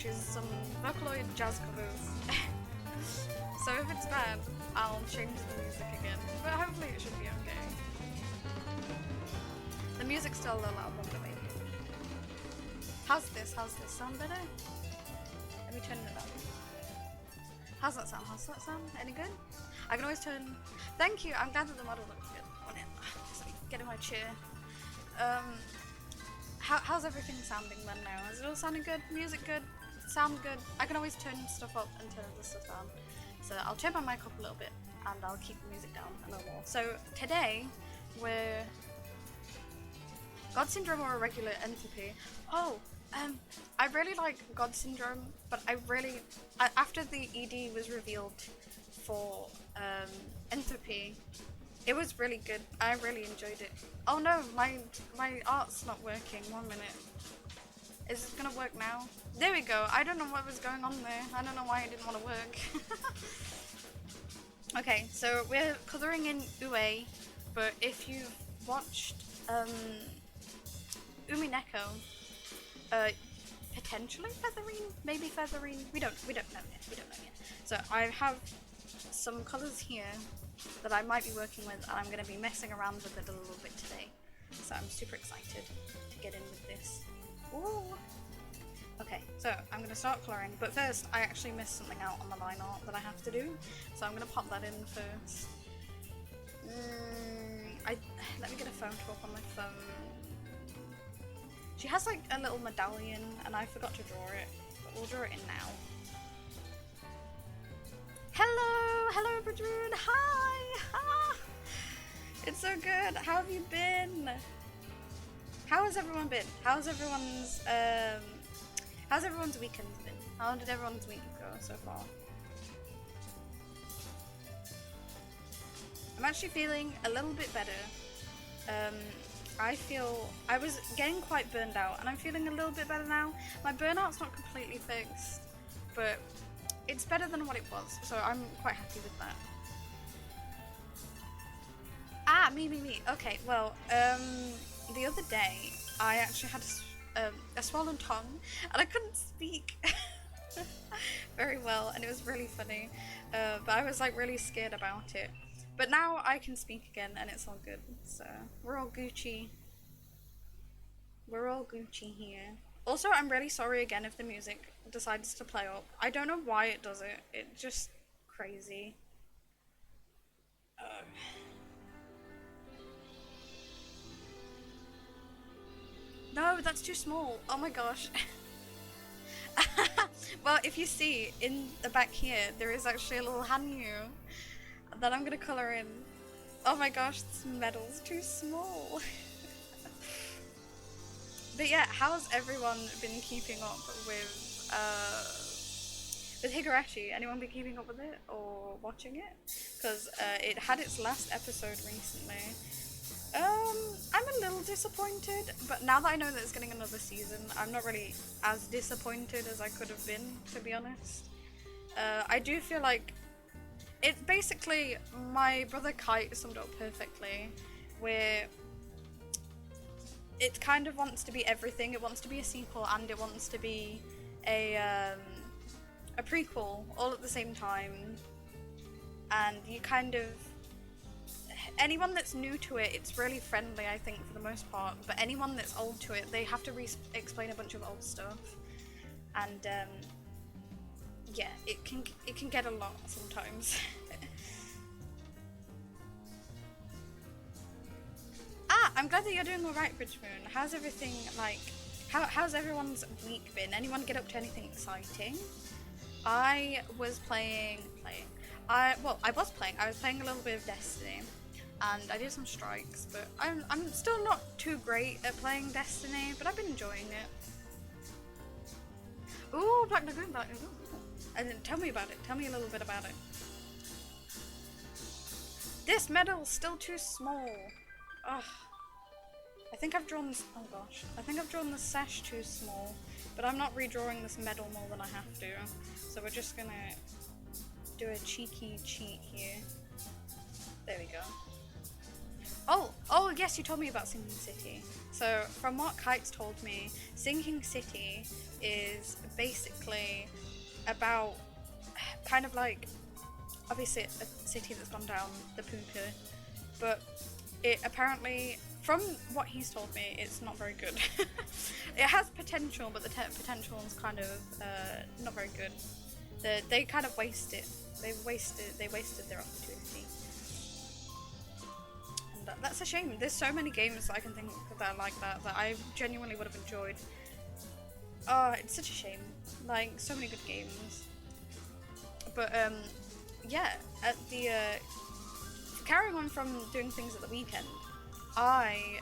which is some Vocaloid jazz covers. So if it's bad, I'll change the music again, but hopefully it should be okay. The music's still a little out of order, maybe. How's this sound better? Let me turn it up. How's that sound? Any good? I can always turn... Thank you, I'm glad that the model looks good on it. Just get in my chair. How's everything sounding then now? Is it all sounding good? Music good? Sound good? I can always turn stuff up and turn other stuff down. So I'll turn my mic up a little bit and I'll keep the music down a little more. So today we're God Syndrome or a regular entropy. Oh, I really like God Syndrome, but after the ED was revealed for entropy, it was really good. I really enjoyed it. Oh no, my art's not working. 1 minute. Is it gonna work now? There we go. I don't know what was going on there. I don't know why it didn't want to work. Okay, so we're colouring in Ue, but if you've watched Umineko, potentially Featherine, maybe Featherine. We don't know yet. So I have some colours here that I might be working with, and I'm going to be messing around with it a little bit today. So I'm super excited to get in with this. Ooh. Okay, so I'm going to start colouring, but first I actually missed something out on the line art that I have to do, so I'm going to pop that in first. Let me get a photo up on my phone. She has like a little medallion and I forgot to draw it, but we'll draw it in now. Hello Bridgerwood, hi! Ah, it's so good, how have you been? How has everyone been? How's everyone's weekend been? How did everyone's week go so far? I'm actually feeling a little bit better. I was getting quite burned out and I'm feeling a little bit better now. My burnout's not completely fixed, but it's better than what it was, so I'm quite happy with that. Ah, me. Okay, well, the other day I actually had a swollen tongue and I couldn't speak very well, and it was really funny, but I was like really scared about it. But now I can speak again and it's all good, so we're all Gucci. We're all Gucci here. Also, I'm really sorry again if the music decides to play up. I don't know why it does it. It's just crazy. No, that's too small. Oh my gosh. Well, if you see in the back here, there is actually a little Hanyu that I'm gonna colour in. Oh my gosh, this metal's too small. But yeah, how's everyone been keeping up with Higurashi? Anyone been keeping up with it or watching it? Because it had its last episode recently. I'm a little disappointed, but now that I know that it's getting another season, I'm not really as disappointed as I could have been, to be honest. I do feel like it's basically, my brother Kite summed it up perfectly, where it kind of wants to be everything. It wants to be a sequel and it wants to be a prequel all at the same time, and you kind of, anyone that's new to it, it's really friendly, I think, for the most part, but anyone that's old to it, they have to explain a bunch of old stuff, and yeah, it can get a lot sometimes. Ah, I'm glad that you're doing alright, Bridgemoon. How's everything, like, how's everyone's week been? Anyone get up to anything exciting? I was playing I was playing a little bit of Destiny, and I did some strikes, but I'm still not too great at playing Destiny, but I've been enjoying it. Ooh, Black Lagoon. And tell me about it. Tell me a little bit about it. This medal's still too small. Ugh. I think I've drawn this. Oh gosh. I think I've drawn the sash too small, but I'm not redrawing this medal more than I have to. So we're just gonna do a cheeky cheat here. There we go. Oh, yes, you told me about Sinking City. So, from what Kites told me, Sinking City is basically about kind of like, obviously, a city that's gone down the poo-poo, but it apparently, from what he's told me, it's not very good. It has potential, but the potential is kind of not very good. They kind of waste it. They wasted their opportunity. That's a shame. There's so many games that I can think that are like that I genuinely would have enjoyed. Oh, it's such a shame. Like, so many good games. But, yeah, at the, carrying on from doing things at the weekend, I,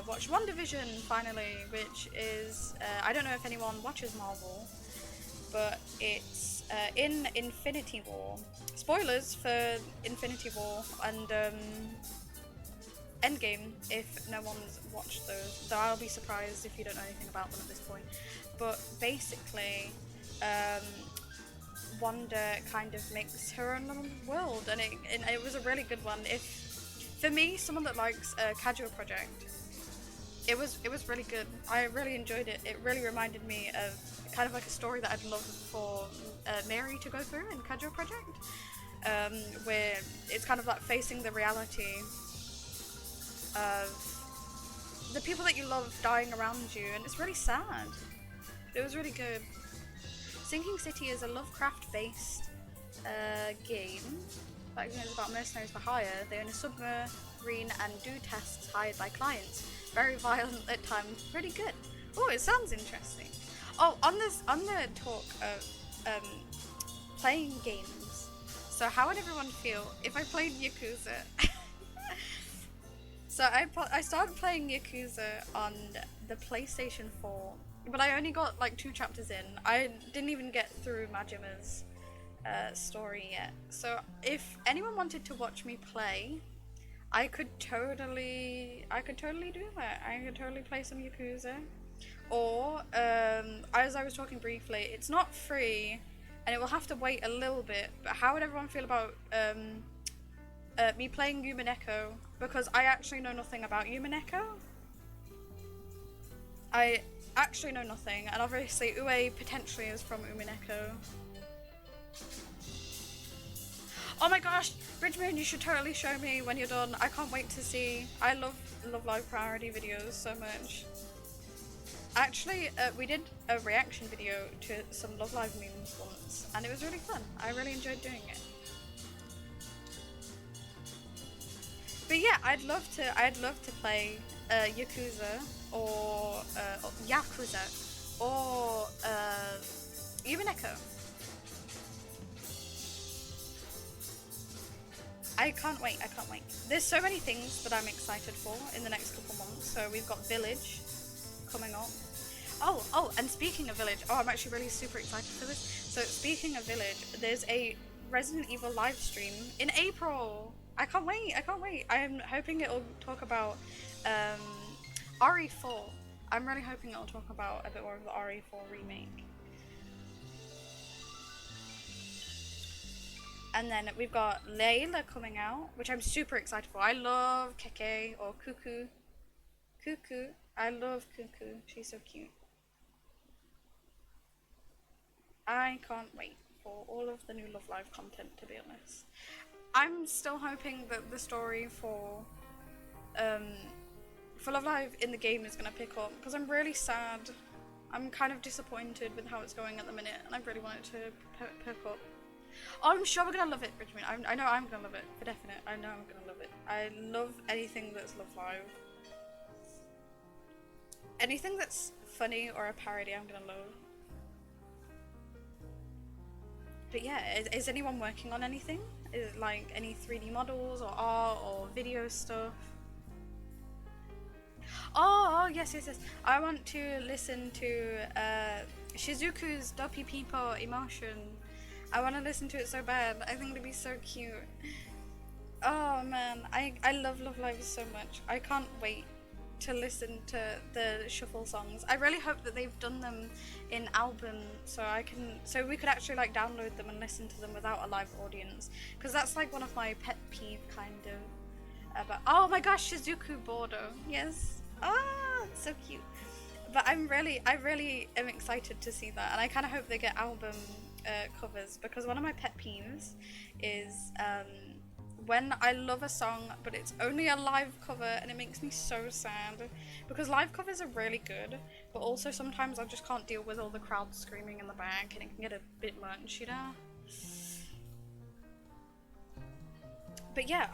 watched WandaVision, finally, which is, I don't know if anyone watches Marvel, but it's, in Infinity War. Spoilers for Infinity War and, Endgame, if no one's watched those, though I'll be surprised if you don't know anything about them at this point. But basically, Wanda kind of makes her own little world, and it was a really good one. If, for me, someone that likes a casual project, it was really good. I really enjoyed it. It really reminded me of kind of like a story that I'd love for Mary to go through in Casual Project, where it's kind of like facing the reality of the people that you love dying around you, and it's really sad. It was really good. Sinking City is a Lovecraft-based game that is about mercenaries for hire. They own a submarine and do tests hired by clients. Very violent at times. Pretty good. Oh, it sounds interesting. Oh, on the talk of playing games. So how would everyone feel if I played Yakuza? So I started playing Yakuza on the PlayStation 4, but I only got like 2 chapters in. I didn't even get through Majima's story yet. So if anyone wanted to watch me play, I could totally do that. I could totally play some Yakuza. Or as I was talking briefly, it's not free, and it will have to wait a little bit. But how would everyone feel about me playing Yumeneko? Because I actually know nothing about Yumeneko. I actually know nothing, and obviously Ue potentially is from Umineko. Oh my gosh, Bridgemoon, you should totally show me when you're done. I can't wait to see. I love Live priority videos so much. Actually, we did a reaction video to some Love Live memes once, and it was really fun. I really enjoyed doing it. But yeah, I'd love to play Yakuza or Yakuza or Yumeneko. I can't wait. There's so many things that I'm excited for in the next couple months. So we've got Village coming up. Oh, and speaking of Village, I'm actually really super excited for this. So speaking of Village, there's a Resident Evil live stream in April. I can't wait. I'm hoping it'll talk about RE4. I'm really hoping it'll talk about a bit more of the RE4 remake. And then we've got Layla coming out, which I'm super excited for. I love Keke or Cuckoo. Cuckoo. I love Cuckoo. She's so cute. I can't wait for all of the new Love Live content, to be honest. I'm still hoping that the story for Love Live in the game is going to pick up, because I'm really sad. I'm kind of disappointed with how it's going at the minute, and I really want it to pick up. Oh, I'm sure we're going to love it, Bridgman. I know I'm going to love it, for definite. I know I'm going to love it. I love anything that's Love Live. Anything that's funny or a parody, I'm going to love. But yeah, is anyone working on anything? Is it like any 3D models or art or video stuff? Oh, yes. I want to listen to Shizuku's Doppy People Emotion. I want to listen to it so bad. I think it'd be so cute. Oh man, I love Love Live so much. I can't wait to listen to the shuffle songs. I really hope that they've done them in album so we could actually like download them and listen to them without a live audience, because that's like one of my pet peeve kind But oh my gosh, Shizuku Bordo, yes. Ah, so cute. But I really am excited to see that, and I kind of hope they get album covers, because one of my pet peeves is when I love a song but it's only a live cover, and it makes me so sad, because live covers are really good, but also sometimes I just can't deal with all the crowd screaming in the back, and it can get a bit much, you know? But yeah,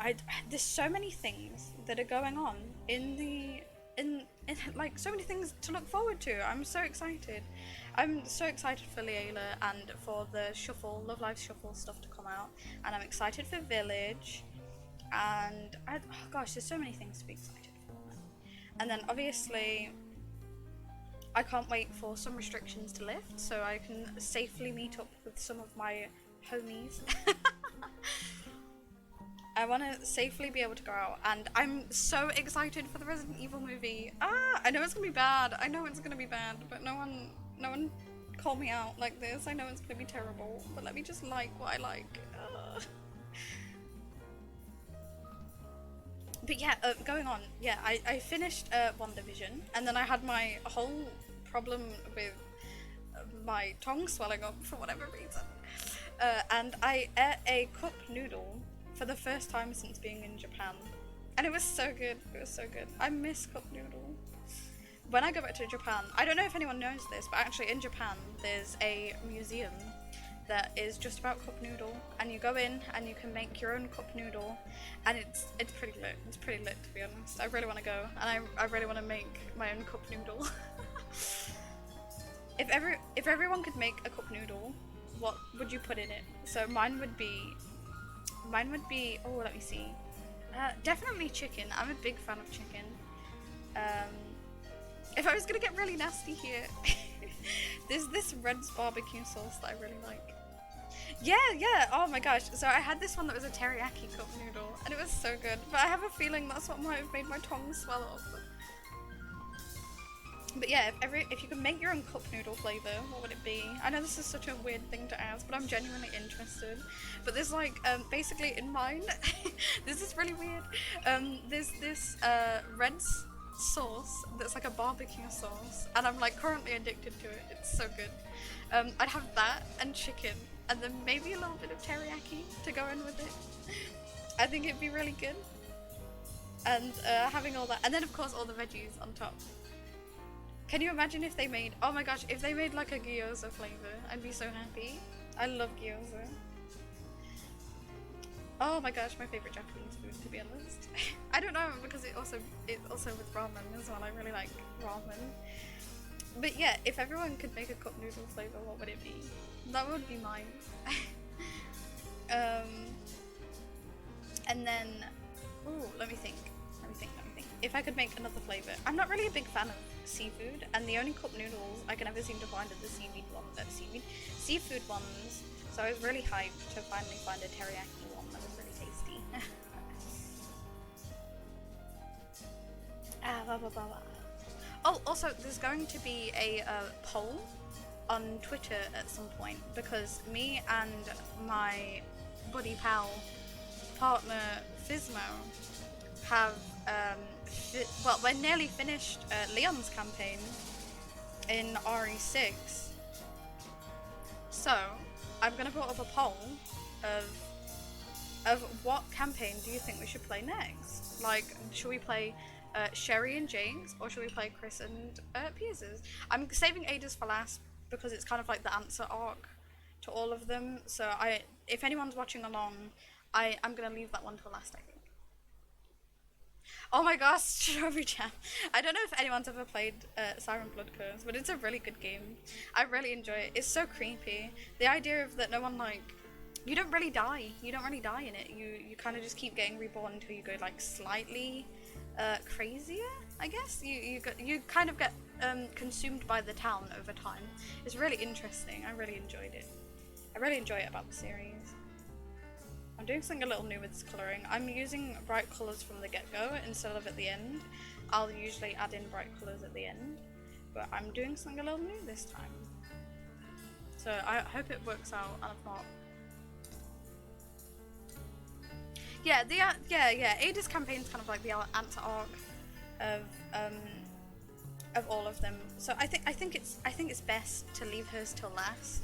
there's so many things that are going on in like so many things to look forward to. I'm so excited. I'm so excited for Leela and for the Shuffle, Love Live Shuffle stuff to come out, and I'm excited for Village, and oh gosh, there's so many things to be excited for. And then obviously I can't wait for some restrictions to lift so I can safely meet up with some of my homies. I want to safely be able to go out, and I'm so excited for the Resident Evil movie. Ah, I know it's gonna be bad. I know it's gonna be bad, but no one call me out like this. I know it's gonna be terrible, but let me just like what I like. But yeah, going on. Yeah, I finished WandaVision, and then I had my whole problem with my tongue swelling up for whatever reason. And I ate a cup noodle for the first time since being in Japan, and it was so good. It was so good. I miss cup noodle. When I go back to Japan, I don't know if anyone knows this, but actually in Japan there's a museum that is just about cup noodle, and you go in and you can make your own cup noodle, and it's pretty lit. It's pretty lit, to be honest. I really want to go, and I really want to make my own cup noodle. If everyone could make a cup noodle, what would you put in it? So mine would be, oh, let me see. Definitely chicken. I'm a big fan of chicken. If I was gonna get really nasty here, there's this Red's barbecue sauce that I really like. Yeah, oh my gosh. So I had this one that was a teriyaki cup noodle, and it was so good, but I have a feeling that's what might have made my tongue swell up. But yeah, if you could make your own cup noodle flavour, what would it be? I know this is such a weird thing to ask, but I'm genuinely interested. But there's like, basically in mine, this is really weird, there's this Red's sauce that's like a barbecue sauce, and I'm like currently addicted to it. It's so good. I'd have that and chicken, and then maybe a little bit of teriyaki to go in with it. I think it'd be really good. And having all that, and then of course all the veggies on top. Can you imagine if they made, oh my gosh, if they made like a gyoza flavor, I'd be so happy. I love gyoza. Oh my gosh, my favorite Japanese food, to be honest. I don't know, because it's also with ramen as well. I really like ramen. But yeah, if everyone could make a cup noodle flavor, what would it be? That would be mine. And then, ooh, let me think. If I could make another flavor, I'm not really a big fan of seafood, and the only cup noodles I can ever seem to find are the seafood ones. So I was really hyped to finally find a teriyaki one that was really tasty. Oh, also there's going to be a poll on Twitter at some point, because me and my buddy pal partner Fizmo have well, we're nearly finished Leon's campaign in RE6, so I'm gonna put up a poll of what campaign do you think we should play next? Like, should we play Sherry and James, or should we play Chris and Piers'? I'm saving Ada's for last because it's kind of like the answer arc to all of them, so if anyone's watching along, I'm gonna leave that one till last, I think. Oh my gosh, Strawberry Jam. I don't know if anyone's ever played Siren Blood Curse, but it's a really good game. I really enjoy it. It's so creepy. The idea of that no one, like, you don't really die. You don't really die in it. You kind of just keep getting reborn until you go like slightly crazier, I guess. You kind of get consumed by the town over time. It's really interesting. I really enjoyed it. I really enjoy it about the series. I'm doing something a little new with this colouring. I'm using bright colours from the get-go instead of at the end. I'll usually add in bright colours at the end, but I'm doing something a little new this time. So I hope it works out, and if not... Yeah, Ada's campaign's kind of like the answer arc of all of them. So I think it's best to leave hers till last.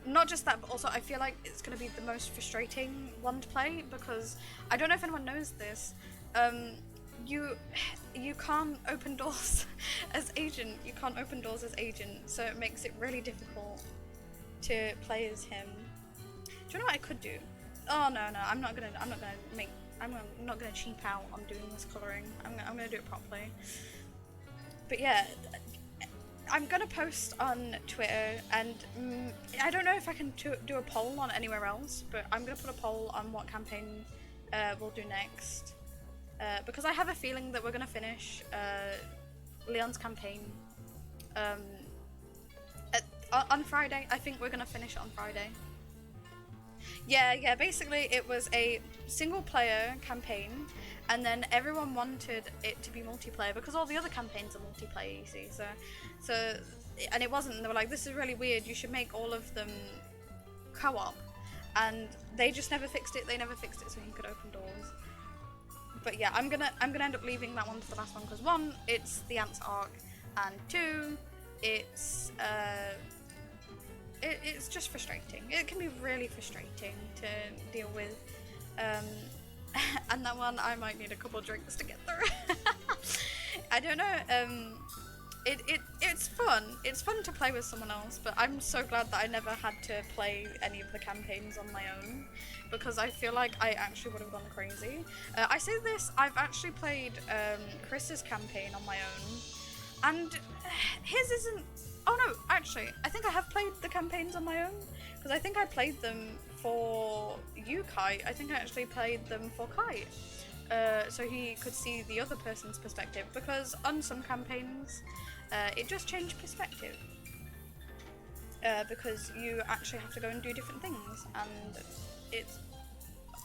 Not just that, but also I feel like it's going to be the most frustrating one to play, because I don't know if anyone knows this. You can't open doors as agent. You can't open doors as agent, so it makes it really difficult to play as him. Do you know what I could do? Oh no, I'm not gonna cheap out on doing this colouring. I'm gonna do it properly. But yeah, I'm gonna post on Twitter, and I don't know if I can do a poll on anywhere else, but I'm gonna put a poll on what campaign we'll do next, because I have a feeling that we're gonna finish Leon's campaign on Friday. I think we're gonna finish it on Friday. Yeah, basically it was a single player campaign, and then everyone wanted it to be multiplayer because all the other campaigns are multiplayer, you see, so and it wasn't, and they were like, this is really weird, you should make all of them co-op, and they just never fixed it. They never fixed it so he could open doors. But yeah, I'm gonna end up leaving that one to the last one, because one, it's the ants arc, and two, it's just frustrating. It can be really frustrating to deal with, and that one I might need a couple drinks to get through. I don't know. It's fun. It's fun to play with someone else, but I'm so glad that I never had to play any of the campaigns on my own, because I feel like I actually would have gone crazy. I say this, I've actually played Chris's campaign on my own, and his isn't. Oh no, actually, I think I have played the campaigns on my own, because I think I played them for you, Kite. I think I actually played them for Kite, so he could see the other person's perspective, because on some campaigns, it just changed perspective, because you actually have to go and do different things, and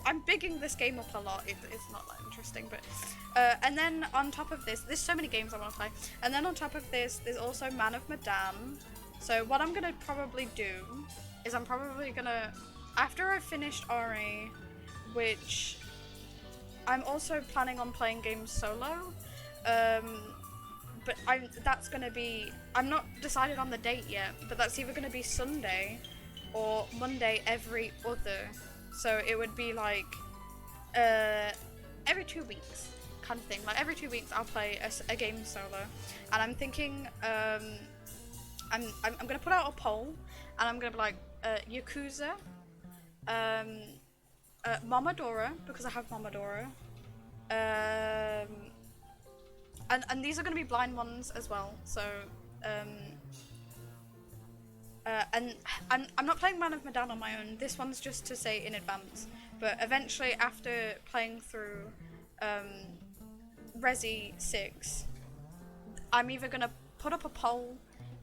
I'm bigging this game up a lot. It's not that interesting, but and then on top of this, there's so many games I want to play. And then on top of this, there's also Man of Madame. So what I'm gonna probably do is I'm probably gonna, after I've finished RE, which I'm also planning on playing games solo. But that's gonna be, I'm not decided on the date yet, but that's either gonna be Sunday or Monday every other. So it would be like every 2 weeks kind of thing. Like every 2 weeks I'll play a game solo, and I'm thinking I'm gonna put out a poll, and I'm gonna be like Yakuza, Momodora, because I have Momodora, and these are gonna be blind ones as well. So and I'm not playing Man of Medan on my own. This one's just to say in advance. But eventually, after playing through Resi 6, I'm either gonna put up a poll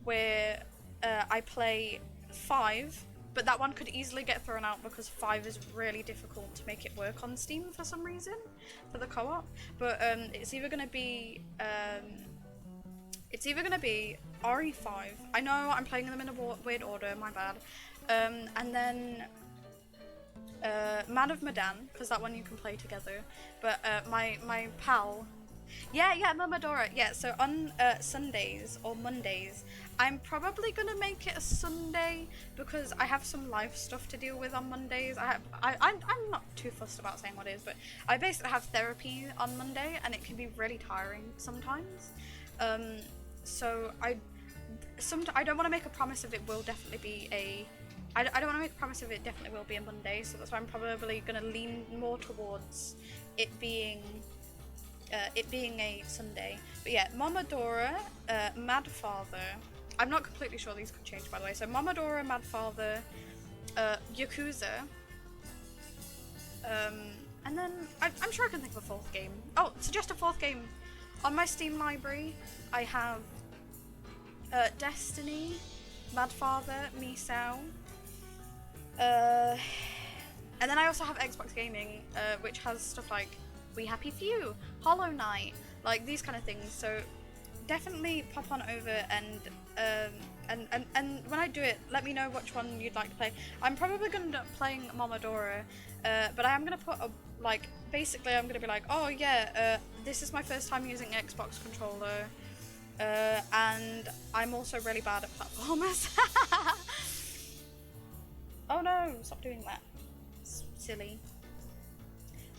where I play 5, but that one could easily get thrown out because 5 is really difficult to make it work on Steam for some reason for the co-op. But it's either gonna be RE5. I know I'm playing them in a weird order, my bad. And then Man of Medan, because that one you can play together. But my pal, yeah, Momodora. Yeah, so on Sundays or Mondays, I'm probably gonna make it a Sunday because I have some life stuff to deal with on Mondays. I'm not too fussed about saying what it is, but I basically have therapy on Monday, and it can be really tiring sometimes. So I don't want to make a promise if it will definitely be I don't want to make a promise if it definitely will be a Monday, so that's why I'm probably going to lean more towards it being a Sunday. But yeah, Momodora, Mad Father. I'm not completely sure, these could change by the way. So Momodora, Mad Father, Yakuza, and then I'm sure I can think of a fourth game. Oh, suggest a fourth game. On my Steam library, I have Destiny, Mad Father, Misao, and then I also have Xbox Gaming, which has stuff like We Happy Few, Hollow Knight, like these kind of things. So definitely pop on over and And when I do it, let me know which one you'd like to play. I'm probably going to end up playing Momodora, but I am going to put a, like, basically I'm going to be like, oh yeah, this is my first time using Xbox controller, and I'm also really bad at platformers. Oh no, stop doing that. It's silly.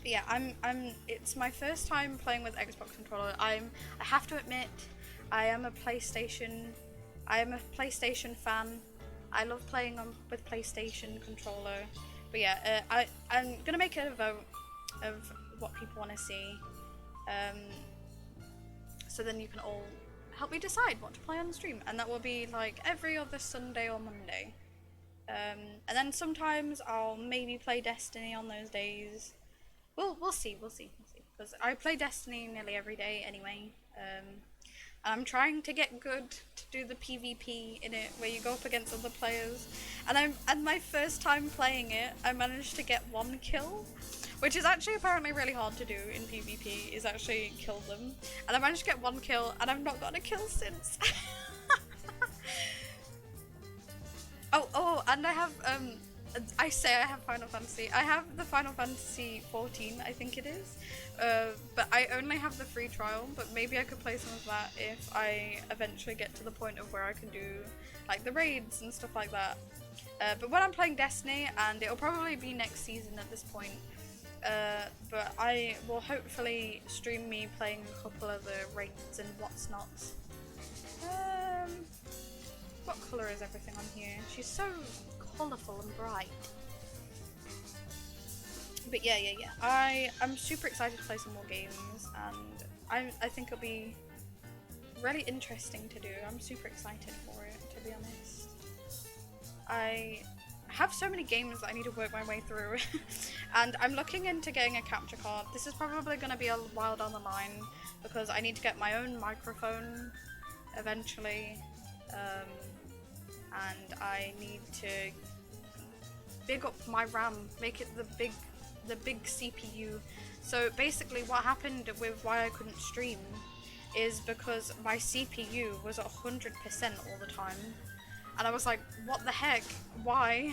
But yeah, it's my first time playing with Xbox controller. I have to admit, I am a PlayStation fan. I love playing with PlayStation controller. But yeah, I'm gonna make a vote of what people want to see. So then you can all help me decide what to play on the stream, and that will be like every other Sunday or Monday. And then sometimes I'll maybe play Destiny on those days. We'll see, because I play Destiny nearly every day anyway. I'm trying to get good to do the PvP in it, where you go up against other players. And my first time playing it, I managed to get 1 kill, which is actually apparently really hard to do in PvP, is actually kill them. And I managed to get 1 kill, and I've not got a kill since. Oh, and I have, I say I have Final Fantasy. I have the Final Fantasy 14, I think it is. But I only have the free trial, but maybe I could play some of that if I eventually get to the point of where I can do, like, the raids and stuff like that. But when I'm playing Destiny, and it'll probably be next season at this point, but I will hopefully stream me playing a couple of the raids and what's not. What colour is everything on here? She's so colourful and bright. But yeah. I'm super excited to play some more games, and I think it'll be really interesting to do. I'm super excited for it, to be honest. I have so many games that I need to work my way through, and I'm looking into getting a capture card. This is probably going to be a while down the line, because I need to get my own microphone eventually. And I need to big up my RAM, make it the big CPU. So basically what happened with why I couldn't stream is because my CPU was at 100% all the time. And I was like, what the heck? Why?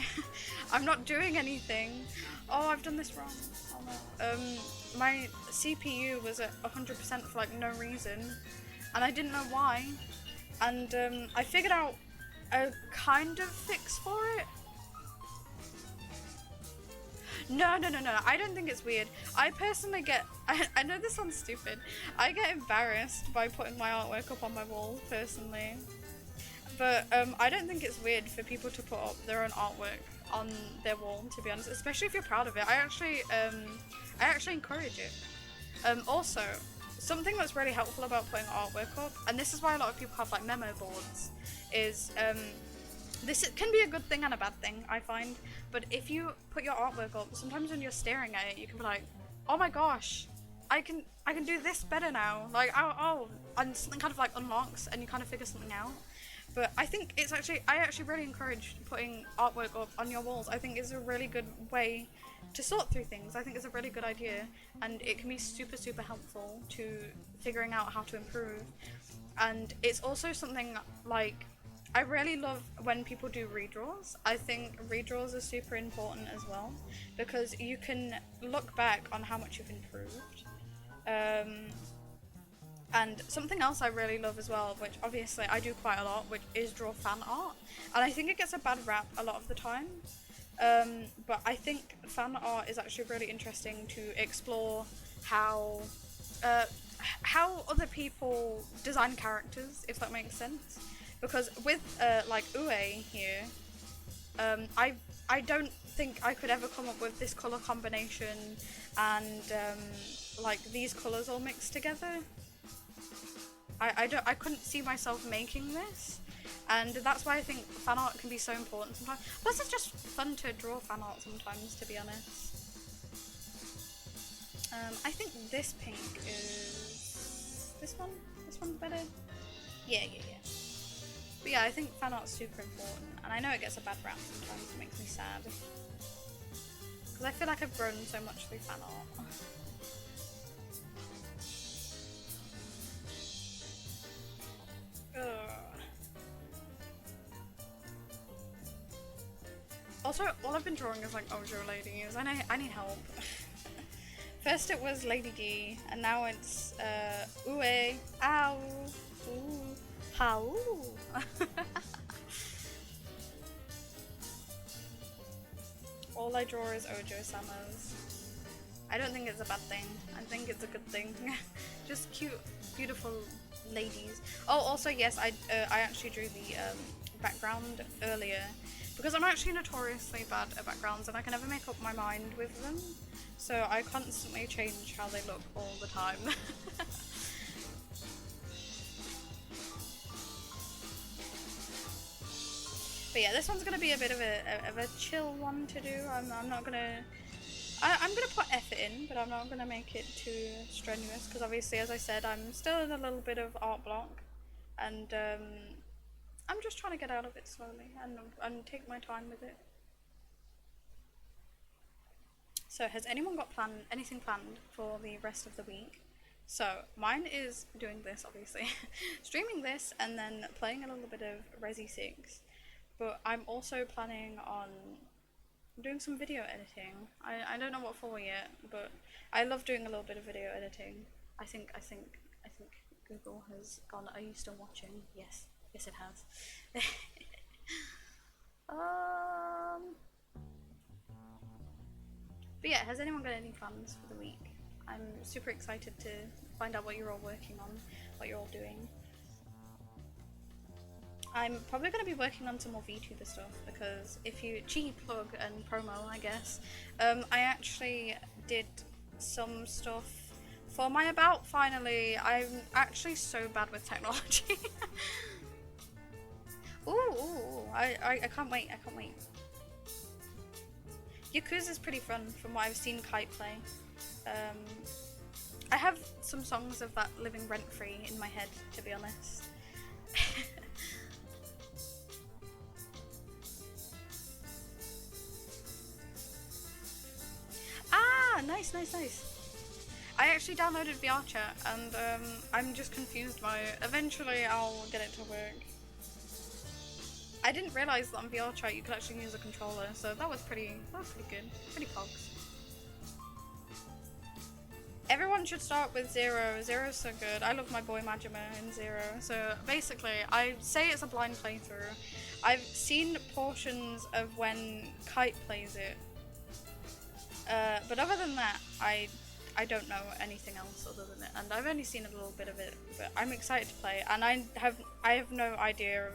I'm not doing anything. Oh, I've done this wrong. Oh no. My CPU was at 100% for like no reason, and I didn't know why. And I figured out a kind of fix for it. No, I don't think it's weird. I personally get, I know this sounds stupid, I get embarrassed by putting my artwork up on my wall, personally. But I don't think it's weird for people to put up their own artwork on their wall, to be honest, especially if you're proud of it. I actually encourage it. Also, something that's really helpful about putting artwork up, and this is why a lot of people have like memo boards, is this can be a good thing and a bad thing, I find. But if you put your artwork up, sometimes when you're staring at it, you can be like, oh my gosh, I can do this better now. Like, oh, and something kind of like unlocks, and you kind of figure something out. But I think it's actually, I actually really encourage putting artwork up on your walls. I think it's a really good way to sort through things. I think it's a really good idea, and it can be super, super helpful to figuring out how to improve. And it's also something like, I really love when people do redraws. I think redraws are super important as well, because you can look back on how much you've improved. And something else I really love as well, which obviously I do quite a lot, which is draw fan art. And I think it gets a bad rap a lot of the time. But I think fan art is actually really interesting to explore how other people design characters, if that makes sense. Because with like Ue here, I don't think I could ever come up with this colour combination and like these colours all mixed together. I couldn't see myself making this, and that's why I think fan art can be so important sometimes. Plus it's just fun to draw fan art sometimes, to be honest. I think this pink is... this one? This one's better? Yeah. But yeah, I think fan art's super important, and I know it gets a bad rap sometimes, it makes me sad. Because I feel like I've grown so much through fan art. Also, all I've been drawing is like Ojo ladies. I need help. First it was Lady D, and now it's Ue, Ow, Ooh, How. All I draw is Ojo Summers. I don't think it's a bad thing. I think it's a good thing. Just cute, beautiful ladies. Oh, also yes, I actually drew the background earlier because I'm actually notoriously bad at backgrounds and I can never make up my mind with them. So I constantly change how they look all the time. But yeah, this one's gonna be a bit of a chill one to do. I'm not gonna. I'm gonna put effort in, but I'm not gonna make it too strenuous because obviously, as I said, I'm still in a little bit of art block, and I'm just trying to get out of it slowly and take my time with it. So, has anyone got anything planned for the rest of the week? So, mine is doing this, obviously, streaming this, and then playing a little bit of Resi 6. But I'm also planning on doing some video editing. I don't know what for yet, but I love doing a little bit of video editing. I think Google has gone, are you still watching? Yes, it has. But yeah, has anyone got any plans for the week? I'm super excited to find out what you're all working on, what you're all doing. I'm probably going to be working on some more VTuber stuff because if you cheeky plug and promo, I guess, I actually did some stuff for my About finally. I'm actually so bad with technology. Ooh, I can't wait, I can't wait. Yakuza's pretty fun from what I've seen Kite play. I have some songs of that living rent-free in my head, to be honest. Ah, nice. I actually downloaded VR chat and I'm just confused by it. Eventually I'll get it to work. I didn't realise that on VR chat you could actually use a controller, so that was pretty good. Pretty pogs. Everyone should start with Zero. Zero's so good. I love my boy Majima in Zero. So basically, I say it's a blind playthrough. I've seen portions of when Kite plays it. But other than that, I don't know anything else other than it. And I've only seen a little bit of it, but I'm excited to play. And I have no idea of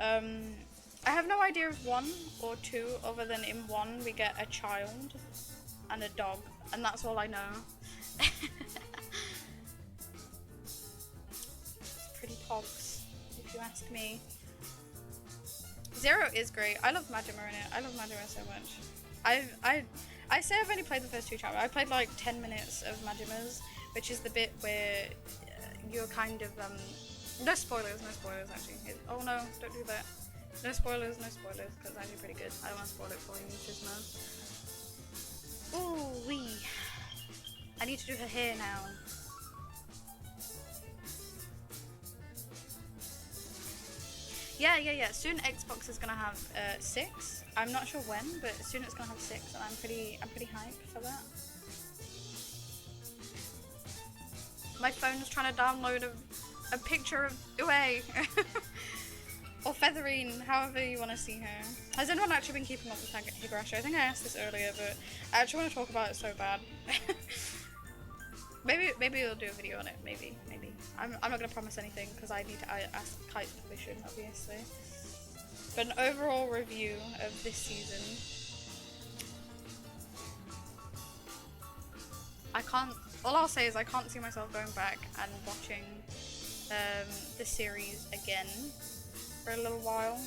I have no idea of 1 or 2 other than in 1 we get a child and a dog, and that's all I know. It's pretty pogs, if you ask me. Zero is great. I love Majima in it. I love Majima so much. I say I've only played the first 2 chapters. I played like 10 minutes of Majima's, which is the bit where you're kind of no spoilers actually. Oh no, don't do that. No spoilers, because it's actually pretty good. I don't want to spoil it for you, Chismo. Ooh wee. I need to do her hair now. Yeah. Soon Xbox is gonna have 6. I'm not sure when, but soon it's gonna have 6, and I'm pretty hyped for that. My phone's trying to download a picture of Ue. Or Featherine, however you want to see her. Has anyone actually been keeping up with Higurashi? I think I asked this earlier, but I actually want to talk about it so bad. maybe we'll do a video on it. Maybe. I'm not going to promise anything because I need to ask Kite's permission, obviously. But an overall review of this season. All I'll say is I can't see myself going back and watching the series again for a little while.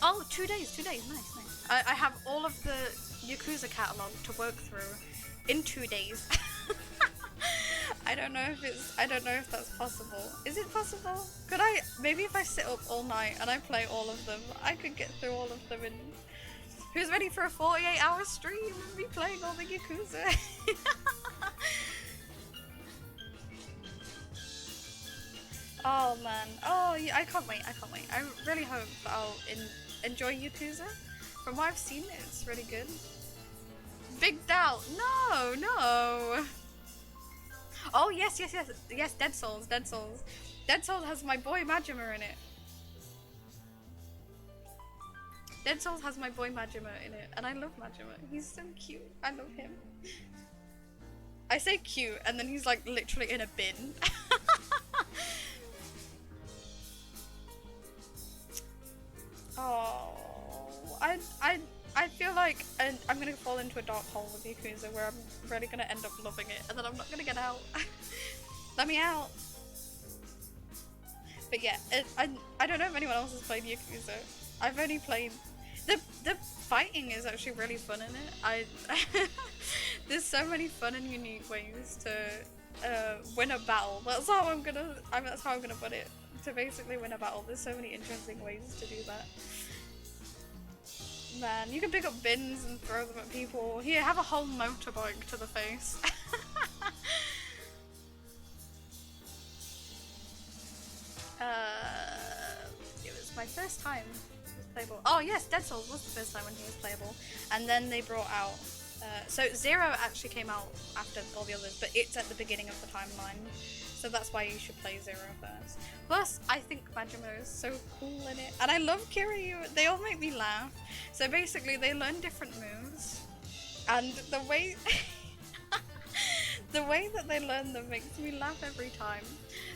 Oh, 2 days, nice. I have all of the Yakuza catalogue to work through in 2 days. I don't know if that's possible. Is it possible? Could I, maybe if I sit up all night and I play all of them, I could get through all of them in... Who's ready for a 48-hour stream of me playing all the Yakuza? Oh man. Oh yeah, I can't wait. I can't wait. I really hope that I'll enjoy Yakuza. From what I've seen, it's really good. Big Doubt. No, no. Oh yes, yes, yes, yes. Dead Souls. Dead Souls. Dead Souls has my boy Majima in it. Dead Souls has my boy Majima in it, and I love Majima. He's so cute. I love him. I say cute, and then he's like literally in a bin. Oh, I feel like I'm gonna fall into a dark hole with Yakuza where I'm really gonna end up loving it, and then I'm not gonna get out. Let me out. But yeah, I don't know if anyone else has played Yakuza. I've only played the fighting is actually really fun in it. There's so many fun and unique ways to win a battle. That's how I'm gonna put it. To basically win a battle, there's so many interesting ways to do that. Man, you can pick up bins and throw them at people. Here, have a whole motorbike to the face. It was my first time it was playable. Oh yes, Dead Souls was the first time when he was playable. And then they brought out so Zero actually came out after all the others, but it's at the beginning of the timeline. So that's why you should play Zero first. Plus, I think Majima is so cool in it. And I love Kiryu. They all make me laugh. So basically, they learn different moves. And the way the way that they learn them makes me laugh every time.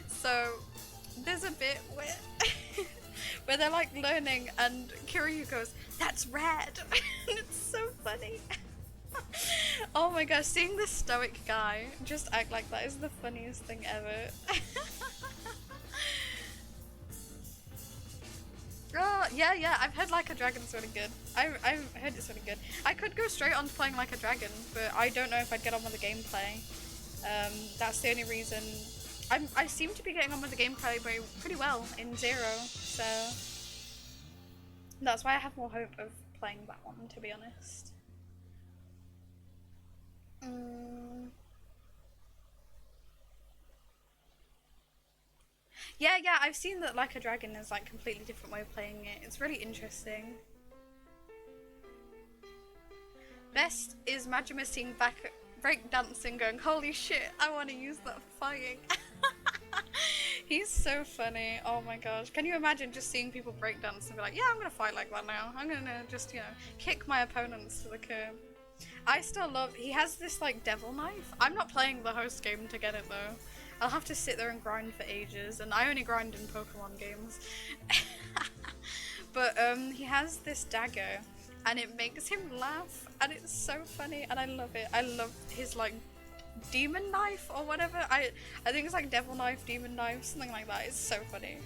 So there's a bit where where they're like learning and Kiryu goes, "That's red." And it's so funny. Oh my gosh, seeing this stoic guy just act like that is the funniest thing ever. Oh, yeah, I've heard Like a Dragon's really good. I've heard it's really good. I could go straight on to playing Like a Dragon, but I don't know if I'd get on with the gameplay. That's the only reason. I seem to be getting on with the gameplay pretty well in Zero, so that's why I have more hope of playing that one, to be honest. Yeah, I've seen that Like a Dragon is like a completely different way of playing it. It's really interesting. Best is Majima seeing back break dancing going, holy shit, I want to use that for fighting. He's so funny. Oh my gosh. Can you imagine just seeing people break dance and be like, yeah, I'm gonna fight like that now. I'm gonna just, you know, kick my opponents to the curb. I still love, he has this like devil knife. I'm not playing the host game to get it though. I'll have to sit there and grind for ages, and I only grind in Pokemon games. But he has this dagger, and it makes him laugh, and it's so funny, and I love it. I love his like demon knife or whatever. I think it's like devil knife, demon knife, something like that. It's so funny.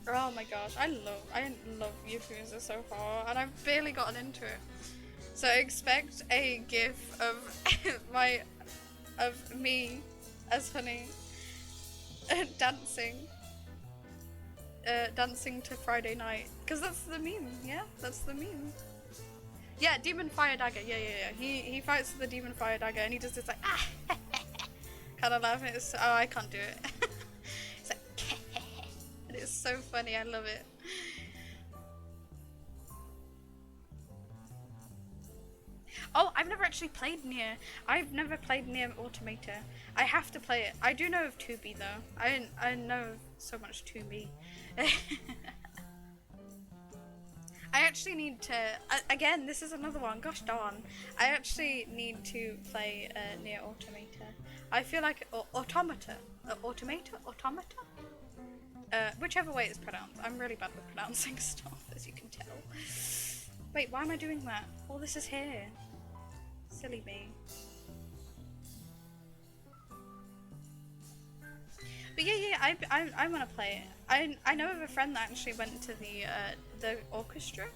Oh my gosh, I love Yakuza so far, and I've barely gotten into it. So expect a gif of me as Honey dancing to Friday Night, because that's the meme. Yeah, that's the meme. Yeah, Demon Fire Dagger. Yeah. He fights with the Demon Fire Dagger, and he does this like kind of laugh. It's oh, I can't do it. It's like and it's so funny. I love it. Oh, I've never actually played Nier. I've never played Nier Automata. I have to play it. I do know of 2B though. I know so much 2B. I actually need to, again, this is another one, gosh darn. I actually need to play Nier Automata. I feel like, Automata? Whichever way it's pronounced. I'm really bad with pronouncing stuff, as you can tell. Wait, why am I doing that? All this is here. Silly me. But yeah, I want to play it. I know of a friend that actually went to the orchestra,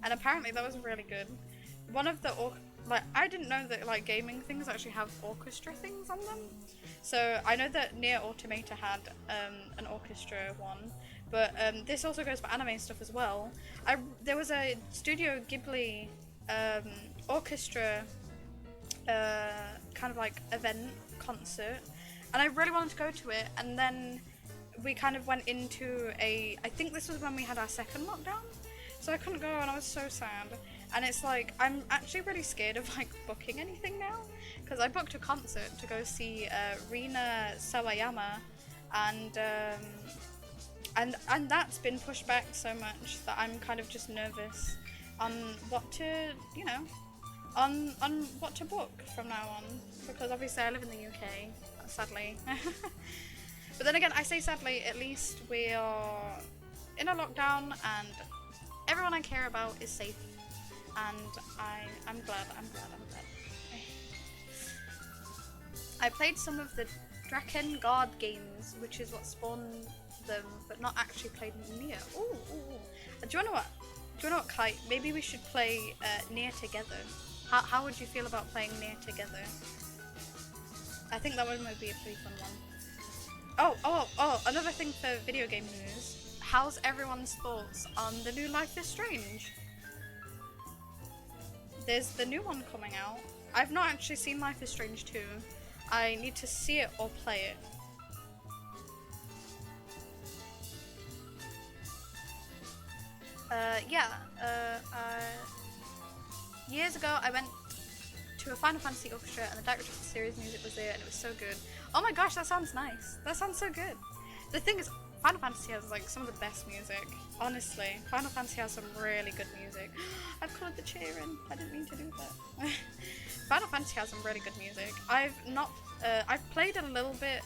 and apparently that was really good. One of the like I didn't know that like gaming things actually have orchestra things on them. So I know that Nier Automata had an orchestra one, but this also goes for anime stuff as well. There was a Studio Ghibli orchestra kind of like event concert. and I really wanted to go to it, and then we kind of went into I think this was when we had our second lockdown, so I couldn't go, and I was so sad. And it's like, I'm actually really scared of like booking anything now, because I booked a concert to go see Rina Sawayama, and that's been pushed back so much that I'm kind of just nervous on what to, you know, on what to book from now on, because obviously I live in the UK, sadly. But then again, I say sadly, at least we are in a lockdown and everyone I care about is safe, and I'm glad. I played some of the Draken Guard games, which is what spawned them, but not actually played Nier. Ooh. Do you know what, Kite? Maybe we should play Nier together. How would you feel about playing Nier together? I think that one might be a pretty fun one. Oh, another thing for video game news. How's everyone's thoughts on the new Life is Strange? There's the new one coming out. I've not actually seen Life is Strange 2. I need to see it or play it. Years ago I went to a Final Fantasy orchestra and the director of the series music was there and it was so good. Oh my gosh, that sounds nice. That sounds so good. The thing is, Final Fantasy has like some of the best music. Honestly, Final Fantasy has some really good music. I've coloured the chair in. I didn't mean to do that. Final Fantasy has some really good music. I've played a little bit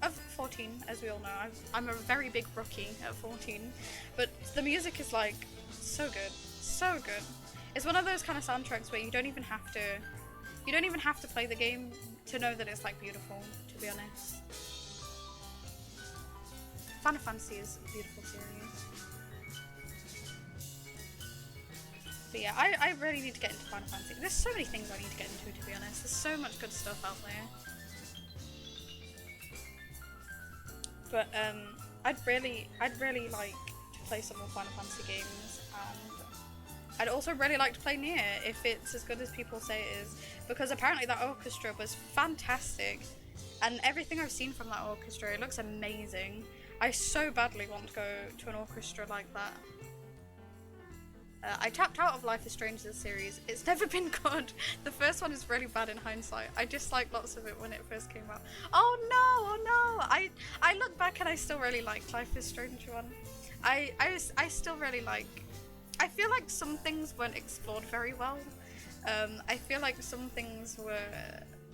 of 14, as we all know. I'm a very big rookie at 14, but the music is like so good, so good. It's one of those kind of soundtracks where you don't even have to play the game to know that it's like beautiful, to be honest. Final Fantasy is a beautiful series. But yeah, I really need to get into Final Fantasy. There's so many things I need to get into, to be honest. There's so much good stuff out there. But I'd really like to play some more Final Fantasy games, and I'd also really like to play Nier if it's as good as people say it is, because apparently that orchestra was fantastic, and everything I've seen from that orchestra, it looks amazing. I so badly want to go to an orchestra like that. I tapped out of Life is Strange the series. It's never been good. The first one is really bad in hindsight. I disliked lots of it when it first came out. Oh no! I look back and I still really like Life is Strange 1. I still really like... I feel like some things weren't explored very well. I feel like some things were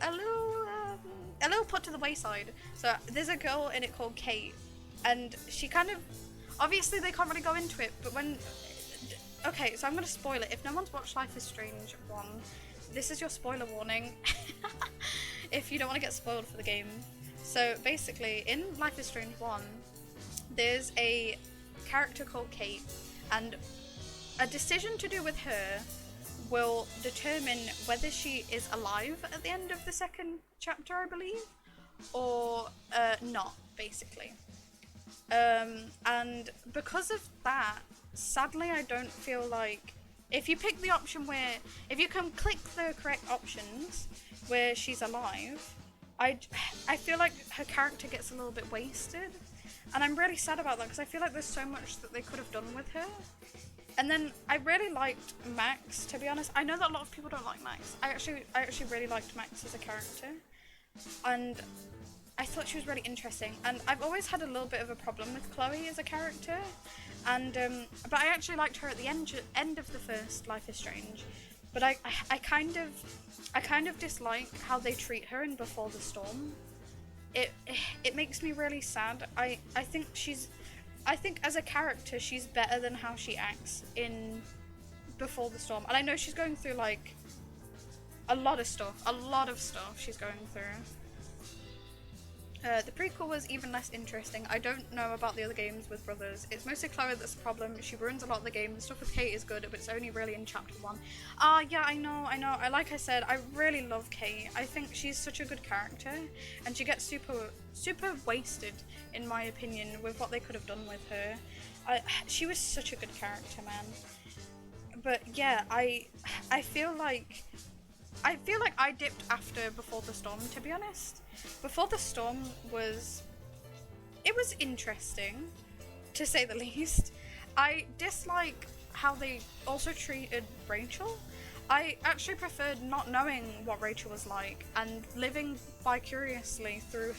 a little put to the wayside. So there's a girl in it called Kate, and she kind of... Obviously they can't really go into it, but when... Okay, so I'm going to spoil it. If no one's watched Life is Strange 1, this is your spoiler warning. If you don't want to get spoiled for the game. So basically, in Life is Strange 1, there's a character called Kate, and a decision to do with her will determine whether she is alive at the end of the second chapter, I believe, or not, basically. And because of that, sadly, I don't feel like... If you pick the option where... If you can click the correct options where she's alive, I feel like her character gets a little bit wasted. And I'm really sad about that, because I feel like there's so much that they could have done with her. And then I really liked Max, to be honest. I know that a lot of people don't like Max. I actually really liked Max as a character. And I thought she was really interesting. And I've always had a little bit of a problem with Chloe as a character. And but I actually liked her at the end of the first Life is Strange. But I kind of dislike how they treat her in Before the Storm. It makes me really sad. I think as a character she's better than how she acts in Before the Storm. And I know she's going through like a lot of stuff she's going through. The prequel was even less interesting. I don't know about the other games with brothers. It's mostly Chloe that's the problem. She ruins a lot of the game. The stuff with Kate is good, but it's only really in chapter 1. Yeah, I know. Like I said, I really love Kate. I think she's such a good character, and she gets super wasted, in my opinion, with what they could have done with her. She was such a good character, man. But yeah, I feel like I feel like I dipped after Before the Storm, to be honest. Before the Storm was interesting, to say the least. I dislike how they also treated Rachel. I actually preferred not knowing what Rachel was like and living vicariously through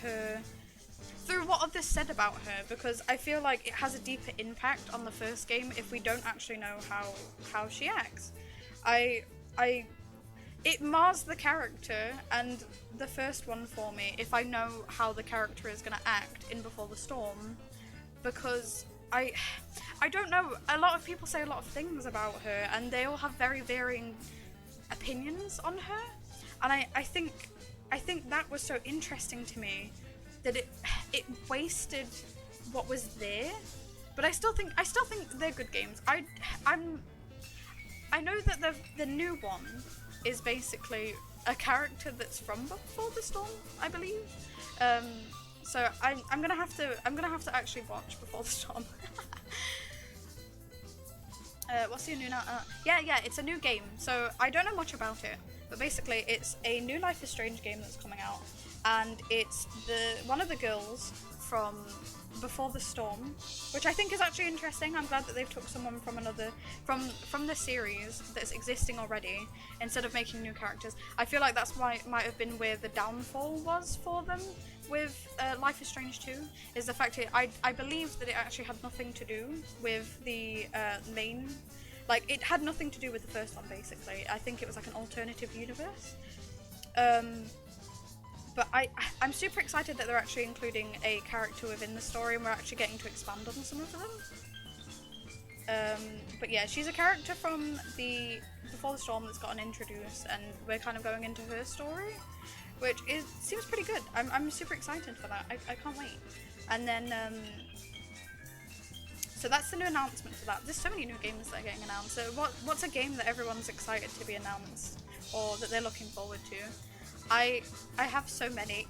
what others said about her, because I feel like it has a deeper impact on the first game if we don't actually know how she acts. It mars the character and the first one for me if I know how the character is going to act in Before the Storm, because I don't know, a lot of people say a lot of things about her and they all have very varying opinions on her, and I think that was so interesting to me that it wasted what was there. But I still think they're good games. I know that the new one is basically a character that's from Before the Storm, I believe. So I'm gonna have to actually watch Before the Storm. What's the new now? Yeah, it's a new game. So I don't know much about it, but basically it's a new Life is Strange game that's coming out, and it's one of the girls from Before the Storm, which I think is actually interesting. I'm glad that they've took someone from from the series that's existing already instead of making new characters. I feel like that's might have been where the downfall was for them with Life is Strange 2, is the fact I believe that it actually had nothing to do with the main, like it had nothing to do with the first one basically. I think it was like an alternative universe. But I'm super excited that they're actually including a character within the story and we're actually getting to expand on some of them. But yeah, she's a character from the Before the Storm that's gotten introduced, and we're kind of going into her story, which seems pretty good. I'm super excited for that. I can't wait. And then, so that's the new announcement for that. There's so many new games that are getting announced. So what's a game that everyone's excited to be announced or that they're looking forward to? I have so many.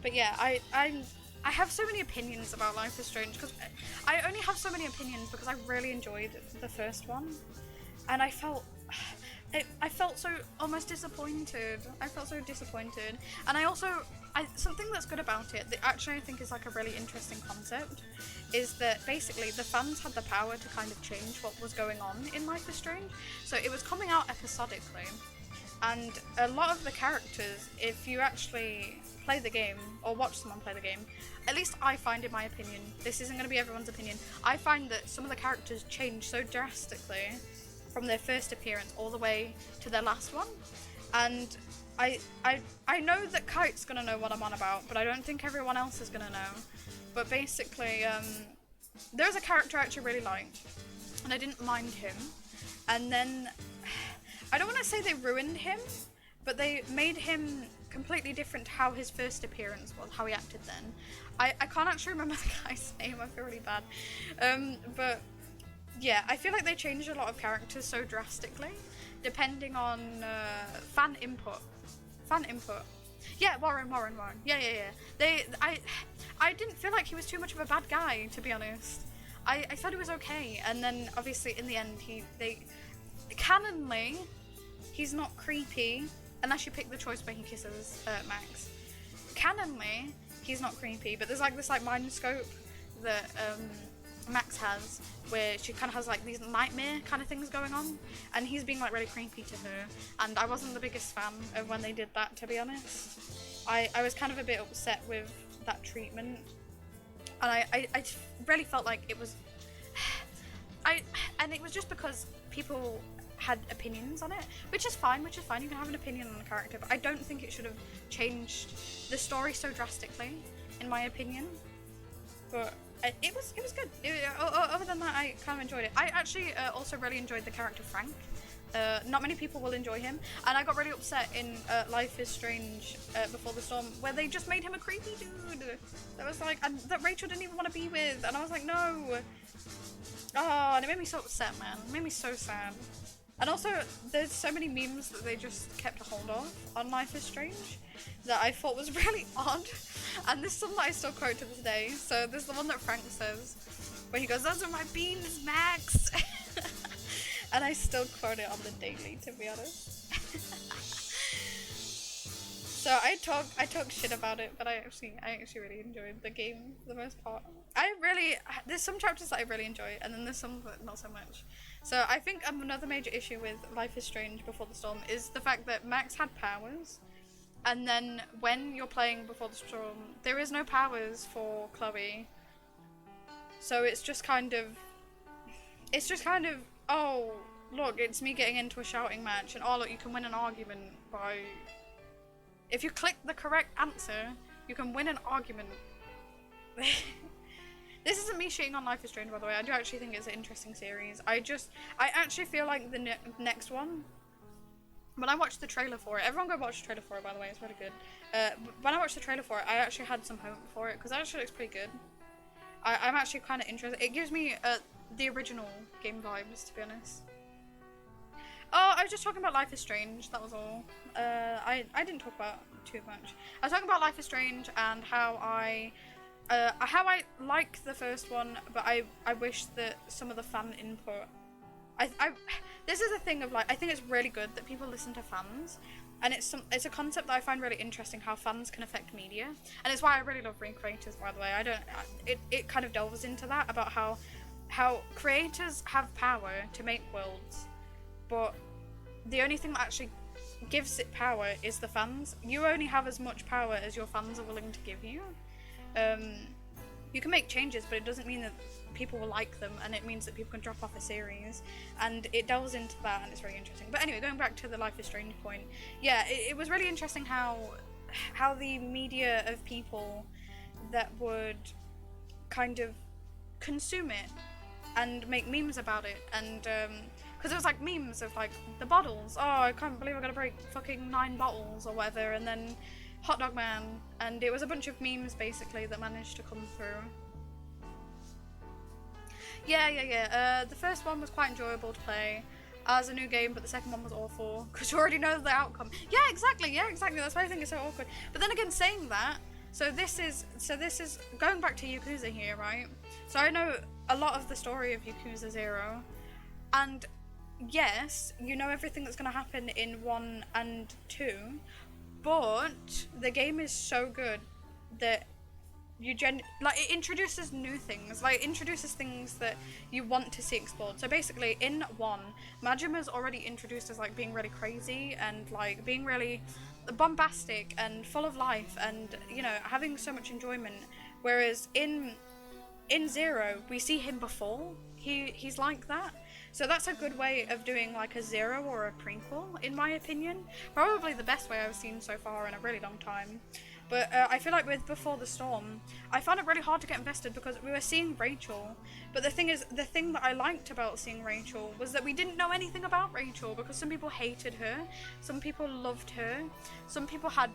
But yeah, I have so many opinions about Life is Strange, because I only have so many opinions because I really enjoyed the first one, and I felt so almost disappointed. I felt so disappointed, and something that's good about it that actually I think is like a really interesting concept is that basically the fans had the power to kind of change what was going on in Life is Strange. So it was coming out episodically, and a lot of the characters, if you actually play the game or watch someone play the game, at least I find, in my opinion, this isn't going to be everyone's opinion, I find that some of the characters change so drastically from their first appearance all the way to their last one. And I know that Kite's gonna know what I'm on about, but I don't think everyone else is gonna know. But basically, there's a character I actually really liked, and I didn't mind him. And then, I don't want to say they ruined him, but they made him completely different to how his first appearance was, how he acted then. I can't actually remember the guy's name, I feel really bad. But yeah, I feel like they changed a lot of characters so drastically, depending on fan input. Yeah, Warren. Yeah. I didn't feel like he was too much of a bad guy, to be honest. I thought he was okay, and then obviously in the end canonly, he's not creepy unless you pick the choice where he kisses Max. Canonly, he's not creepy, but there's like this like mind scope that Max has, where she kind of has like these nightmare kind of things going on, and he's being like really creepy to her, and I wasn't the biggest fan of when they did that, to be honest. I was kind of a bit upset with that treatment, and I really felt like it was and it was just because people had opinions on it, which is fine, you can have an opinion on a character, but I don't think it should have changed the story so drastically, in my opinion. But it was good. Other than that, I kind of enjoyed it. I actually also really enjoyed the character Frank. Not many people will enjoy him, and I got really upset in Life is Strange Before the Storm, where they just made him a creepy dude that was like, that Rachel didn't even want to be with, and I was like, no. Oh, and it made me so upset, man. It made me so sad. And also, there's so many memes that they just kept a hold of on Life is Strange that I thought was really odd. And there's some that I still quote to this day. So there's the one that Frank says, where he goes, "Those are my beans, Max." And I still quote it on the daily, to be honest. So I talk shit about it, but I actually really enjoyed the game for the most part. There's some chapters that I really enjoy, and then there's some that not so much. So I think another major issue with Life is Strange Before the Storm is the fact that Max had powers, and then when you're playing Before the Storm, there is no powers for Chloe. So it's just kind of, oh, look, it's me getting into a shouting match, and oh, look, you can win an argument by... If you click the correct answer, you can win an argument. This isn't me shitting on Life is Strange, by the way. I do actually think it's an interesting series. I actually feel like the next one, when I watched the trailer for it, everyone go watch the trailer for it, by the way, it's really good. When I watched the trailer for it, I actually had some hope for it, because it actually looks pretty good. I'm actually kind of interested. It gives me the original game vibes, to be honest. Oh, I was just talking about Life is Strange, that was all. I didn't talk about too much. I was talking about Life is Strange and how I like the first one, but I wish that some of the fan input... this is a thing of, like, I think it's really good that people listen to fans, and it's a concept that I find really interesting, how fans can affect media, and it's why I really love Recreators, by the way. It kind of delves into that, about how creators have power to make worlds, but the only thing that actually gives it power is the fans. You only have as much power as your fans are willing to give you. You can make changes, but it doesn't mean that people will like them, and it means that people can drop off a series, and it delves into that, and it's very interesting. But anyway, going back to the Life is Strange point, yeah, it was really interesting how the media of people that would kind of consume it and make memes about it, and because it was like memes of like the bottles, oh, I can't believe I'm gonna break fucking 9 bottles or whatever, and then Hot Dog Man, and it was a bunch of memes basically that managed to come through. Yeah. The first one was quite enjoyable to play as a new game, but the second one was awful because you already know the outcome. Yeah, exactly. That's why I think it's so awkward. But then again, saying that, so this is going back to Yakuza here, right? So I know a lot of the story of Yakuza 0, and yes, you know everything that's going to happen in 1 and 2, but the game is so good that it introduces new things, like it introduces things that you want to see explored. So basically in 1, Majima's already introduced as like being really crazy and like being really bombastic and full of life and, you know, having so much enjoyment, whereas in 0 we see him before he's like that. So that's a good way of doing like a 0 or a prequel, in my opinion. Probably the best way I've seen so far in a really long time. But I feel like with Before the Storm, I found it really hard to get invested because we were seeing Rachel. But the thing is, the thing that I liked about seeing Rachel was that we didn't know anything about Rachel, because some people hated her, some people loved her, some people had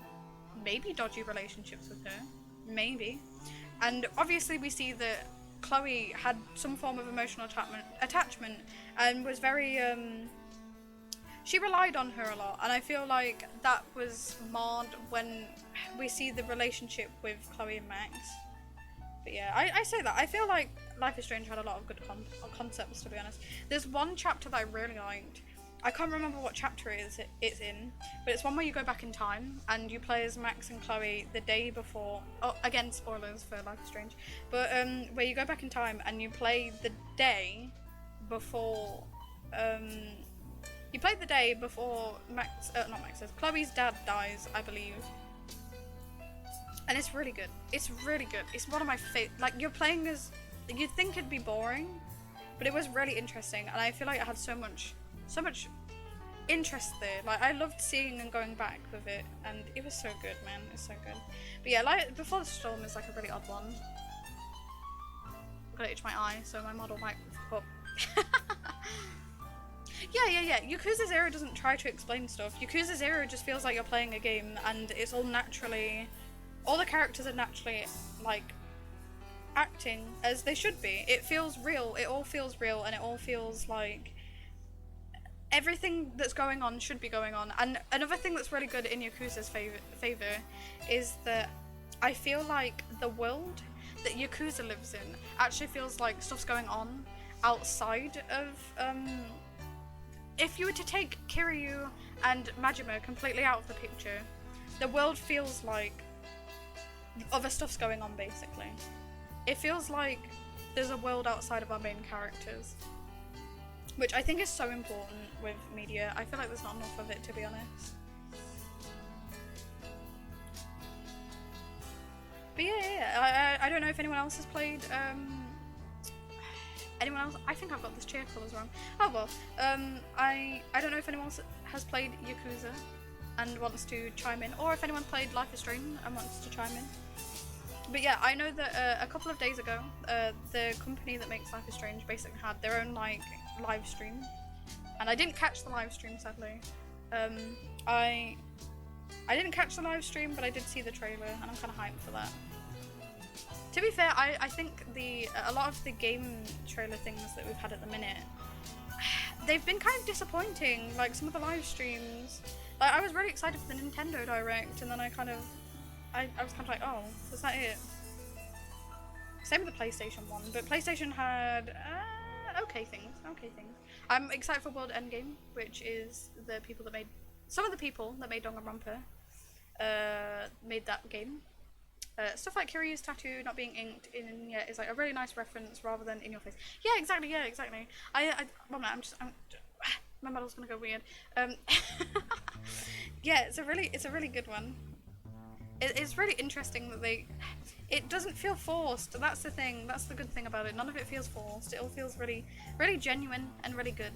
maybe dodgy relationships with her, maybe. And obviously we see that Chloe had some form of emotional attachment and was very she relied on her a lot, and I feel like that was marred when we see the relationship with Chloe and Max. But yeah, I say that. I feel like Life is Strange had a lot of good concepts, to be honest. There's one chapter that I really liked. I can't remember what chapter it's in, but it's one where you go back in time and you play as Max and Chloe the day before. Oh, again, spoilers for Life is Strange. But where you go back in time and you play the day before. You played the day before Chloe's dad dies, I believe. And it's really good. It's really good. It's one of my favorite. Like, you're playing as... You'd think it'd be boring, but it was really interesting, and I feel like it had so much interest there. Like, I loved seeing and going back with it, and it was so good, man. It's so good. But yeah, like, Before the Storm is like a really odd one. I've got to itch my eye, so my model might fuck up. Yeah. Yakuza 0 doesn't try to explain stuff. Yakuza 0 just feels like you're playing a game, and it's all naturally... All the characters are naturally, like, acting as they should be. It feels real. It all feels real, and it all feels like... Everything that's going on should be going on. And another thing that's really good in Yakuza's favour is that I feel like the world that Yakuza lives in actually feels like stuff's going on outside of if you were to take Kiryu and Majima completely out of the picture, the world feels like other stuff's going on, basically. It feels like there's a world outside of our main characters, which I think is so important with media. I feel like there's not enough of it, to be honest. But yeah, I don't know if anyone else has played, anyone else? I think I've got this chair colours wrong. Oh well, I don't know if anyone else has played Yakuza and wants to chime in, or if anyone played Life is Strange and wants to chime in. But yeah, I know that a couple of days ago, the company that makes Life is Strange basically had their own like live stream, and I didn't catch the live stream, sadly. I didn't catch the live stream, but I did see the trailer, and I'm kind of hyped for that. To be fair, I think a lot of the game trailer things that we've had at the minute, they've been kind of disappointing. Like some of the live streams, like I was really excited for the Nintendo Direct, and then I was kind of like, oh, is that it? Same with the PlayStation one, but PlayStation had okay things. I'm excited for World Endgame, which is some of the people that made Danganronpa made that game. Stuff like Kiryu's tattoo not being inked in yet is like a really nice reference rather than in your face. Yeah, exactly. Well, no, my medal's gonna go weird. Yeah, it's a really good one. It's really interesting that it doesn't feel forced. That's the thing. That's the good thing about it. None of it feels forced. It all feels really, really genuine and really good.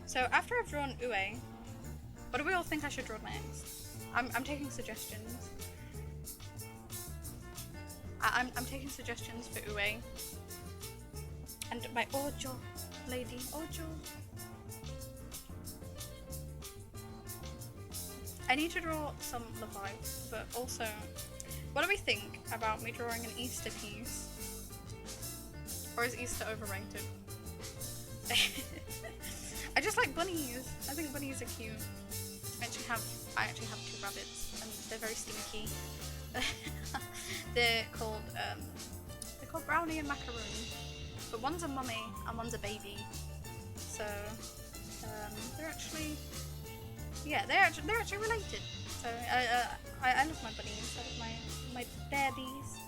So after I've drawn Ue, what do we all think I should draw next? I'm taking suggestions. I'm taking suggestions for Ue. And my Ojo lady, Ojo. I need to draw some love life, but also, what do we think about me drawing an Easter piece? Or is Easter overrated? I just like bunnies. I think bunnies are cute. I actually have 2 rabbits, and they're very stinky. They're called Brownie and Macaroon, but one's a mummy and one's a baby. So they're actually related. So I love my bunnies. I love my babies.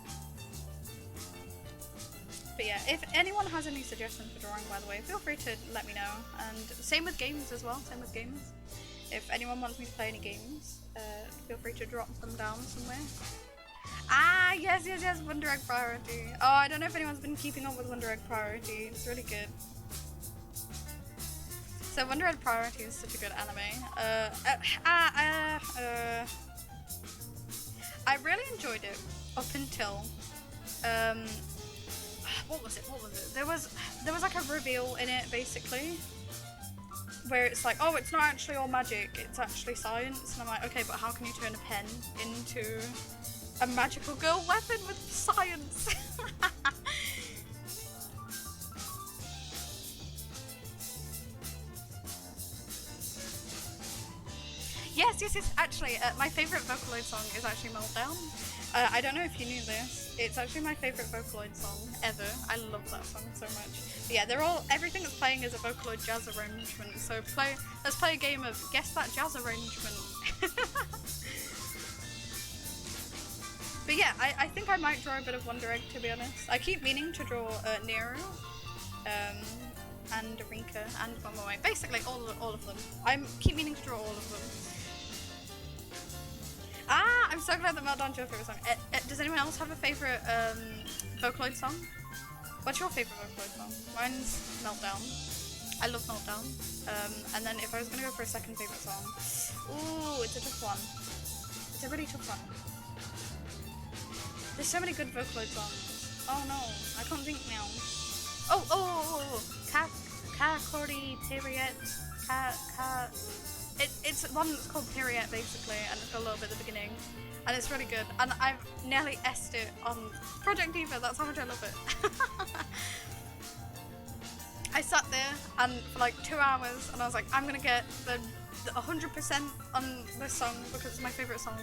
But yeah, if anyone has any suggestions for drawing, by the way, feel free to let me know. And same with games as well. Same with games. If anyone wants me to play any games, feel free to drop them down somewhere. Ah, yes, Wonder Egg Priority. Oh, I don't know if anyone's been keeping up with Wonder Egg Priority. It's really good. So Wonder Egg Priority is such a good anime. I really enjoyed it up until what was it? There was like a reveal in it, basically, where it's like, oh, it's not actually all magic, it's actually science. And I'm like, okay, but how can you turn a pen into a magical girl weapon with science? Yes. Actually, my favourite Vocaloid song is actually Meltdown. I don't know if you knew this. It's actually my favourite Vocaloid song ever. I love that song so much. But yeah, everything that's playing is a Vocaloid jazz arrangement. So let's play a game of guess that jazz arrangement. But yeah, I think I might draw a bit of Wonder Egg, to be honest. I keep meaning to draw Nero, and Rinka, and Momoe. Basically all of them. I keep meaning to draw all of them. Ah, I'm so glad that Meltdown's your favourite song. Does anyone else have a favourite Vocaloid song? What's your favourite Vocaloid song? Mine's Meltdown. I love Meltdown. And then if I was going to go for a second favourite song, ooh, it's a tough one. It's a really tough one. There's so many good Vocaloid songs. Oh no, I can't think now. Oh. Kakori Period. It's one that's called Period, basically, and it's got a little bit at the beginning, and it's really good. And I've nearly S'd it on Project Diva. That's how much I love it. I sat there and for like 2 hours, and I was like, I'm gonna get the 100% on this song because it's my favourite song.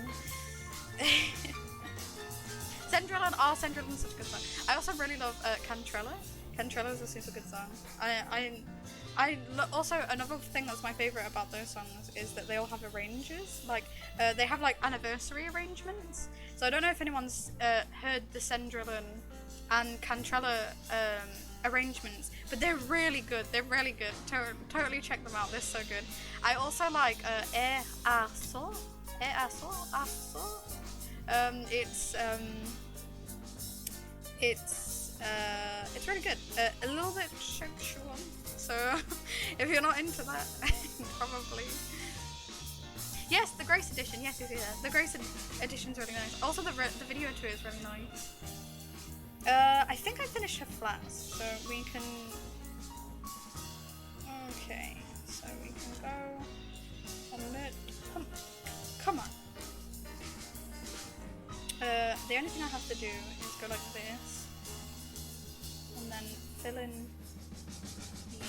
Sendrillon, Sendrillon's such a good song. I also really love Cantrella. Cantrella is a super good song. Also, another thing that's my favorite about those songs is that they all have arranges. Like, they have like anniversary arrangements. So I don't know if anyone's heard the Sendrillon and Cantrella arrangements, but they're really good. They're really good. Totally check them out. They're so good. I also like Aso. It's really good. A little bit sexual, so if you're not into that, probably. Yes, the Grace edition. Yes. The Grace edition's really nice. Also, the video too is really nice. I think I finished her flats, so we can. Okay, so we can go on it. Come on. The only thing I have to do is go like this, and then fill in the.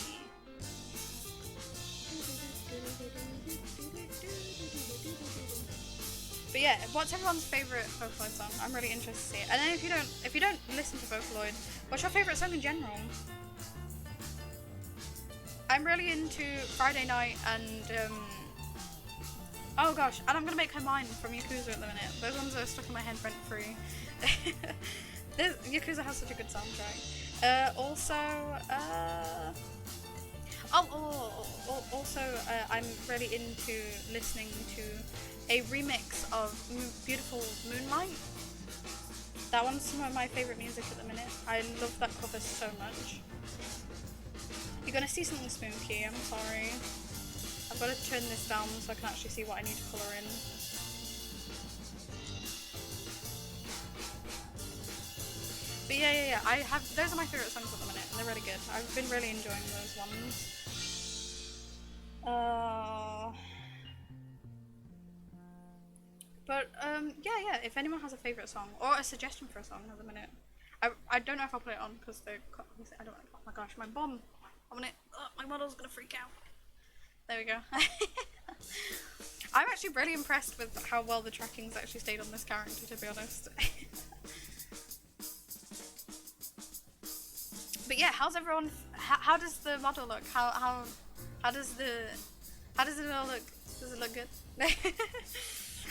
But yeah, what's everyone's favourite Vocaloid song? I'm really interested to see it. And then if you don't listen to Vocaloid, what's your favourite song in general? I'm really into Friday Night and oh gosh, and I'm gonna make her mine from Yakuza at the minute. Those ones are stuck in my head rent free. Yakuza has such a good soundtrack. Also, I'm really into listening to a remix of Beautiful Moonlight. That one's some of my favourite music at the minute. I love that cover so much. You're gonna see something smooth here, I'm sorry. I've got to turn this down so I can actually see what I need to colour in. But yeah, those are my favourite songs at the minute, and they're really good. I've been really enjoying those ones. Yeah, if anyone has a favourite song, or a suggestion for a song at the minute. I don't know if I'll put it on, because I don't want to, oh my gosh, my bomb. My model's gonna freak out. There we go. I'm actually really impressed with how well the tracking's actually stayed on this character, to be honest. But yeah, how's everyone? How does the model look? How does it all look? Does it look good?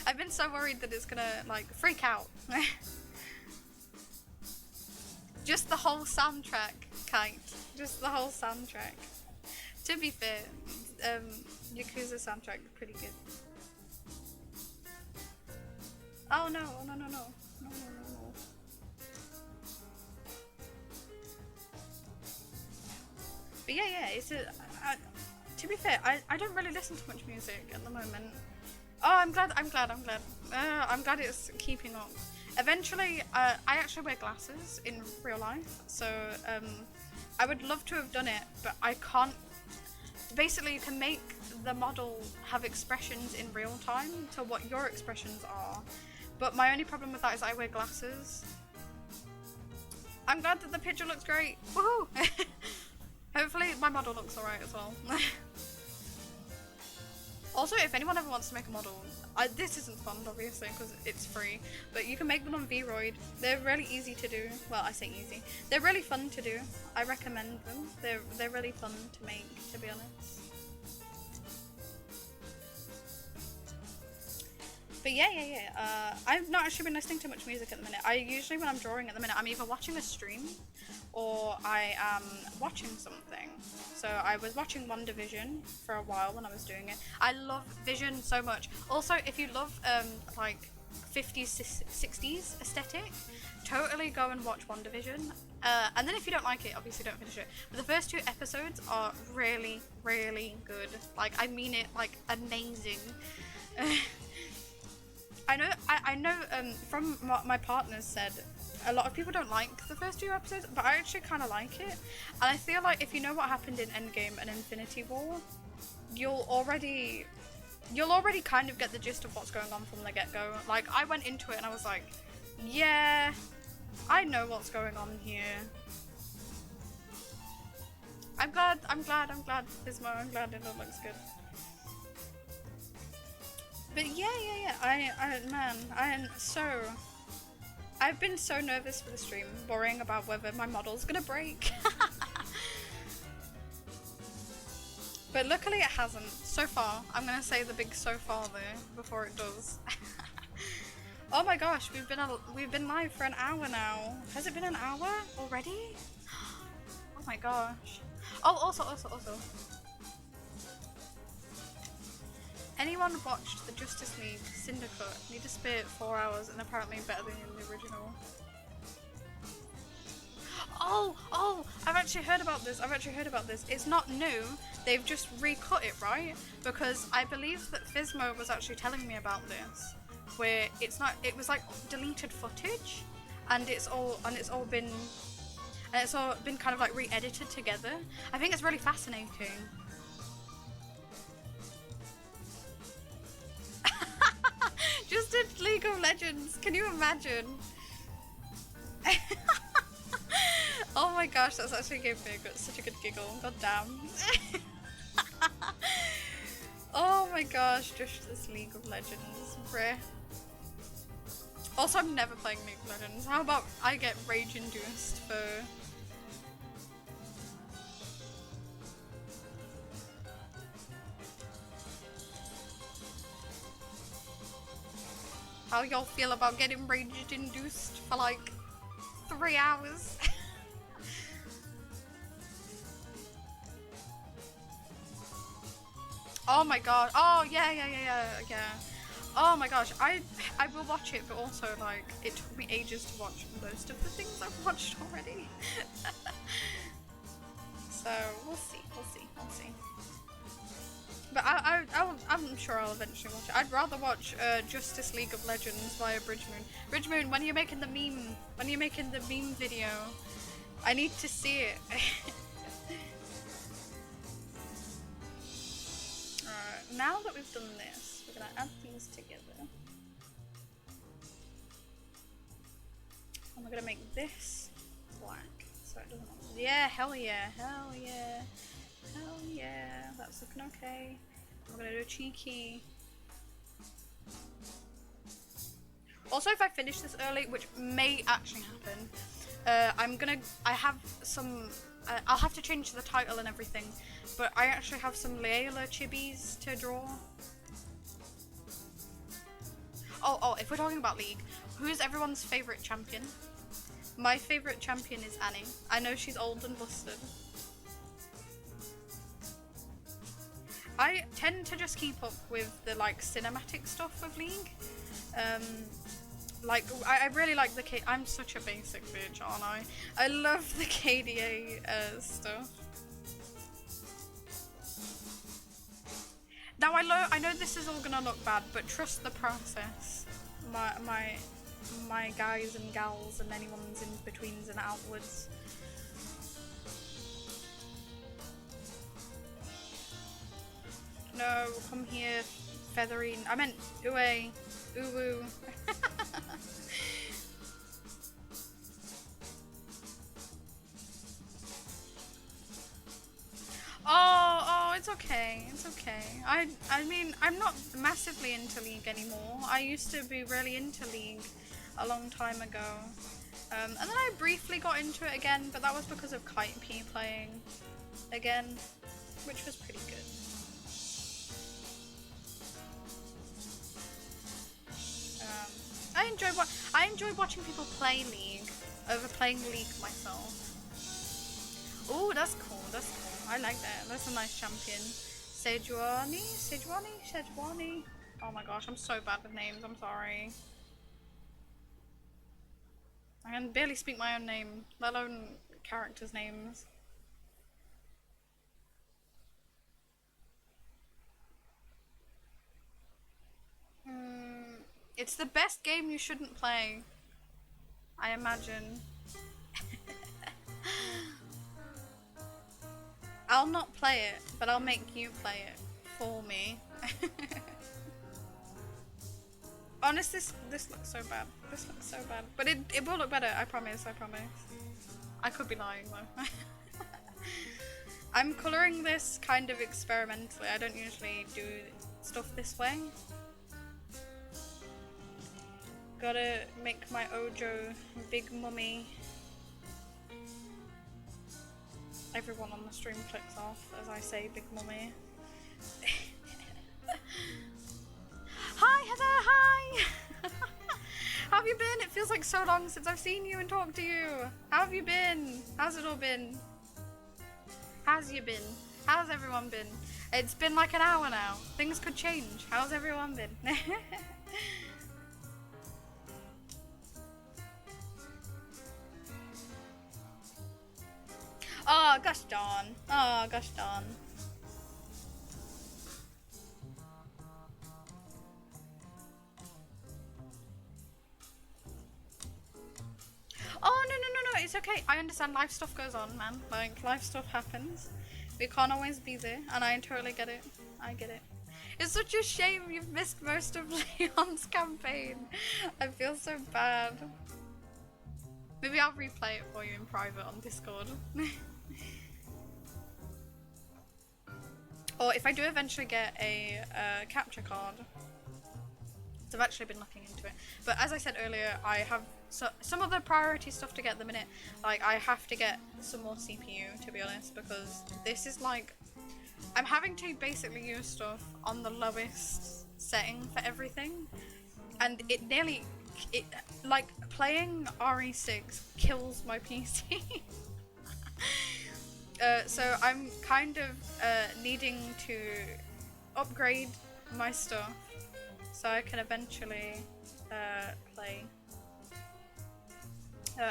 I've been so worried that it's gonna like freak out. Just the whole soundtrack, Kite. Just the whole soundtrack. To be fair, Yakuza soundtrack is pretty good. Oh no. But yeah, it's to be fair, I don't really listen to much music at the moment. Oh, I'm glad it's keeping up. Eventually, I actually wear glasses in real life, so I would love to have done it, but I can't. Basically, you can make the model have expressions in real time to what your expressions are, but my only problem with that is I wear glasses. I'm glad that the picture looks great. Woohoo! Hopefully my model looks alright as well. Also, if anyone ever wants to make a model, this isn't fun obviously because it's free, but you can make them on Vroid. They're really easy to do. Well, I say easy. They're really fun to do. I recommend them. They're really fun to make, to be honest. But yeah. I've not actually been listening to much music at the minute. I usually, when I'm drawing at the minute, I'm either watching a stream or I am watching something. So I was watching WandaVision for a while when I was doing it. I love Vision so much. Also, if you love like 50s, 60s aesthetic, totally go and watch WandaVision. And then if you don't like it, obviously don't finish it. But the first 2 episodes are really, really good. Like, I mean it, like, amazing. I know from what my partners said, a lot of people don't like the first 2 episodes, but I actually kind of like it. And I feel like if you know what happened in Endgame and Infinity War, you'll already kind of get the gist of what's going on from the get-go. Like, I went into it and I was like, yeah, I know what's going on here. I'm glad, Pismo, I'm glad it all looks good. I've been so nervous for the stream, worrying about whether my model's gonna break. But luckily it hasn't. So far. I'm gonna say the big so far there before it does. Oh my gosh, we've been live for an hour now. Has it been an hour already? Oh my gosh. Oh, also. Anyone watched the Justice League Syndicate? Need to spare 4 hours and apparently better than the original. Oh, I've actually heard about this. It's not new. They've just recut it, right? Because I believe that Fizmo was actually telling me about this, where it was like deleted footage, and it's all been kind of like re-edited together. I think it's really fascinating. Just did League of Legends. Can you imagine? Oh my gosh, that's actually gave me such a good giggle. God damn. Oh my gosh, just this League of Legends. Bruh. Also, I'm never playing League of Legends. How about I get rage induced for... How y'all feel about getting rage induced for like 3 hours? Oh my god. Oh yeah. Oh my gosh. I will watch it, but also like it took me ages to watch most of the things I've watched already. So we'll see. But I'm sure I'll eventually watch it. I'd rather watch Justice League of Legends via Bridgemoon. Bridgemoon, when you're making the meme video, I need to see it. Alright, now that we've done this, we're gonna add these together. And we're gonna make this black, so it doesn't... Yeah, hell yeah. That's looking okay. We're gonna do a cheeky. Also, if I finish this early, which may actually happen, I'll have to change the title and everything, but I actually have some Layla chibis to draw. Oh, if we're talking about League, who's everyone's favourite champion? My favourite champion is Annie. I know she's old and busted. I tend to just keep up with the like cinematic stuff of League. Like I really like the I'm such a basic bitch, aren't I? I love the KDA stuff. Now I know this is all gonna look bad, but trust the process. My guys and gals and anyone's in betweens and outwards. No, come here, feathering. I meant ooey, ooh. Oh, it's okay. I mean, I'm not massively into League anymore. I used to be really into League a long time ago. And then I briefly got into it again, but that was because of Kite P playing again, which was pretty good. I enjoy watching people play League over playing League myself. Oh, that's cool. I like that. That's a nice champion. Sejuani. Oh my gosh, I'm so bad with names. I'm sorry. I can barely speak my own name, let alone characters' names. It's the best game you shouldn't play, I imagine. I'll not play it, but I'll make you play it for me. Honestly, this looks so bad. But it will look better, I promise. I could be lying though. I'm colouring this kind of experimentally. I don't usually do stuff this way. Gotta make my Ojo big mummy. Everyone on the stream clicks off as I say big mummy. Hi Heather, hi! How have you been? It feels like so long since I've seen you and talked to you. How have you been? How's it all been? How's you been? How's everyone been? It's been like an hour now. Things could change. How's everyone been? Oh, gosh darn. Oh, gosh darn. Oh, no, it's okay. I understand life stuff goes on, man. Like, life stuff happens. We can't always be there, and I totally get it. I get it. It's such a shame you've missed most of Leon's campaign. I feel so bad. Maybe I'll replay it for you in private on Discord. Or if I do eventually get a capture card. I've actually been looking into it. But as I said earlier, I have some other priority stuff to get at the minute. Like, I have to get some more CPU, to be honest, because this is like... I'm having to basically use stuff on the lowest setting for everything. And it nearly... like, playing RE6 kills my PC. So I'm kind of needing to upgrade my stuff so I can eventually play.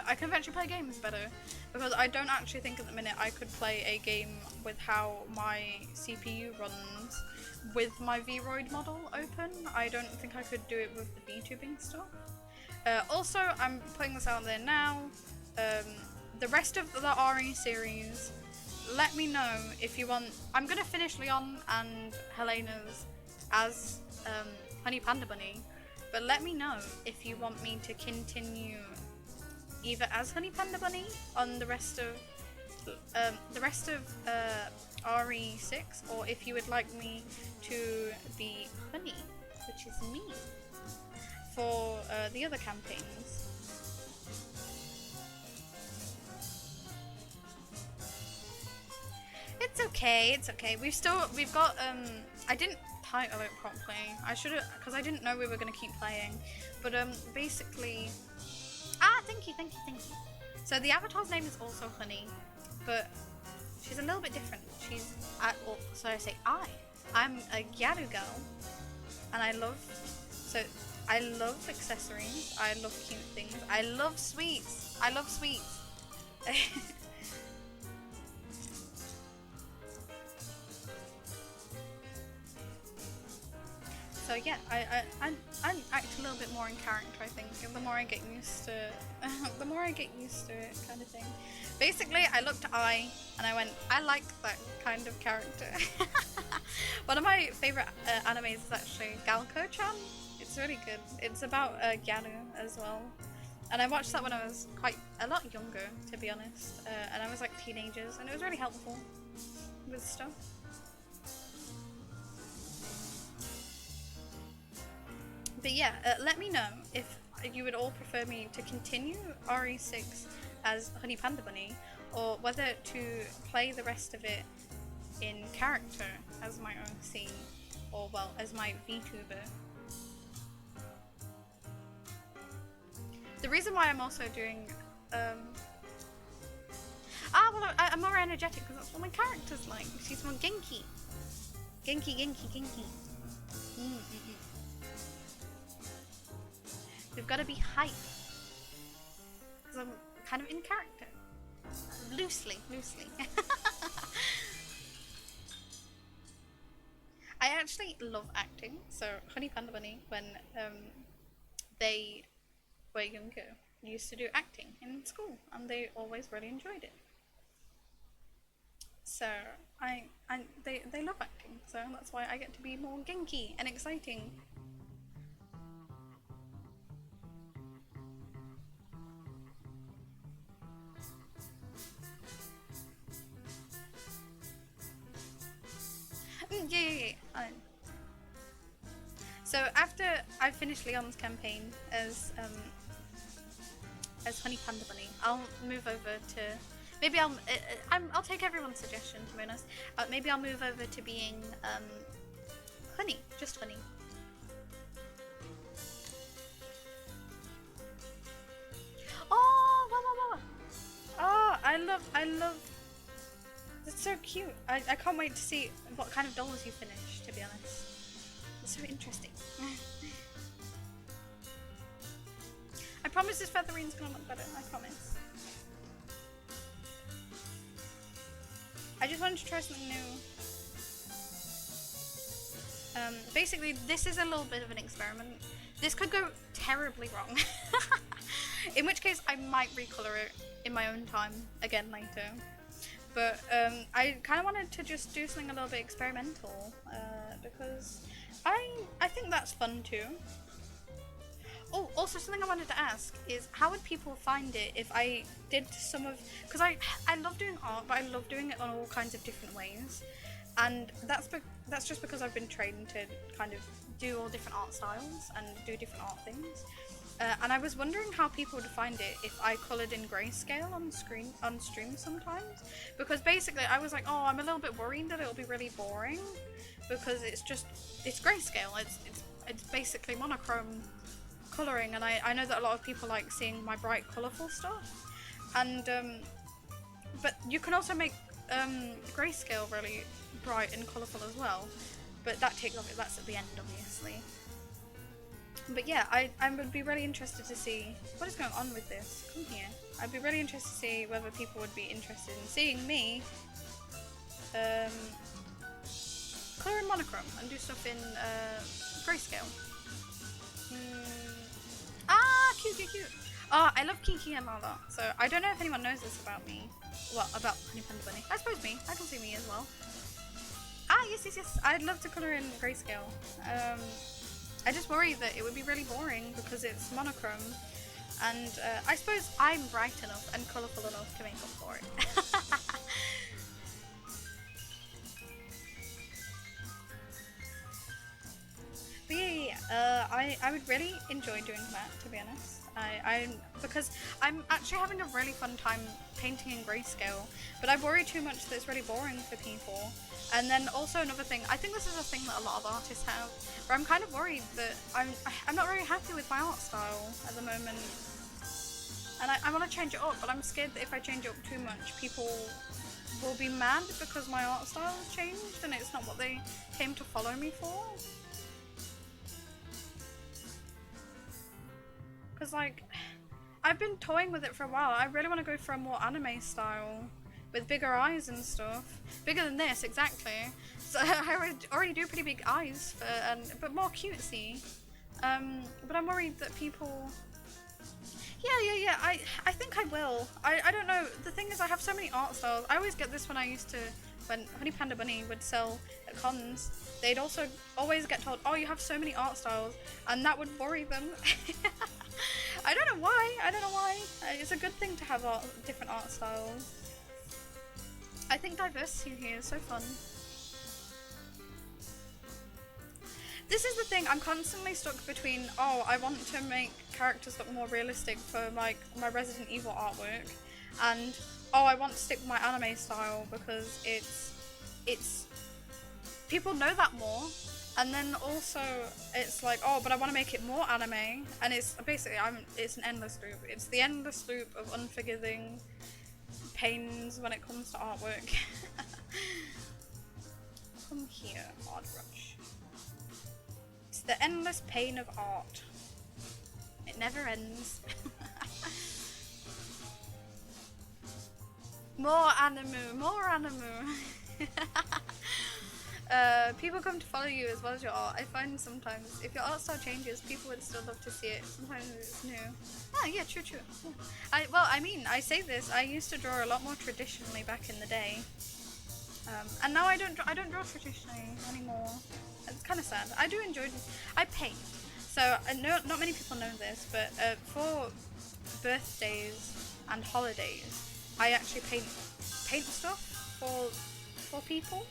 I can eventually play games better, because I don't actually think at the minute I could play a game with how my CPU runs with my Vroid model open. I don't think I could do it with the VTubing stuff. Also, I'm putting this out there now. The rest of the RE series, let me know if you want. I'm gonna finish Leon and Helena's as Honey Panda Bunny, but let me know if you want me to continue either as Honey Panda Bunny on the rest of RE6, or if you would like me to be Honey, which is me, for the other campaigns. It's okay, it's okay. We've got, I didn't title it properly. I should've, because I didn't know we were gonna keep playing. But, basically... Ah, thank you. So the avatar's name is also Honey, but she's a little bit different. She's, so I say I'm a Gyaru girl, and I love accessories, I love cute things, I love sweets. So yeah, I act a little bit more in character, I think. The more I get used to it, kind of thing. Basically, I looked at and I went, I like that kind of character. One of my favorite animes is actually Galco-chan. It's really good. It's about Gyaru as well. And I watched that when I was quite a lot younger, to be honest. And I was like teenagers, and it was really helpful with stuff. But yeah, let me know if you would all prefer me to continue RE6 as Honey Panda Bunny, or whether to play the rest of it in character as my OC, or well, as my VTuber. The reason why I'm also doing, I'm more energetic because that's what my character's like. She's more Genki. Genki. We've got to be hype. Because I'm kind of in character. Loosely. I actually love acting. So Honey Panda Bunny, when they were younger, used to do acting in school, and they always really enjoyed it. So they love acting, so that's why I get to be more Genki and exciting. So after I finished Leon's campaign as Honey Panda Bunny. I'll move over to maybe I'll take everyone's suggestion, to be honest. Maybe I'll move over to being Honey, just Honey. Oh, wow. Oh, I love. It's so cute. I can't wait to see what kind of dolls you finish, to be honest. It's so interesting. I promise this featherine's gonna look better, I promise. I just wanted to try something new. Basically, this is a little bit of an experiment. This could go terribly wrong. In which case, I might recolor it in my own time again later. But I kind of wanted to just do something a little bit experimental because I think that's fun too. Oh, also something I wanted to ask is how would people find it if I did some of, because I love doing art, but I love doing it on all kinds of different ways, and that's just because I've been trained to kind of do all different art styles and do different art things. And I was wondering how people would find it if I coloured in grayscale on stream sometimes, because basically I was like, oh, I'm a little bit worried that it'll be really boring because it's grayscale. It's basically monochrome colouring, and I know that a lot of people like seeing my bright colourful stuff, and but you can also make grayscale really bright and colourful as well, but that's at the end, obviously. But yeah, I would be really interested to see what is going on with this. Come here. I'd be really interested to see whether people would be interested in seeing me colour in monochrome and do stuff in grayscale. Ah, cute. Oh, I love Kiki and Lala. So I don't know if anyone knows this about me. Well, about Honey Panda Bunny. I suppose me. I can see me as well. Ah, yes. I'd love to colour in grayscale. I just worry that it would be really boring because it's monochrome, and I suppose I'm bright enough and colourful enough to make up for it. But yeah, I would really enjoy doing that, to be honest. Because I'm actually having a really fun time painting in grayscale, but I worry too much that it's really boring for people. And then also another thing, I think this is a thing that a lot of artists have, where I'm kind of worried that I'm not very happy with my art style at the moment. And I want to change it up, but I'm scared that if I change it up too much, people will be mad because my art style has changed and it's not what they came to follow me for. Because, like, I've been toying with it for a while. I really want to go for a more anime style with bigger eyes and stuff. Bigger than this, exactly. So I already do pretty big eyes, but more cutesy. But I'm worried that people... Yeah. I think I will. I don't know. The thing is, I have so many art styles. I always get this when Honey Panda Bunny would sell at cons. They'd also always get told, oh, you have so many art styles, and that would worry them. I don't know why. It's a good thing to have different art styles. I think diversity here is so fun. This is the thing, I'm constantly stuck between, oh, I want to make characters look more realistic for like my Resident Evil artwork, and oh, I want to stick with my anime style because it's people know that more. And then also it's like, oh, but I want to make it more anime, and it's basically it's an endless loop. It's the endless loop of unforgiving pains when it comes to artwork. Come here, Art Rush. It's the endless pain of art. It never ends. More animu. People come to follow you as well as your art. I find sometimes if your art style changes, people would still love to see it. Sometimes it's new. Ah, yeah, true. Yeah. I say this. I used to draw a lot more traditionally back in the day, and now I don't draw traditionally anymore. It's kind of sad. I do enjoy. I paint. So not many people know this, but for birthdays and holidays, I actually paint stuff for people.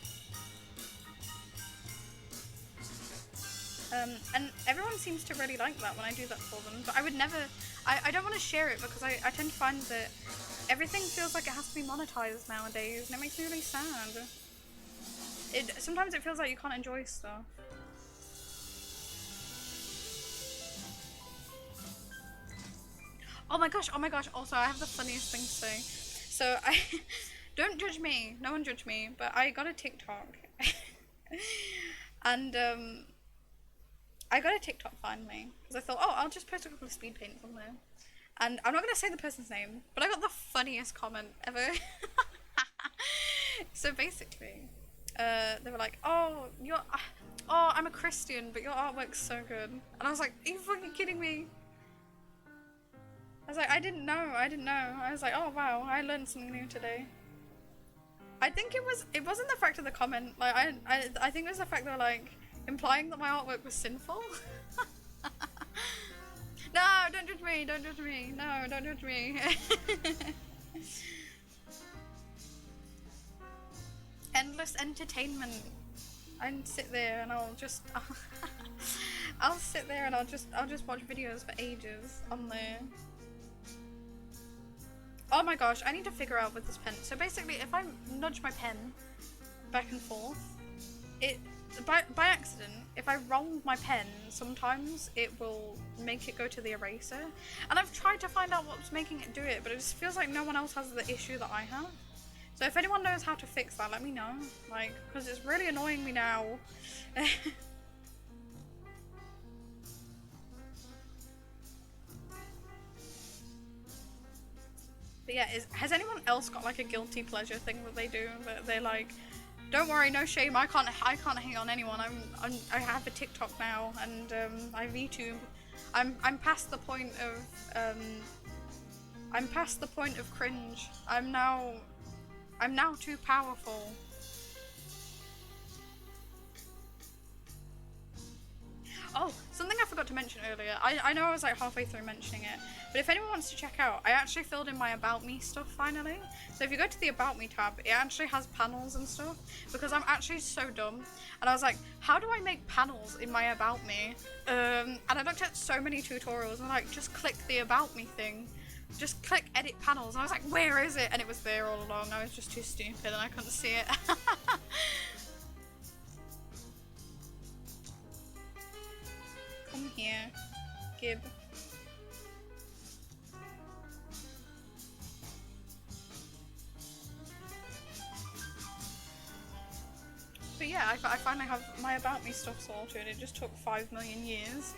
And everyone seems to really like that when I do that for them, but I would never, I don't want to share it because I tend to find that everything feels like it has to be monetized nowadays, and it makes me really sad. Sometimes it feels like you can't enjoy stuff. Oh my gosh, also I have the funniest thing to say. So don't judge me, no one judge me, but I got a TikTok. And I got a TikTok finally, because I thought, oh, I'll just post a couple of speed paints on there. And I'm not going to say the person's name, but I got the funniest comment ever. So basically, they were like, oh, I'm a Christian, but your artwork's so good. And I was like, are you fucking kidding me? I was like, I didn't know. I was like, oh wow, I learned something new today. I think it wasn't the fact of the comment, like, I think it was the fact that, like, implying that my artwork was sinful. No, don't judge me, no, don't judge me. Endless entertainment. I'd sit there and I'll sit there and I'll just watch videos for ages on there. Oh my gosh, I need to figure out with this pen. So basically, if I nudge my pen back and forth, by accident, if I roll my pen, sometimes it will make it go to the eraser. And I've tried to find out what's making it do it, but it just feels like no one else has the issue that I have. So if anyone knows how to fix that, let me know. Like, because it's really annoying me now. But yeah, has anyone else got like a guilty pleasure thing that they do that they're like, don't worry, no shame, I can't hate on anyone. I have a TikTok now, and I have YouTube. I'm past the point of cringe. I'm now too powerful. Oh, something I forgot to mention earlier. I know I was like halfway through mentioning it, but if anyone wants to check out, I actually filled in my About Me stuff finally. So if you go to the About Me tab, it actually has panels and stuff, because I'm actually so dumb. And I was like, how do I make panels in my About Me? And I looked at so many tutorials and like, just click the About Me thing. Just click edit panels. And I was like, where is it? And it was there all along. I was just too stupid and I couldn't see it. Come here, Gib. But yeah, I finally have my About Me stuff sorted. It just took 5 million years.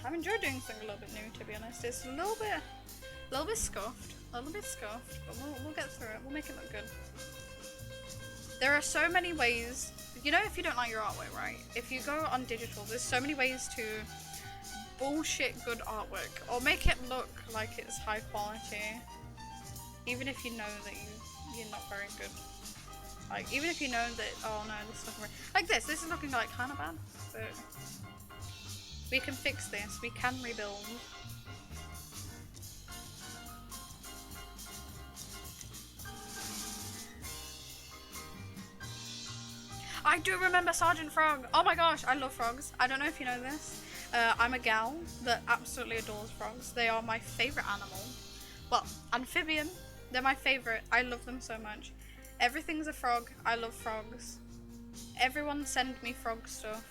I've enjoyed doing something a little bit new, to be honest. It's a little bit scuffed, but we'll get through it. We'll make it look good. There are so many ways, you know, if you don't like your artwork, right? If you go on digital, there's so many ways to bullshit good artwork or make it look like it's high quality, even if you know that you're not very good. Like, even if you know that, oh no, this is looking like this is looking like kind of bad, but we can fix this, we can rebuild. I do remember Sergeant Frog! Oh my gosh, I love frogs. I don't know if you know this. I'm a gal that absolutely adores frogs. They are my favourite animal. Well, amphibian, they're my favourite. I love them so much. Everything's a frog. I love frogs. Everyone send me frog stuff.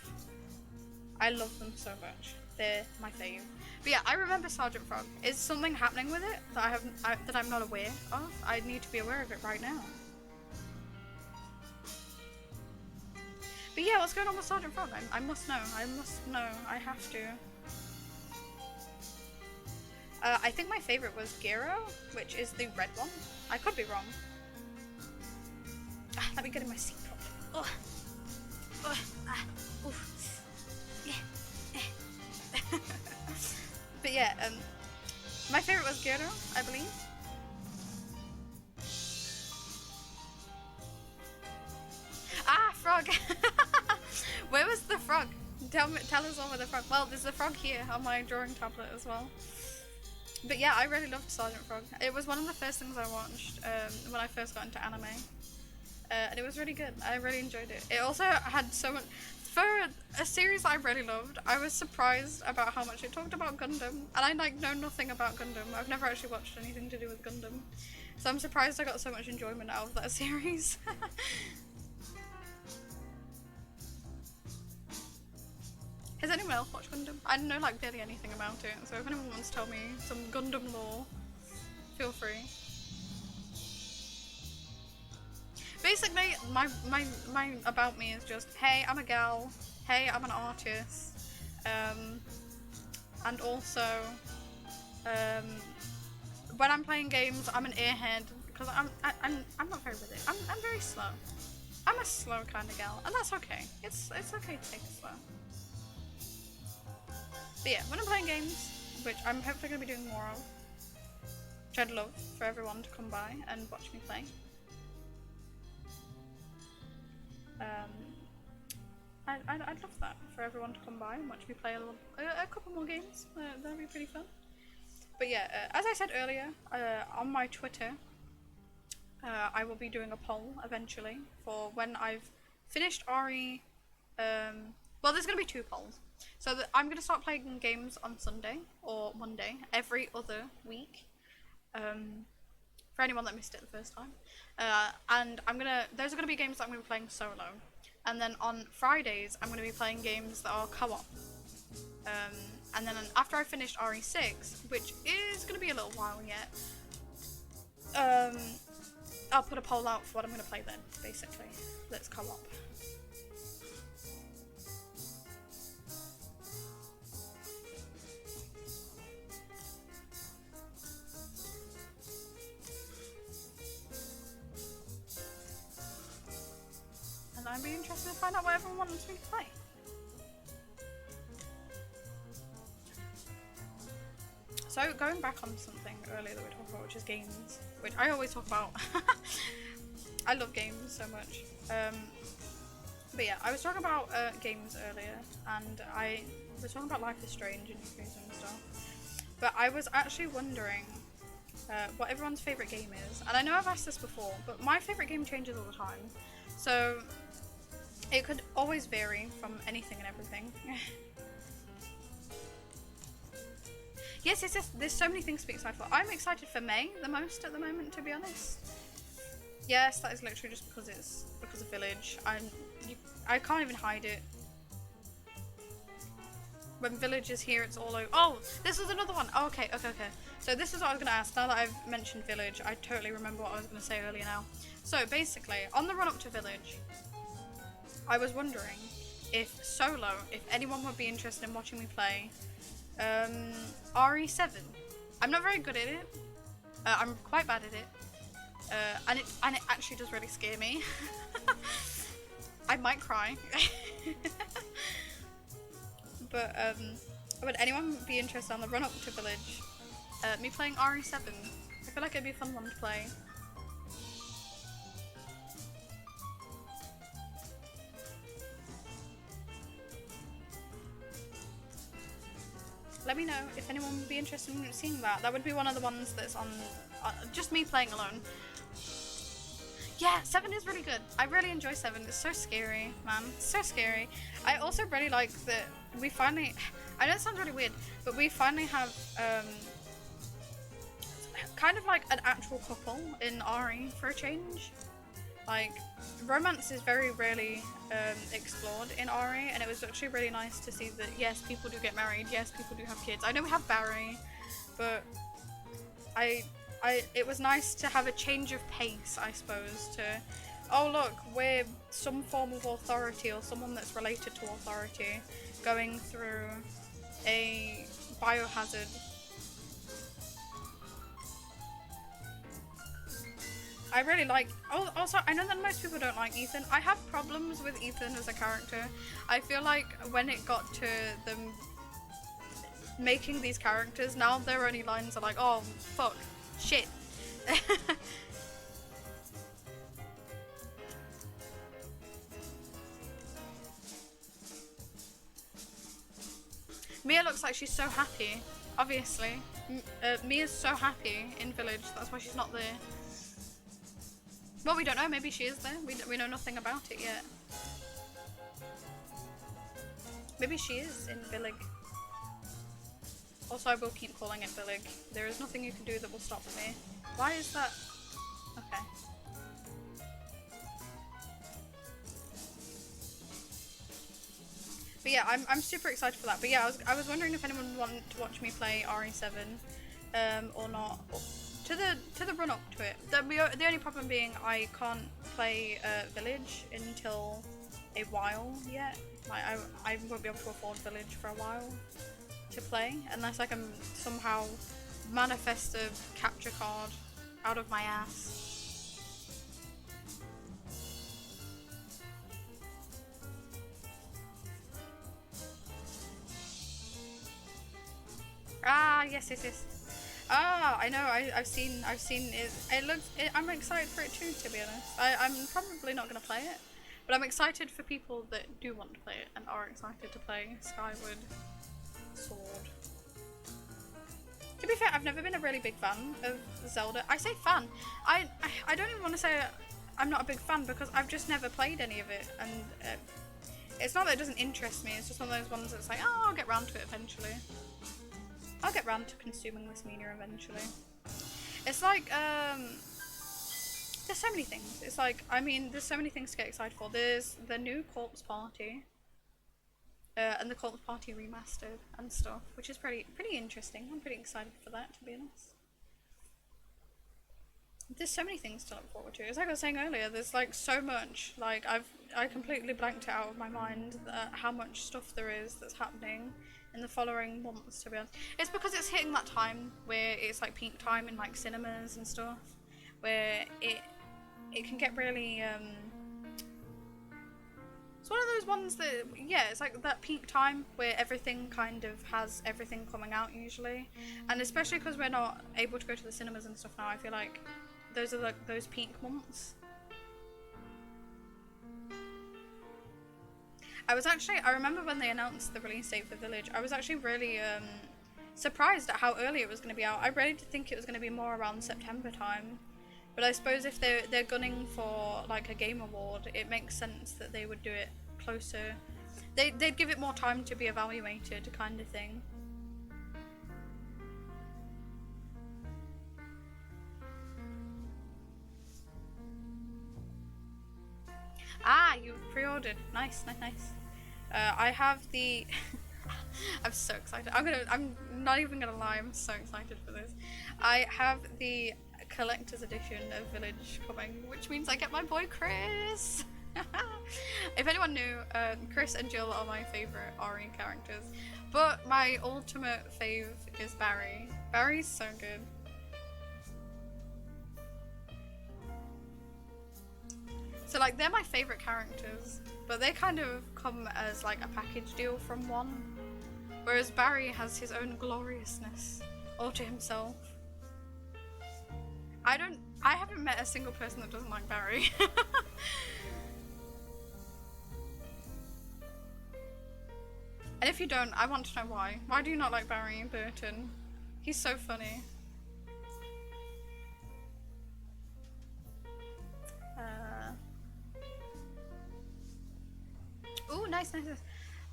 I love them so much. They're my fave. But yeah, I remember Sergeant Frog. Is something happening with it that that I'm not aware of? I need to be aware of it right now. But yeah, what's going on with Sergeant Frog? I must know. I have to. I think my favourite was Gero, which is the red one. I could be wrong. Let me get in my seat properly. Yeah. But yeah, my favourite was Gero, I believe. Frog! Where was the frog? Tell us all with the frog. Well, there's a frog here on my drawing tablet as well. But yeah, I really loved Sergeant Frog. It was one of the first things I watched when I first got into anime. And it was really good. I really enjoyed it. It also had so much... For a series I really loved, I was surprised about how much it talked about Gundam. And I like know nothing about Gundam. I've never actually watched anything to do with Gundam. So I'm surprised I got so much enjoyment out of that series. Has anyone else watched Gundam? I don't know like barely anything about it, so if anyone wants to tell me some Gundam lore, feel free. Basically, my about me is just, hey, I'm a gal, hey, I'm an artist, and also, when I'm playing games, I'm an airhead, because I'm not very with it. I'm very slow. I'm a slow kind of gal, and that's okay. It's okay to take it slow. But yeah, when I'm playing games, which I'm hopefully going to be doing more of, which I'd love for everyone to come by and watch me play. I'd love that, for everyone to come by and watch me play a couple more games. That'd be pretty fun. But yeah, as I said earlier, on my Twitter, I will be doing a poll eventually for when I've finished RE. Well, there's going to be 2 polls. So I'm going to start playing games on Sunday or Monday, every other week. For anyone that missed it the first time. And those are going to be games that I'm going to be playing solo. And then on Fridays, I'm going to be playing games that are co-op. And then after I finished RE6, which is going to be a little while yet, I'll put a poll out for what I'm going to play then, basically. That's co-op. And I'd be interested to find out what everyone wants me to play. So going back on something earlier that we talked about, which is games, which I always talk about. I love games so much. But yeah, I was talking about games earlier, and I was talking about Life is Strange and Yakuza and stuff. But I was actually wondering what everyone's favourite game is. And I know I've asked this before, but my favourite game changes all the time. So it could always vary from anything and everything. Yes, there's so many things to be excited for. I'm excited for May the most at the moment, to be honest. Yes, that is literally just because it's because of Village. I can't even hide it. When Village is here, it's all over. Oh, this was another one. Oh, okay. So this is what I was going to ask. Now that I've mentioned Village, I totally remember what I was going to say earlier now. So basically, on the run up to Village, I was wondering if anyone would be interested in watching me play RE7. I'm not very good at it. I'm quite bad at it. And it actually does really scare me. I might cry. But would anyone be interested on the run up to Village? Me playing RE7. I feel like it'd be a fun one to play. Let me know if anyone would be interested in seeing that. That would be one of the ones that's on just me playing alone. Yeah, 7 is really good. I really enjoy 7. It's so scary, man. It's so scary. I also really like that we finally... I know it sounds really weird, but we finally have kind of like an actual couple in RE for a change. Like, romance is very rarely explored in RE, and it was actually really nice to see that, yes, people do get married, yes, people do have kids. I know we have Barry, but it was nice to have a change of pace, I suppose, to, oh look, we're some form of authority or someone that's related to authority going through a biohazard. I really like... Also, I know that most people don't like Ethan. I have problems with Ethan as a character. I feel like when it got to them making these characters, now their only lines are like, oh, fuck, shit. Mia looks like she's so happy, obviously. Mia's so happy in village, that's why she's not there. Well, we don't know, maybe she is there. We know nothing about it yet. Maybe she is in village. Also, I will keep calling it village. There is nothing you can do that will stop me. Why is that? Okay. But yeah, I'm super excited for that. But yeah, I was wondering if anyone wanted to watch me play RE7 or not. To the run up to it. The only problem being I can't play Village until a while yet. Like I won't be able to afford Village for a while to play unless I can somehow manifest a capture card out of my ass. Ah, yes. Ah, I know. I've seen it. It looks. I'm excited for it too. To be honest, I'm probably not gonna play it, but I'm excited for people that do want to play it and are excited to play Skyward Sword. To be fair, I've never been a really big fan of Zelda. I say fan. I don't even want to say I'm not a big fan because I've just never played any of it, and it's not that it doesn't interest me. It's just one of those ones that's like, oh, I'll get round to it eventually. I'll get round to consuming this media eventually. It's like, there's so many things. It's like, I mean, there's so many things to get excited for. There's the new Corpse Party, and the Corpse Party remastered and stuff, which is pretty interesting. I'm pretty excited for that, to be honest. There's so many things to look forward to. It's like I was saying earlier, there's like so much. Like I completely blanked it out of my mind how much stuff there is that's happening in the following months, to be honest. It's because it's hitting that time where it's like peak time in like cinemas and stuff, where it can get really it's one of those ones that, yeah, it's like that peak time where everything kind of has everything coming out usually, and especially because we're not able to go to the cinemas and stuff now, I feel like those are like those peak months. I remember when they announced the release date for Village, I was actually really surprised at how early it was going to be out. I really did think it was going to be more around September time, but I suppose if they're gunning for like a game award, it makes sense that they would do it closer. They'd give it more time to be evaluated, kind of thing. Ah, you pre-ordered. Nice. I have the. I'm so excited. I'm not even gonna lie. I'm so excited for this. I have the collector's edition of Village coming, which means I get my boy Chris. If anyone knew, Chris and Jill are my favorite RE characters, but my ultimate fave is Barry. Barry's so good. So like they're my favorite characters, but they kind of come as like a package deal from one, whereas Barry has his own gloriousness all to himself. I haven't met a single person that doesn't like Barry. And if you don't, I want to know why. Why do you not like Barry Burton? He's so funny. Ooh, nice.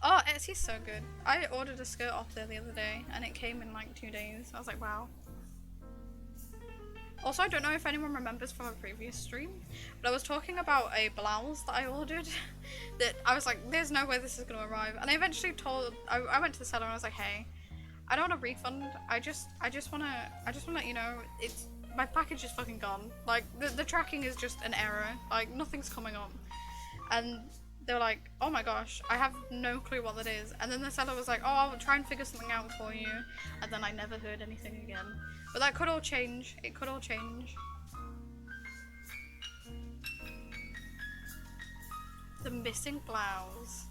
Oh, Etsy's so good. I ordered a skirt off there the other day and it came in like 2 days. I was like, wow. Also, I don't know if anyone remembers from a previous stream, but I was talking about a blouse that I ordered that I was like, there's no way this is going to arrive. And I eventually I went to the seller and I was like, hey, I don't want a refund. I just want to let you know, my package is fucking gone. Like, the tracking is just an error. Like, nothing's coming up. And they were like, oh my gosh, I have no clue what that is. And then the seller was like, oh, I'll try and figure something out for you. And then I never heard anything again. But that could all change. It could all change. The missing blouse.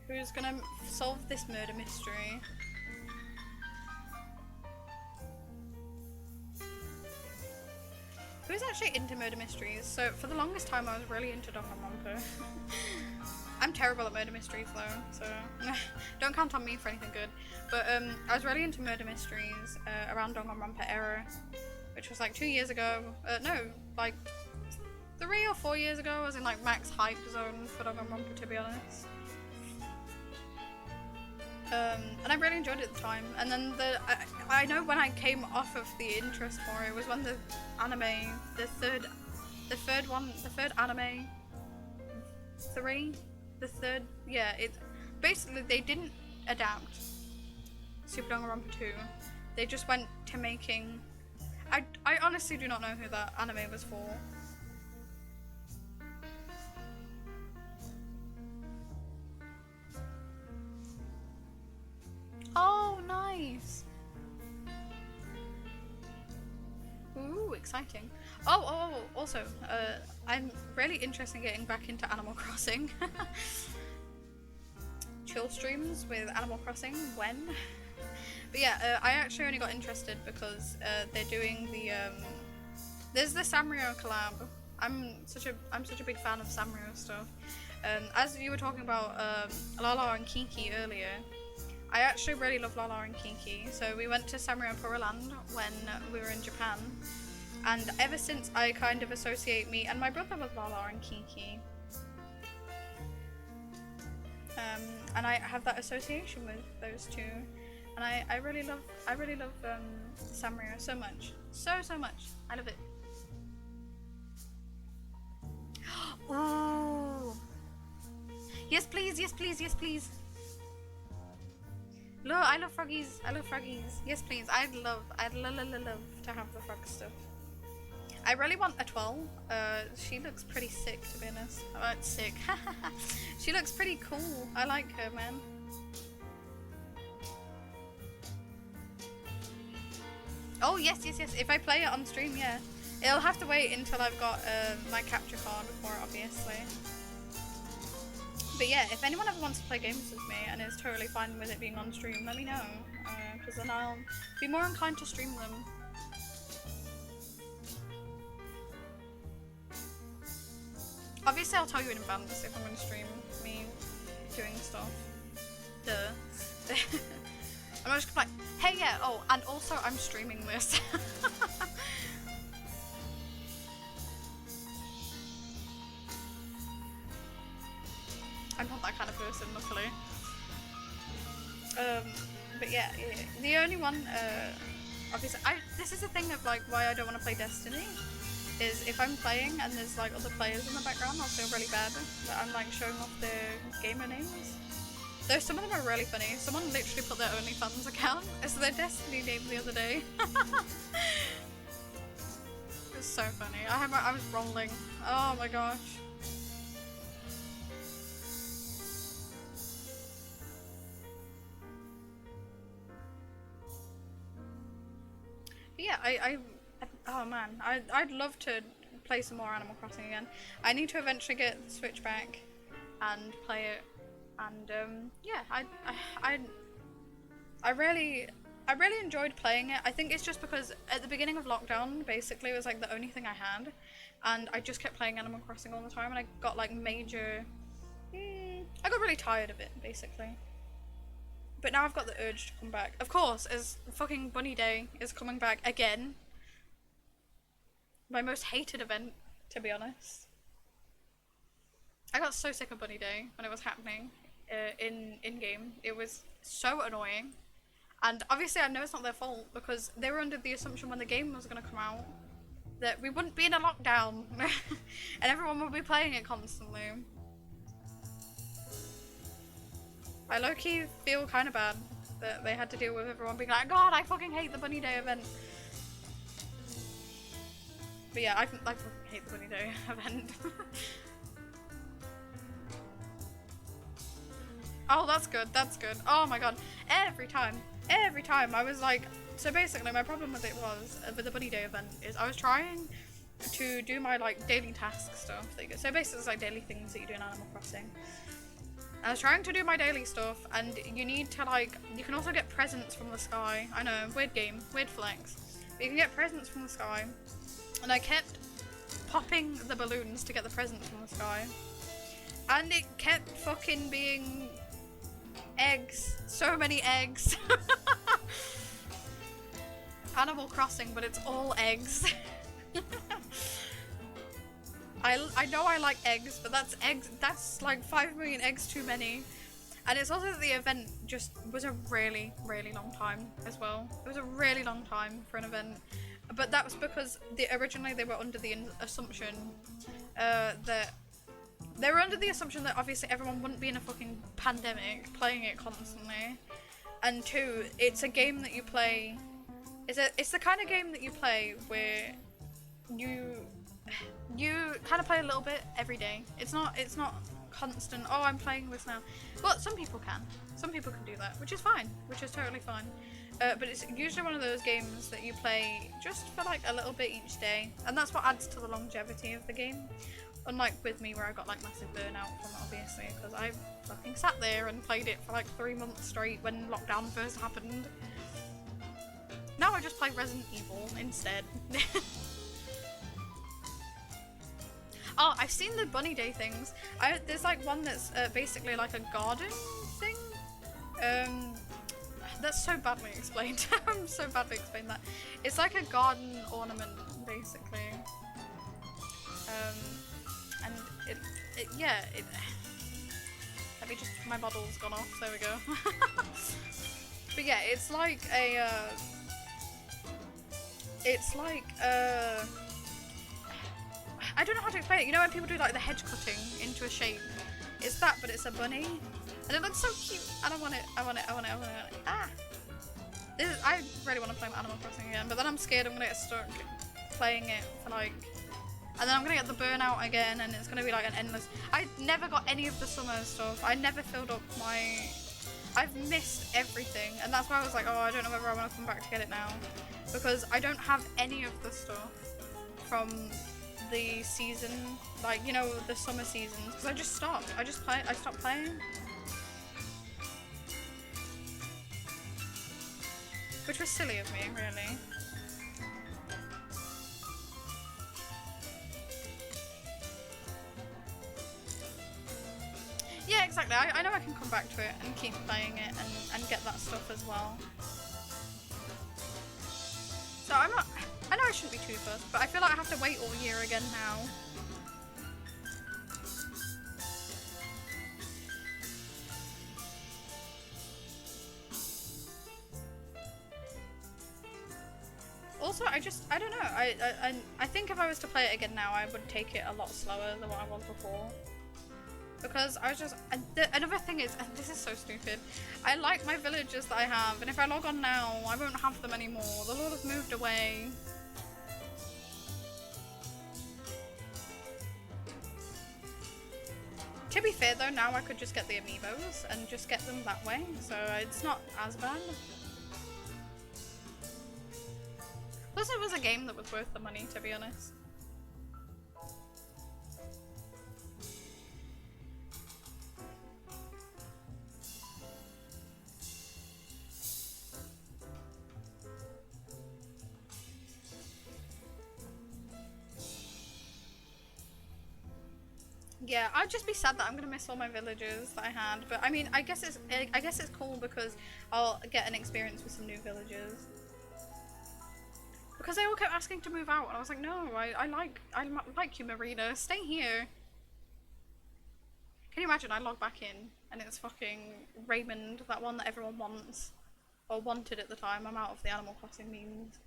Who's gonna solve this murder mystery? Who's actually into murder mysteries? So for the longest time I was really into Danganronpa. I'm I'm terrible at murder mysteries though, so don't count on me for anything good. But I was really into murder mysteries around Danganronpa era, which was like 2 years ago. No, like 3 or 4 years ago. I was in like max hype zone for Danganronpa, to be honest. And I really enjoyed it at the time. And then I know when I came off of the interest for it was when the anime, the third anime, it basically they didn't adapt Super Danganronpa 2. They just went to making. I honestly do not know who that anime was for. Oh, nice. Ooh, exciting. Also, I'm really interested in getting back into Animal Crossing. Chill streams with Animal Crossing, when? But yeah, I actually only got interested because they're doing the, there's the Sanrio collab. I'm such a big fan of Sanrio stuff. As you were talking about Lala and Kiki earlier, I actually really love Lala and Kiki. So we went to Sanrio Puraland when we were in Japan, and ever since I kind of associate me and my brother with Lala and Kiki. And I have that association with those two, and I really love Sanrio so much, so much. I love it. Oh, yes please, yes please, yes please. Look, I love froggies. I love froggies. Yes please. I'd love to have the frog stuff. I really want a 12. She looks pretty sick, to be honest. Oh, it's sick. She looks pretty cool. I like her, man. Oh yes. If I play it on stream, yeah. It'll have to wait until I've got my capture card for it, obviously. But yeah, if anyone ever wants to play games with me and is totally fine with it being on stream, let me know, because then I'll be more inclined to stream them. Obviously I'll tell you in advance if I'm going to stream me doing stuff. Duh. I'm not just like, hey yeah, oh, and also I'm streaming this. I'm not that kind of person, luckily. But yeah, the only one, obviously, this is the thing of like why I don't want to play Destiny, is if I'm playing and there's like other players in the background, I'll feel really bad that I'm like showing off their gamer names. Though some of them are really funny. Someone literally put their OnlyFans account as their Destiny name the other day. It was so funny. I was rolling. Oh my gosh. Yeah, oh man, I'd love to play some more Animal Crossing again. I need to eventually get the Switch back and play it, and yeah, I really enjoyed playing it. I think it's just because at the beginning of lockdown, basically, it was like the only thing I had, and I just kept playing Animal Crossing all the time, and I got like I got really tired of it, basically. But now I've got the urge to come back. Of course, as fucking Bunny Day is coming back again. My most hated event, to be honest. I got so sick of Bunny Day when it was happening in-game. It was so annoying. And obviously I know it's not their fault, because they were under the assumption when the game was going to come out that we wouldn't be in a lockdown. And everyone would be playing it constantly. I low-key feel kind of bad that they had to deal with everyone being like, God, I fucking hate the Bunny Day event. But yeah, I fucking hate the Bunny Day event. Oh, that's good, that's good. Oh my god, every time I was like, so basically my problem with it was, with the Bunny Day event, is I was trying to do my like daily task stuff. So basically it's like daily things that you do in Animal Crossing. I was trying to do my daily stuff, and you need to like, you can also get presents from the sky. I know, weird game, weird flex. But you can get presents from the sky, and I kept popping the balloons to get the presents from the sky. And it kept fucking being eggs. So many eggs. Animal Crossing, but it's all eggs. I know I like eggs, but that's eggs. That's like 5 million eggs too many. And it's also that the event just was a really, really long time as well. It was a really long time for an event. But that was because originally they were under the assumption that obviously everyone wouldn't be in a fucking pandemic playing it constantly. And two, it's a game that you play. It's the kind of game that you play where you kind of play a little bit every day. It's not constant. Oh, I'm playing this now. Well, some people can. Some people can do that, which is fine. Which is totally fine. But it's usually one of those games that you play just for like a little bit each day, and that's what adds to the longevity of the game. Unlike with me, where I got like massive burnout from it, obviously, because I fucking sat there and played it for like 3 months straight when lockdown first happened. Now I just play Resident Evil instead. Oh, I've seen the Bunny Day things. There's like one that's basically like a garden thing. That's so badly explained. I'm so badly explained that. It's like a garden ornament, basically. And let me just, my model's gone off, there we go. But yeah, it's like I don't know how to explain it. You know when people do like the hedge cutting into a shape? It's that, but it's a bunny. And it looks so cute. And I want it. Ah! I really want to play Animal Crossing again, but then I'm scared I'm going to get stuck playing it for like... And then I'm going to get the burnout again, and it's going to be like an endless... I never got any of the summer stuff. I never filled up my... I've missed everything, and that's why I was like, oh, I don't know whether I want to come back to get it now. Because I don't have any of the stuff from the season, like, you know, the summer seasons, because I just stopped. I stopped playing. Which was silly of me, really. Yeah, exactly. I know I can come back to it and keep playing it and get that stuff as well. So I know I shouldn't be too fussed, but I feel like I have to wait all year again now. Also, I don't know. I think if I was to play it again now, I would take it a lot slower than what I was before. Because I was just... another thing is, and this is so stupid, I like my villagers that I have, and if I log on now, I won't have them anymore. They'll all have moved away. To be fair though, now I could just get the amiibos and just get them that way, so it's not as bad. Plus it was a game that was worth the money, to be honest. Yeah, I'd just be sad that I'm gonna miss all my villagers that I had, but I mean, I guess it's cool because I'll get an experience with some new villagers. Because they all kept asking to move out, and I was like, no, I like you, Marina. Stay here. Can you imagine? I log back in, and it's fucking Raymond, that one that everyone wants, or wanted at the time. I'm out of the Animal Crossing memes.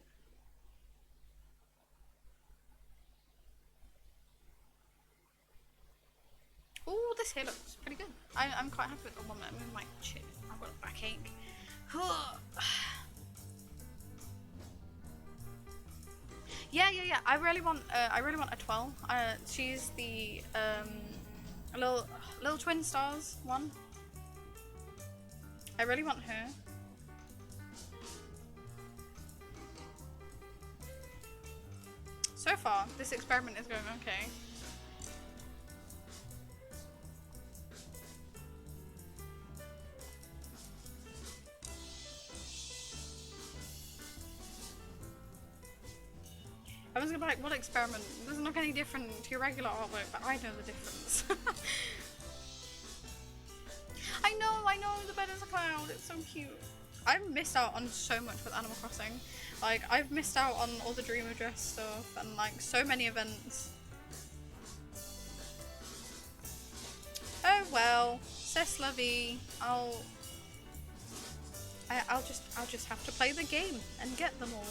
Oh, this here looks pretty good. I'm quite happy with the one that I'm like, shit, I've got a backache. Yeah. I really want a 12. She's the little twin stars one. I really want her. So far, this experiment is going okay. I was gonna be like, what experiment? It doesn't look any different to your regular artwork, but I know the difference. I know, the bed is a cloud. It's so cute. I've missed out on so much with Animal Crossing. Like, I've missed out on all the Dream Address stuff and like so many events. Oh well, c'est la vie. I'll just have to play the game and get them all.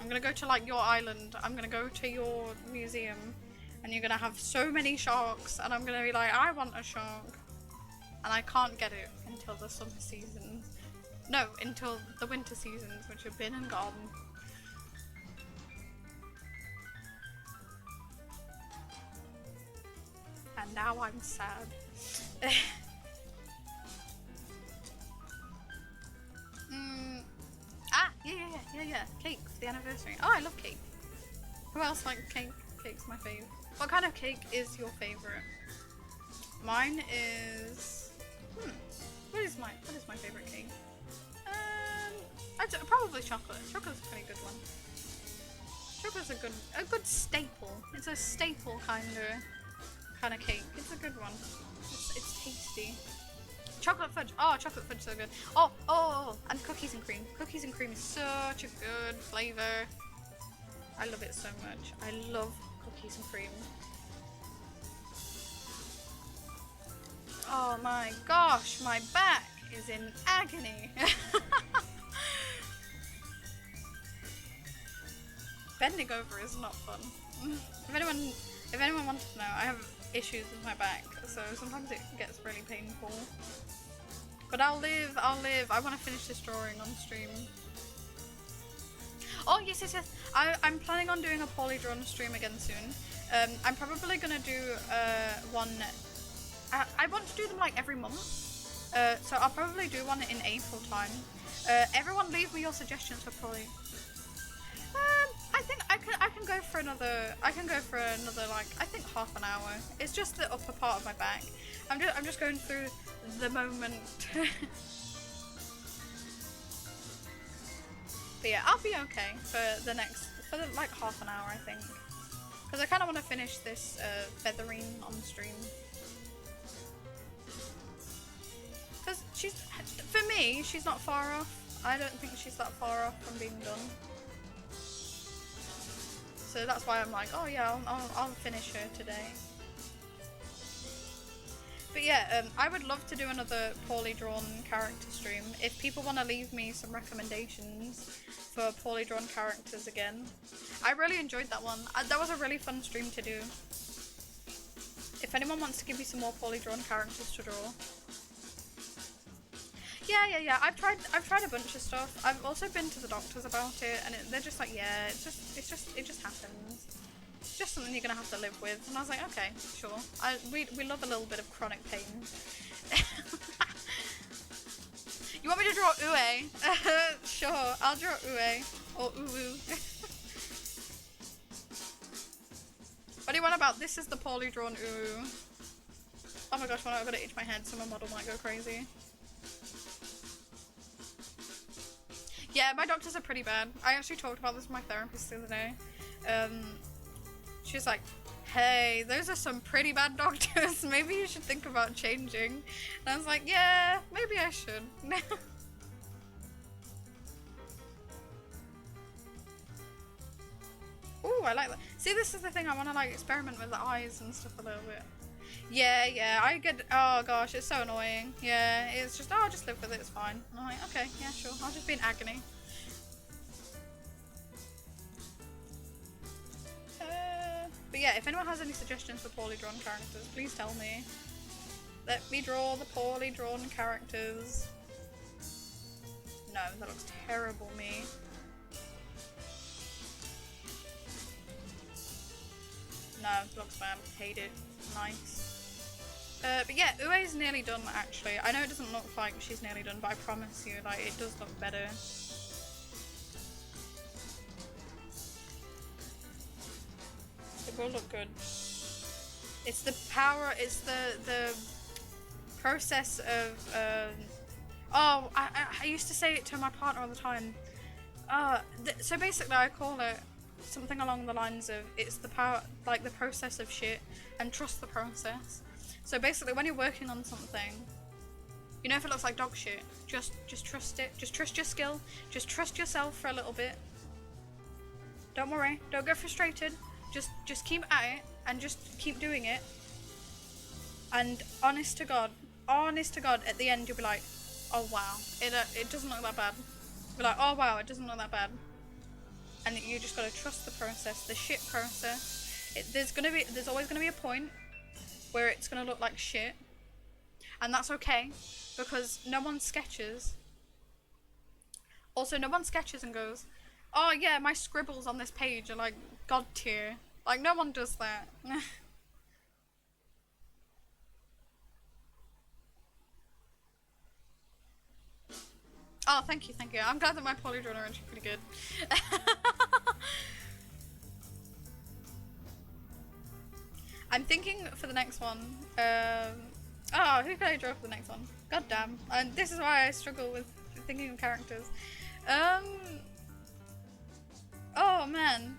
I'm gonna go to like your island. I'm gonna go to your museum, and you're gonna have so many sharks, and I'm gonna be like, I want a shark, and I can't get it until the summer seasons. No, until the winter seasons, which have been and gone. And now I'm sad. Yeah. Cake for the anniversary. Oh, I love cake. Who else likes cake? Cake's my fave. What kind of cake is your favorite? Mine is... What is my favorite cake? Probably chocolate. Chocolate's a pretty good one. Chocolate's a good staple. It's a staple kind of cake. It's a good one. It's tasty. Chocolate fudge. Oh, chocolate fudge is so good. Oh, and cookies and cream. Cookies and cream is such a good flavor. I love it so much. I love cookies and cream. Oh my gosh, my back is in agony. Bending over is not fun. If anyone wanted to know, I have issues with my back, so sometimes it gets really painful. But I'll live. I want to finish this drawing on stream. Oh yes. I'm planning on doing a poly drawn stream again soon. I'm probably gonna do one. I want to do them like every month. So I'll probably do one in April time. Everyone leave me your suggestions for poly. I think I can go for another. Like, I think half an hour. It's just the upper part of my back. I'm just going through the moment. But yeah, I'll be okay for like half an hour, I think, because I kind of want to finish this feathering on stream. Because for me, she's not far off. I don't think she's that far off from being done. So that's why I'm like, oh yeah, I'll finish her today. But yeah, I would love to do another poorly drawn character stream. If people want to leave me some recommendations for poorly drawn characters again. I really enjoyed that one. That was a really fun stream to do. If anyone wants to give me some more poorly drawn characters to draw. Yeah. I've tried a bunch of stuff. I've also been to the doctors about it, and they're just like, yeah, it just happens. It's just something you're gonna have to live with. And I was like, okay, sure. We love a little bit of chronic pain. You want me to draw Ue? Sure, I'll draw Ue or Uwu. What do you want about this? Is the poorly drawn Uwu? Oh my gosh, when I've got to itch my head, so my model might go crazy. Yeah, my doctors are pretty bad. I actually talked about this with my therapist the other day. She was like, hey, those are some pretty bad doctors. Maybe you should think about changing. And I was like, yeah, maybe I should. Ooh, I like that. See, this is the thing. I want to like experiment with the eyes and stuff a little bit. Yeah, I get, oh gosh, it's so annoying. Yeah, it's just, oh, I'll just live with it, it's fine. And I'm like, okay, yeah, sure, I'll just be in agony. But yeah, if anyone has any suggestions for poorly drawn characters, please tell me. Let me draw the poorly drawn characters. No, that looks terrible, me. No, it looks bad. Hate it. Nice. But yeah, Ue's nearly done, actually. I know it doesn't look like she's nearly done, but I promise you, like, it does look better. It will look good. It's the power, it's the process of, oh, I used to say it to my partner all the time. So basically I call it something along the lines of, it's the power, like the process of shit, and trust the process. So basically, when you're working on something, you know, if it looks like dog shit, just trust it. Just trust your skill. Just trust yourself for a little bit. Don't worry. Don't get frustrated. Just keep at it and just keep doing it. And honest to God, at the end you'll be like, oh wow, it doesn't look that bad. You'll be like, oh wow, it doesn't look that bad. And you just gotta trust the process, the shit process. There's always gonna be a point where it's gonna look like shit, and that's okay, because no one sketches. Also, no one sketches and goes, oh yeah, my scribbles on this page are like god tier. Like, no one does that. Oh, thank you. I'm glad that my polydrawn are actually pretty good. I'm thinking for the next one, oh, who can I draw for the next one? God damn. And this is why I struggle with thinking of characters. Oh man,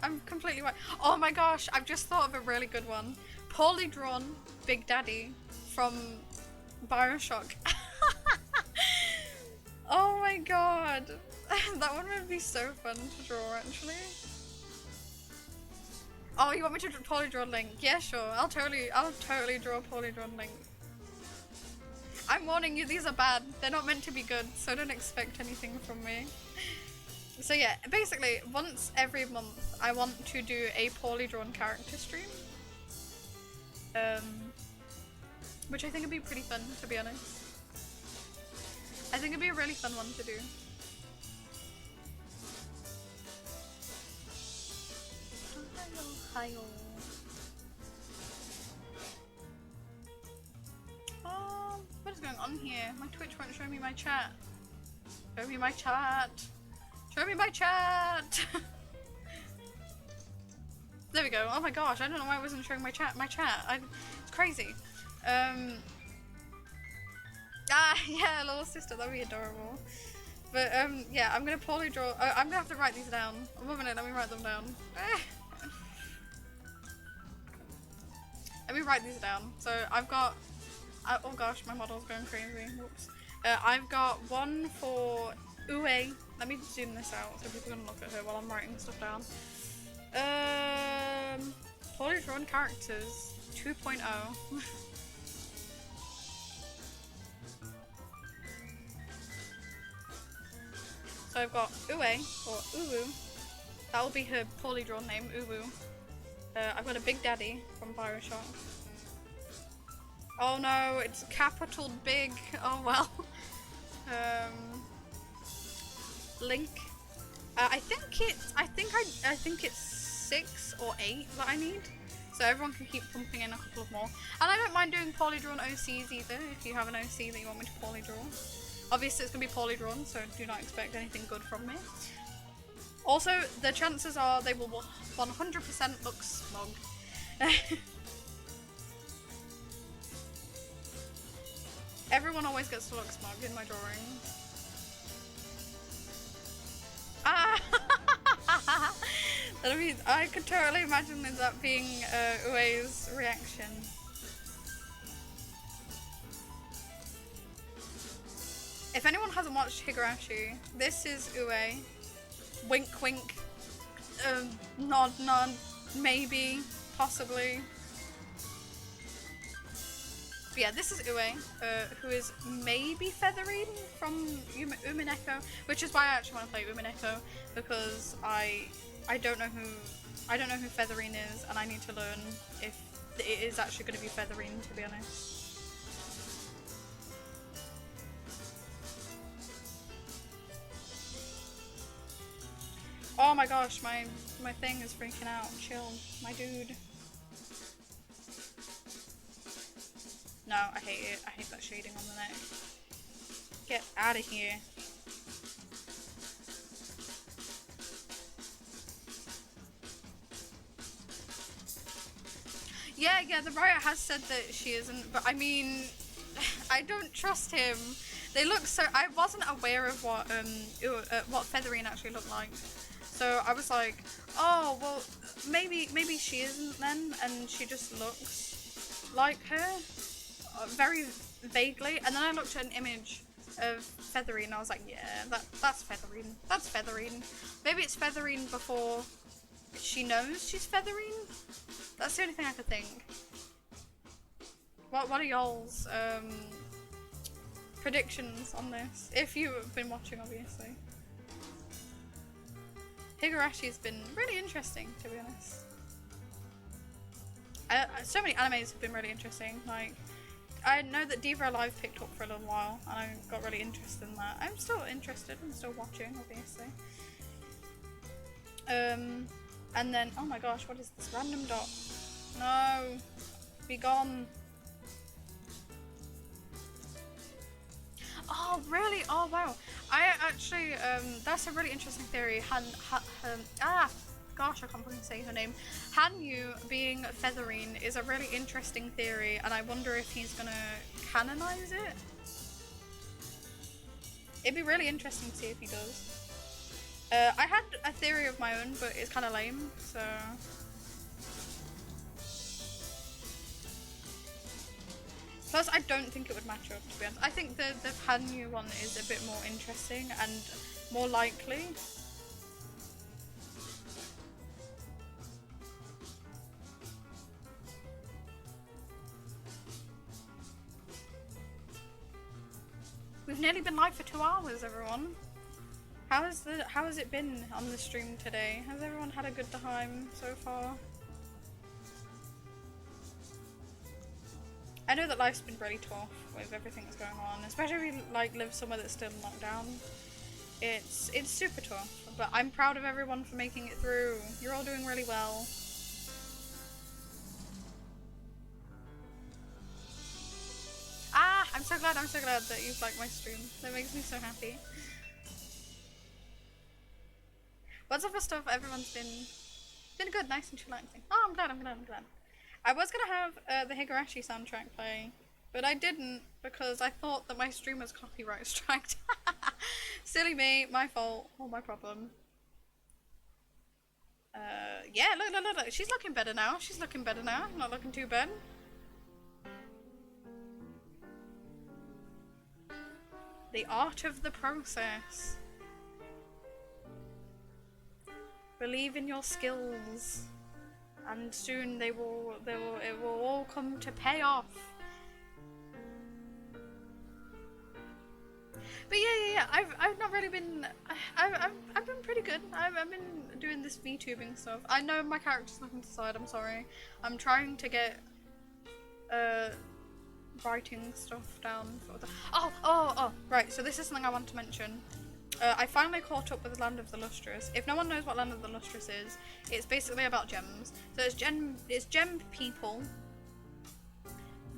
I'm completely right. Oh my gosh, I've just thought of a really good one. Poorly drawn Big Daddy from Bioshock. Oh my god, that one would be so fun to draw actually. Oh, you want me to poorly draw Link? Yeah, sure. I'll totally draw a poorly drawn Link. I'm warning you, these are bad. They're not meant to be good, so don't expect anything from me. So yeah, basically, once every month, I want to do a poorly drawn character stream. Which I think would be pretty fun, to be honest. I think it'd be a really fun one to do. Hi-yo. What is going on here? My Twitch won't show me my chat. Show me my chat. Show me my chat. There we go. Oh my gosh, I don't know why I wasn't showing my chat. It's crazy. Yeah, little sister, that'd be adorable. But yeah, I'm gonna poorly draw. I'm gonna have to write these down. 1 minute, let me write them down. Let me write these down. So I've got. Oh gosh, my model's going crazy. Whoops. I've got one for Ue. Let me zoom this out so people can look at her while I'm writing stuff down. Poorly drawn characters 2.0. So I've got Ue, or Uwu. That will be her poorly drawn name, Uwu. I've got a Big Daddy from Bioshock. Oh no, it's capital big. Oh well. Link. I think it's 6 or 8 that I need. So everyone can keep pumping in a couple of more. And I don't mind doing poorly drawn OCs either, if you have an OC that you want me to poorly draw. Obviously it's going to be poorly drawn, so do not expect anything good from me. Also, the chances are they will 100% look smug. Everyone always gets to look smug in my drawings. I could totally imagine that being Ue's reaction. If anyone hasn't watched Higurashi, this is Ue. Wink wink. Nod nod. Maybe. Possibly. But yeah, this is Ue, who is maybe Featherine from Umineko, which is why I actually want to play Umineko, because I don't know who Featherine is, and I need to learn if it is actually going to be Featherine, to be honest. Oh my gosh, my thing is freaking out. Chill, my dude. No, I hate it. I hate that shading on the neck. Get out of here. Yeah, the writer has said that she isn't, but I mean, I don't trust him. They look so. I wasn't aware of what Featherine actually looked like, so I was like, oh well, maybe she isn't then, and she just looks like her, very vaguely, and then I looked at an image of Featherine and I was like, yeah, that's Featherine. That's Featherine. Maybe it's Featherine before she knows she's Featherine? That's the only thing I could think. What are y'all's predictions on this? If you've been watching, obviously. Higurashi's been really interesting, to be honest. So many animes have been really interesting. Like, I know that Diva Alive picked up for a little while, and I got really interested in that. I'm still interested. I'm still watching, obviously. And then, oh my gosh, what is this random dot? No, be gone. Oh, really? Oh, wow. I actually, that's a really interesting theory. Gosh, I can't fucking say her name. Hanyu being Featherine is a really interesting theory, and I wonder if he's gonna canonize it. It'd be really interesting to see if he does. I had a theory of my own, but it's kind of lame, so... Plus, I don't think it would match up, to be honest. I think the Hanyu one is a bit more interesting and more likely. We've nearly been live for 2 hours, everyone. How has it been on the stream today? Has everyone had a good time so far? I know that life's been really tough with everything that's going on, especially if you like live somewhere that's still in lockdown. It's super tough, but I'm proud of everyone for making it through. You're all doing really well. I'm so glad that you've liked my stream. That makes me so happy. What's up for stuff? Everyone's been good, nice and chillaxing. Oh, I'm glad. I was gonna have the Higurashi soundtrack play, but I didn't because I thought that my stream was copyright striked. Silly me, my fault, all my problem. Yeah, look. She's looking better now. Not looking too bad. The art of the process. Believe in your skills, and soon it will all come to pay off. But yeah. I've not really been. I've been pretty good. I've been doing this VTubing stuff. I know my character's looking to the side. I'm sorry. I'm trying to get writing stuff down for the. Oh! Right. So this is something I want to mention. I finally caught up with Land of the Lustrous. If no one knows what Land of the Lustrous is, it's basically about gems. So it's gem people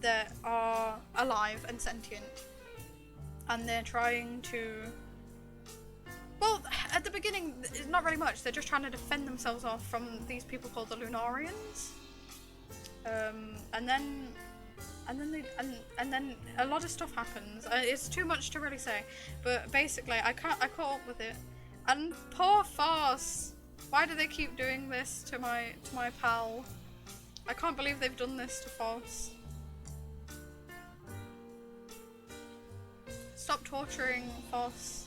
that are alive and sentient, and they're trying to. Well, at the beginning, it's not really much. They're just trying to defend themselves off from these people called the Lunarians, and then a lot of stuff happens. It's too much to really say, but basically I caught up with it, and poor Farce. Why do they keep doing this to my pal? I can't believe they've done this to Farce. Stop torturing Farce.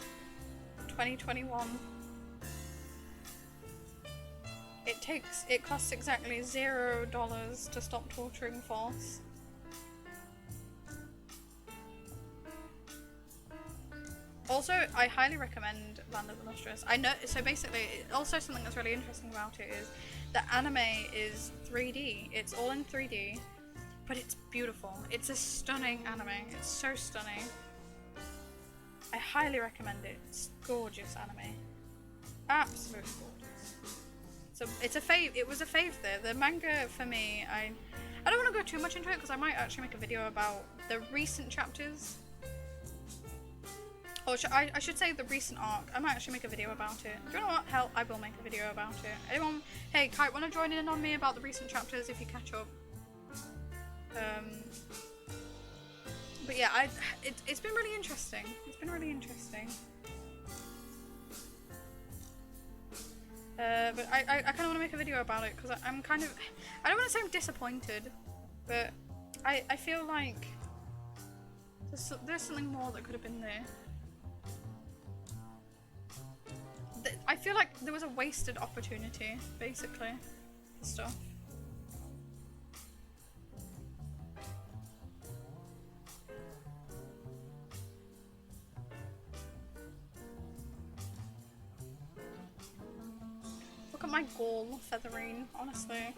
2021. It costs exactly $0 to stop torturing Farce. Also, I highly recommend Land of the Lustrous. I know, so basically, also something that's really interesting about it is the anime is 3D. It's all in 3D, but it's beautiful. It's a stunning anime. It's so stunning. I highly recommend it. It's gorgeous anime. Absolutely gorgeous. So it's a fave. It was a fave there. The manga for me, I don't want to go too much into it because I might actually make a video about the recent chapters. Or I should say the recent arc. I might actually make a video about it. Do you know what? Hell, I will make a video about it. Anyone? Hey, Kite, want to join in on me about the recent chapters if you catch up? But yeah, it's been really interesting. It's been really interesting. But I kind of want to make a video about it because I'm kind of, I don't want to say I'm disappointed, but I feel like there's something more that could have been there. I feel like there was a wasted opportunity, basically, for stuff. Look at my goal feathering, honestly.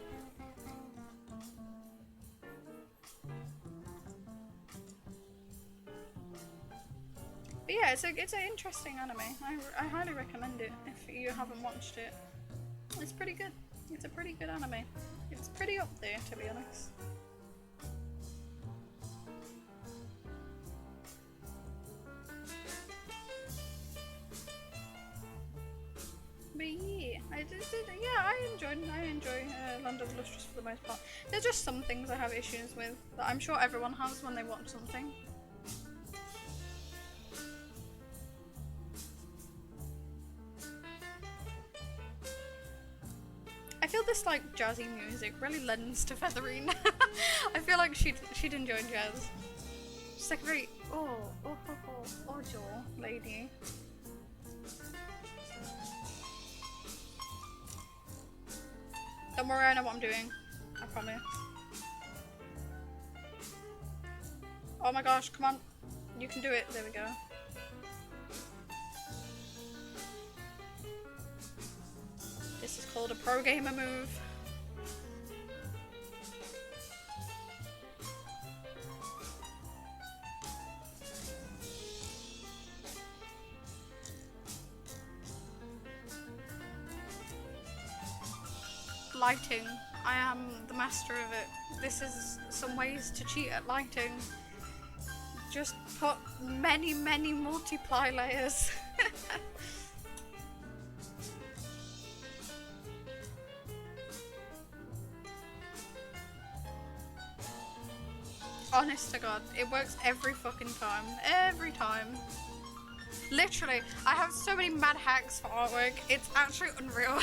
But yeah, it's an interesting anime. I highly recommend it if you haven't watched it. It's pretty good. It's a pretty good anime. It's pretty up there, to be honest. But yeah, I enjoy Land of Lustrous for the most part. There's just some things I have issues with that I'm sure everyone has when they watch something. I feel this like jazzy music really lends to feathering. I feel like she'd enjoy jazz. She's like a very ojo lady. Don't worry, I know what I'm doing. I promise. Oh my gosh, come on. You can do it. There we go. This is called a pro gamer move. Lighting. I am the master of it. This is some ways to cheat at lighting. Just put many multiply layers. Honest to God, it works every fucking time. Every time. Literally, I have so many mad hacks for artwork. It's actually unreal.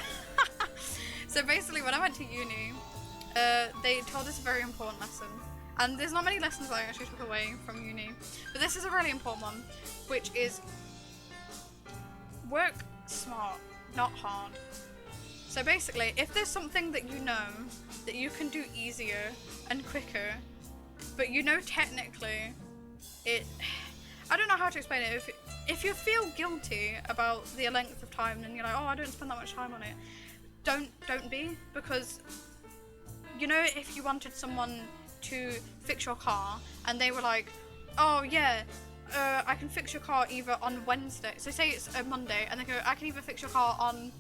So basically, when I went to uni, they told us a very important lesson. And there's not many lessons that I actually took away from uni. But this is a really important one, which is work smart, not hard. So basically, if there's something that you know that you can do easier and quicker, but you know technically I don't know how to explain it. If you feel guilty about the length of time and you're like, oh, I don't spend that much time on it, don't be, because you know, if you wanted someone to fix your car and they were like, oh yeah, I can fix your car either on Wednesday, so say it's a Monday and they go, I can either fix your car on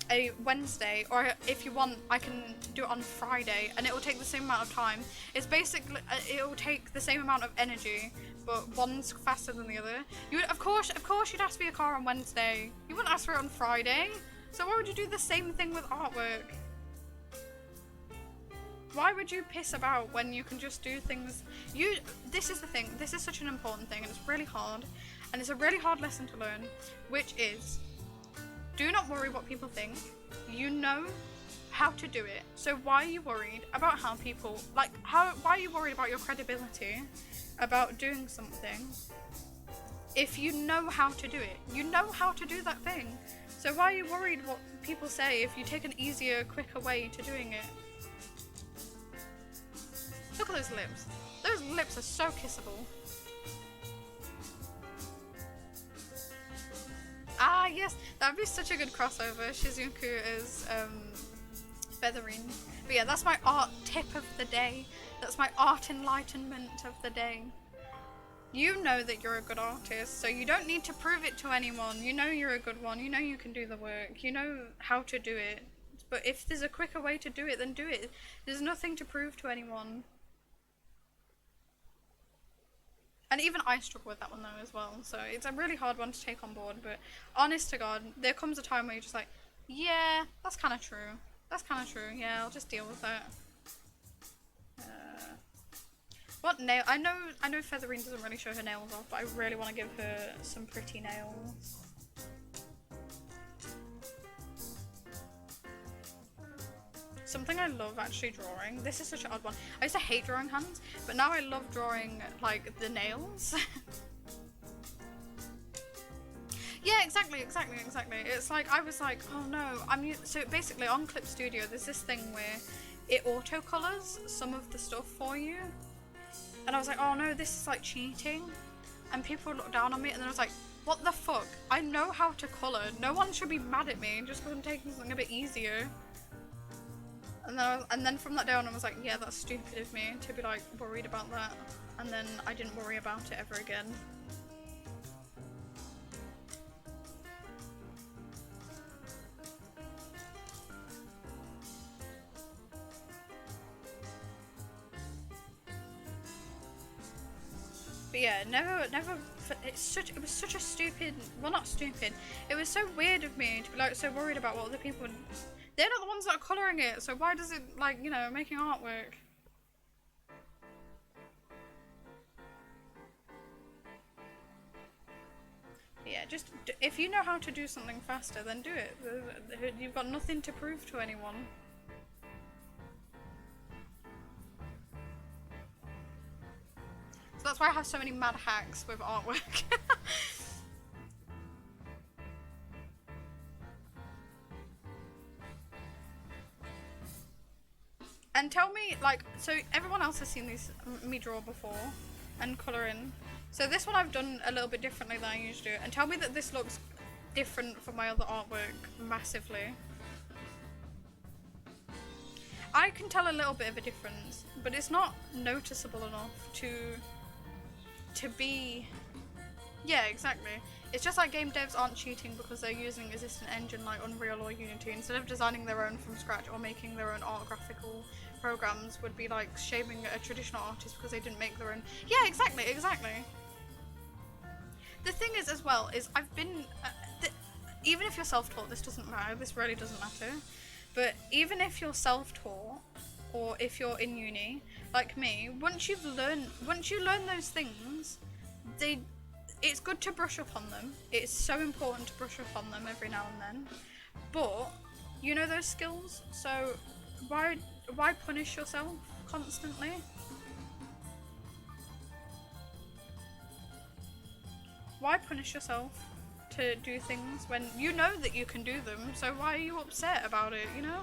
a Wednesday, or if you want I can do it on Friday, and it will take the same amount of time. It's basically it will take the same amount of energy, but one's faster than the other. You would, of course you'd ask for your car on Wednesday. You wouldn't ask for it on Friday. So why would you do the same thing with artwork? Why would you piss about when you can just do things? This is the thing. This is such an important thing, and it's really hard, and it's a really hard lesson to learn, which is, do not worry what people think. You know how to do it. So why are you worried about how people, why are you worried about your credibility about doing something if you know how to do it? You know how to do that thing. So why are you worried what people say if you take an easier, quicker way to doing it? Look at those lips. Those lips are so kissable. Ah, yes, that'd be such a good crossover. Shizuku is feathering. But yeah, that's my art tip of the day. That's my art enlightenment of the day. You know that you're a good artist, so you don't need to prove it to anyone. You know you're a good one. You know you can do the work. You know how to do it. But if there's a quicker way to do it, then do it. There's nothing to prove to anyone. And even I struggle with that one though as well. So it's a really hard one to take on board. But honest to God, there comes a time where you're just like, yeah, that's kind of true. That's kind of true. Yeah, I'll just deal with that. What nail? I know Featherine doesn't really show her nails off, but I really want to give her some pretty nails. something I love actually drawing. This is such an odd one. I used to hate drawing hands, but now I love drawing like the nails. Yeah, exactly. It's like, I was like, oh no, so basically on Clip Studio there's this thing where it auto-colors some of the stuff for you. And I was like, oh no, this is like cheating. And people looked down on me, and then I was like, what the fuck? I know how to colour. No one should be mad at me just because I'm taking something a bit easier. And then from that day on I was like, yeah, that's stupid of me to be like worried about that. And then I didn't worry about it ever again. But yeah, never, it was such a stupid, well not stupid, it was so weird of me to be like so worried about what other people, they're not the ones that are colouring it, so why does it, like, you know, making artwork. Yeah, just, if you know how to do something faster, then do it. You've got nothing to prove to anyone. So that's why I have so many mad hacks with artwork. And tell me, like, so everyone else has seen these, me draw before and colour in. So this one I've done a little bit differently than I usually do. And tell me that this looks different from my other artwork massively. I can tell a little bit of a difference, but it's not noticeable enough to be, yeah, exactly. It's just like game devs aren't cheating because they're using existing engine like Unreal or Unity. Instead of designing their own from scratch or making their own art graphical programs, would be like shaming a traditional artist because they didn't make their own. Yeah, exactly. The thing is as well is I've been, even if you're self-taught, this doesn't matter, this really doesn't matter, but even if you're self-taught or if you're in uni, like me, once you learn those things, it's good to brush up on them. It's so important to brush up on them every now and then. But you know those skills, so why punish yourself constantly? Why punish yourself to do things when you know that you can do them? So why are you upset about it, you know?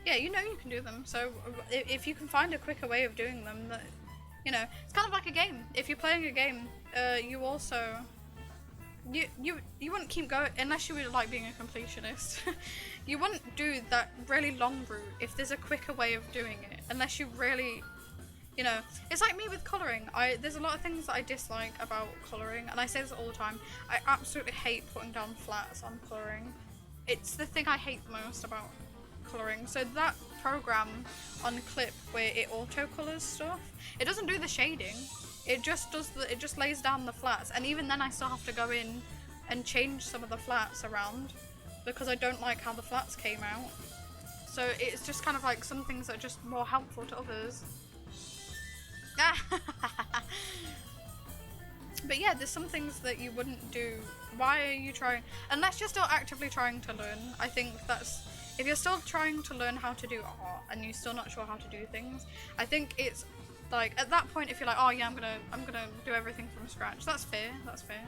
Yeah, you know you can do them, so if you can find a quicker way of doing them, that, you know, it's kind of like a game. If you're playing a game, you also, you wouldn't keep going, unless you were like being a completionist, you wouldn't do that really long route if there's a quicker way of doing it, unless you really, you know, it's like me with colouring. There's a lot of things that I dislike about colouring, and I say this all the time. I absolutely hate putting down flats on colouring. It's the thing I hate the most about colouring. So that program on Clip where it auto colours stuff, it doesn't do the shading, it just lays down the flats, and even then I still have to go in and change some of the flats around because I don't like how the flats came out. So it's just kind of like some things that are just more helpful to others. But yeah, there's some things that you wouldn't do. Why are you trying, unless you're still actively trying to learn? I think that's, if you're still trying to learn how to do art and you're still not sure how to do things, I think it's like, at that point, if you're like, oh yeah, I'm gonna do everything from scratch, that's fair, that's fair.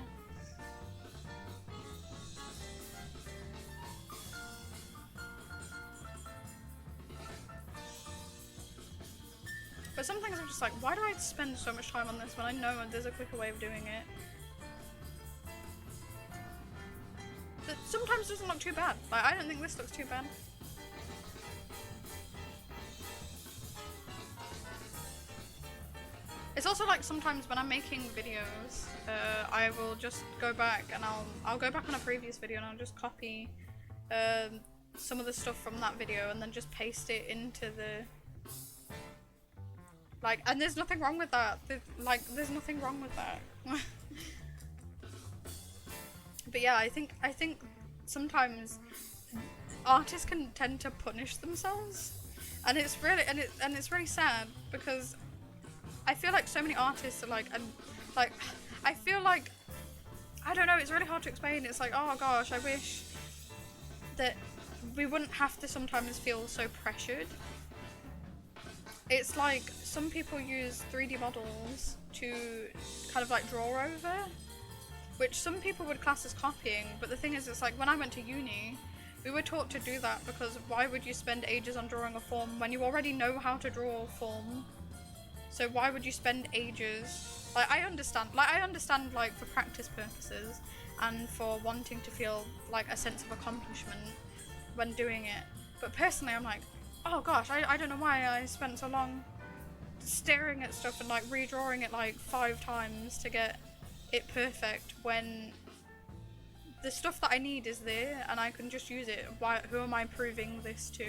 But some things I'm just like, why do I spend so much time on this when I know there's a quicker way of doing it? That sometimes doesn't look too bad. Like, I don't think this looks too bad. It's also like sometimes when I'm making videos, I will just go back and I'll go back on a previous video and I'll just copy some of the stuff from that video and then just paste it into the, like, and there's nothing wrong with that. There's nothing wrong with that. But yeah, I think sometimes artists can tend to punish themselves And it's really sad because I feel like so many artists are like, and like, I feel like, I don't know, it's really hard to explain. It's like, oh gosh, I wish that we wouldn't have to sometimes feel so pressured. It's like some people use 3D models to kind of like draw over, which some people would class as copying, but the thing is, it's like when I went to uni, we were taught to do that because why would you spend ages on drawing a form when you already know how to draw a form? So why would you spend ages? Like I understand like for practice purposes and for wanting to feel like a sense of accomplishment when doing it. But personally, I'm like, oh gosh, I don't know why I spent so long staring at stuff and like redrawing it like 5 times to get it perfect when the stuff that I need is there and I can just use it. Who am I proving this to?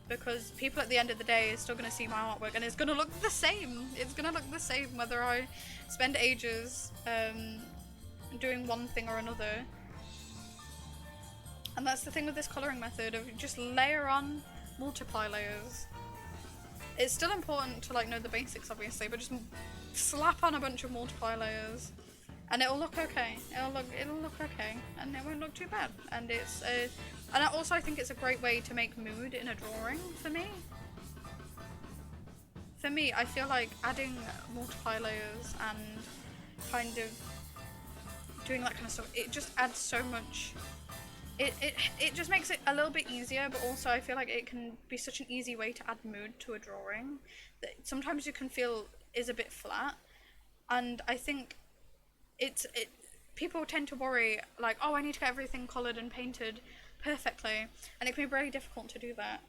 Because people at the end of the day are still going to see my artwork and it's going to look the same. It's going to look the same whether I spend ages doing one thing or another. And that's the thing with this colouring method of just layer on, multiply layers. It's still important to like know the basics obviously, but just slap on a bunch of multiply layers and it'll look okay. It'll look okay and it won't look too bad. And and I think it's a great way to make mood in a drawing for me. For me, I feel like adding multiply layers and kind of doing that kind of stuff, it just adds so much. It just makes it a little bit easier, but also I feel like it can be such an easy way to add mood to a drawing that sometimes you can feel is a bit flat. And I think people tend to worry like, oh, I need to get everything coloured and painted perfectly, and it can be very difficult to do that.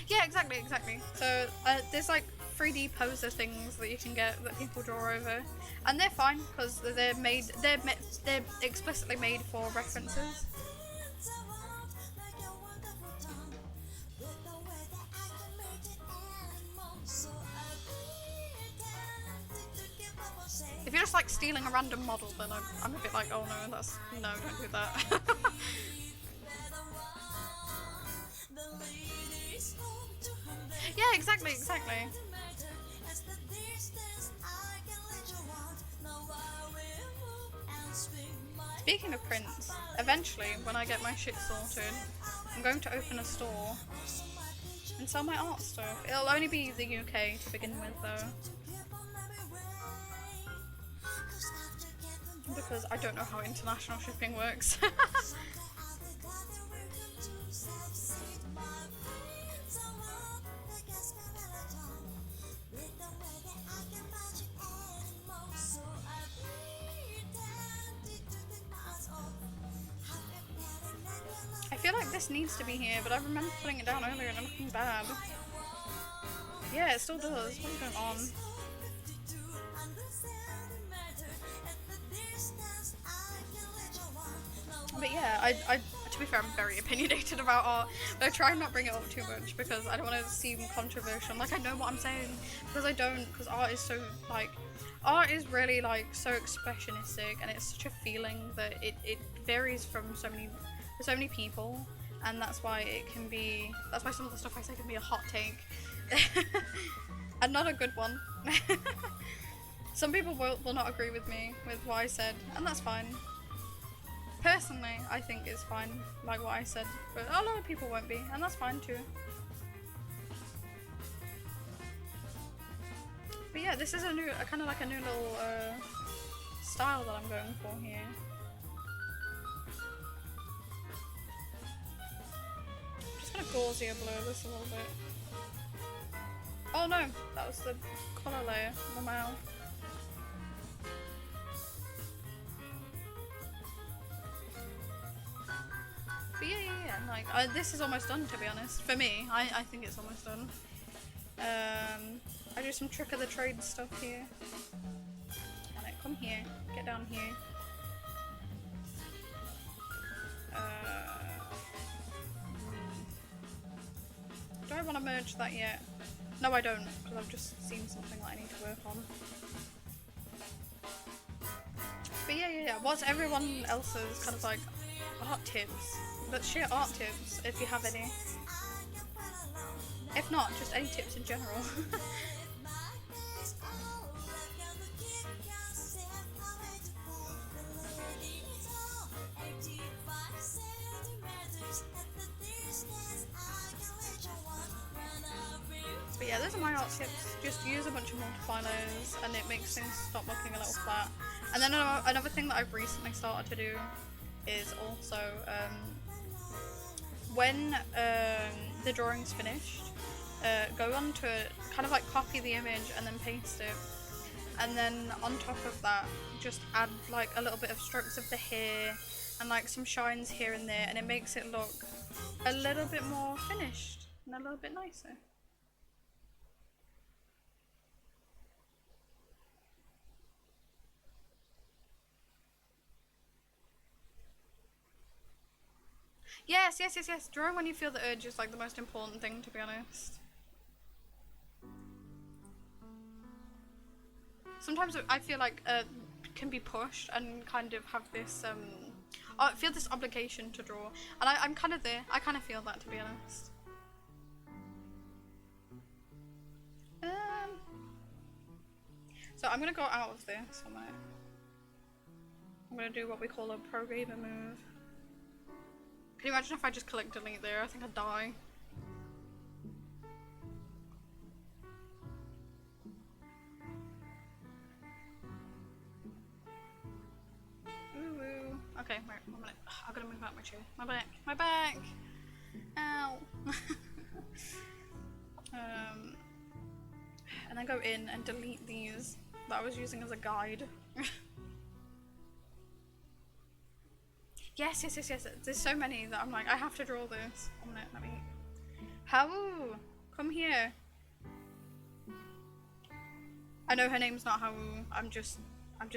Yeah, exactly. So there's like 3D poser things that you can get that people draw over, and they're fine because they're explicitly made for references. If you're just like stealing a random model, then I'm a bit like, oh no, don't do that. Yeah, exactly. Speaking of prints, eventually, when I get my shit sorted, I'm going to open a store and sell my art stuff. It'll only be the UK to begin with, though. Because I don't know how international shipping works. I feel like this needs to be here, but I remember putting it down earlier and it looking bad. Yeah, it still does. What's going on? But yeah, I to be fair, I'm very opinionated about art, but I try and not bring it up too much because I don't want to seem controversial. Like, I know what I'm saying, because I don't, because art is so, like, art is really, like, so expressionistic, and it's such a feeling that it varies from so many people, and that's why some of the stuff I say can be a hot take, and not a good one. Some people will not agree with me with what I said, and that's fine. Personally, I think it's fine, like what I said, but a lot of people won't be, and that's fine too. But yeah, this is kind of like a new little style that I'm going for here. I'm just gonna gauzier blur this a little bit. Oh no, that was the colour layer on my mouth. But yeah, like, this is almost done, to be honest. For me, I think it's almost done. I do some trick of the trade stuff here. And come here, get down here. Do I want want to merge that yet. No, I don't, because I've just seen something that I need to work on. But yeah. What's everyone else's kind of like art tips? Let's share art tips if you have any. If not, just any tips in general. But yeah, those are my art tips. Just use a bunch of multipliers and it makes things stop looking a little flat. And then another thing that I've recently started to do is also when the drawing's finished, go on to it, kind of like copy the image and then paste it. And then on top of that, just add like a little bit of strokes of the hair and like some shines here and there, and it makes it look a little bit more finished and a little bit nicer. Yes. Drawing when you feel the urge is like the most important thing, to be honest. Sometimes I feel like can be pushed and kind of have this I feel this obligation to draw, and I'm kind of there. I kind of feel that, to be honest. So I'm gonna go out of this. I'm gonna do what we call a pro gamer move. Can you imagine if I just click delete there? I think I'd die. Ooh. Okay, wait, 1 minute. I've got to move out my chair. My back! Ow! And then go in and delete these that I was using as a guide. Yes. There's so many that I'm like, I have to draw this. 1 minute, let me. Hawu! Come here. I know her name's not Hawu. I'm just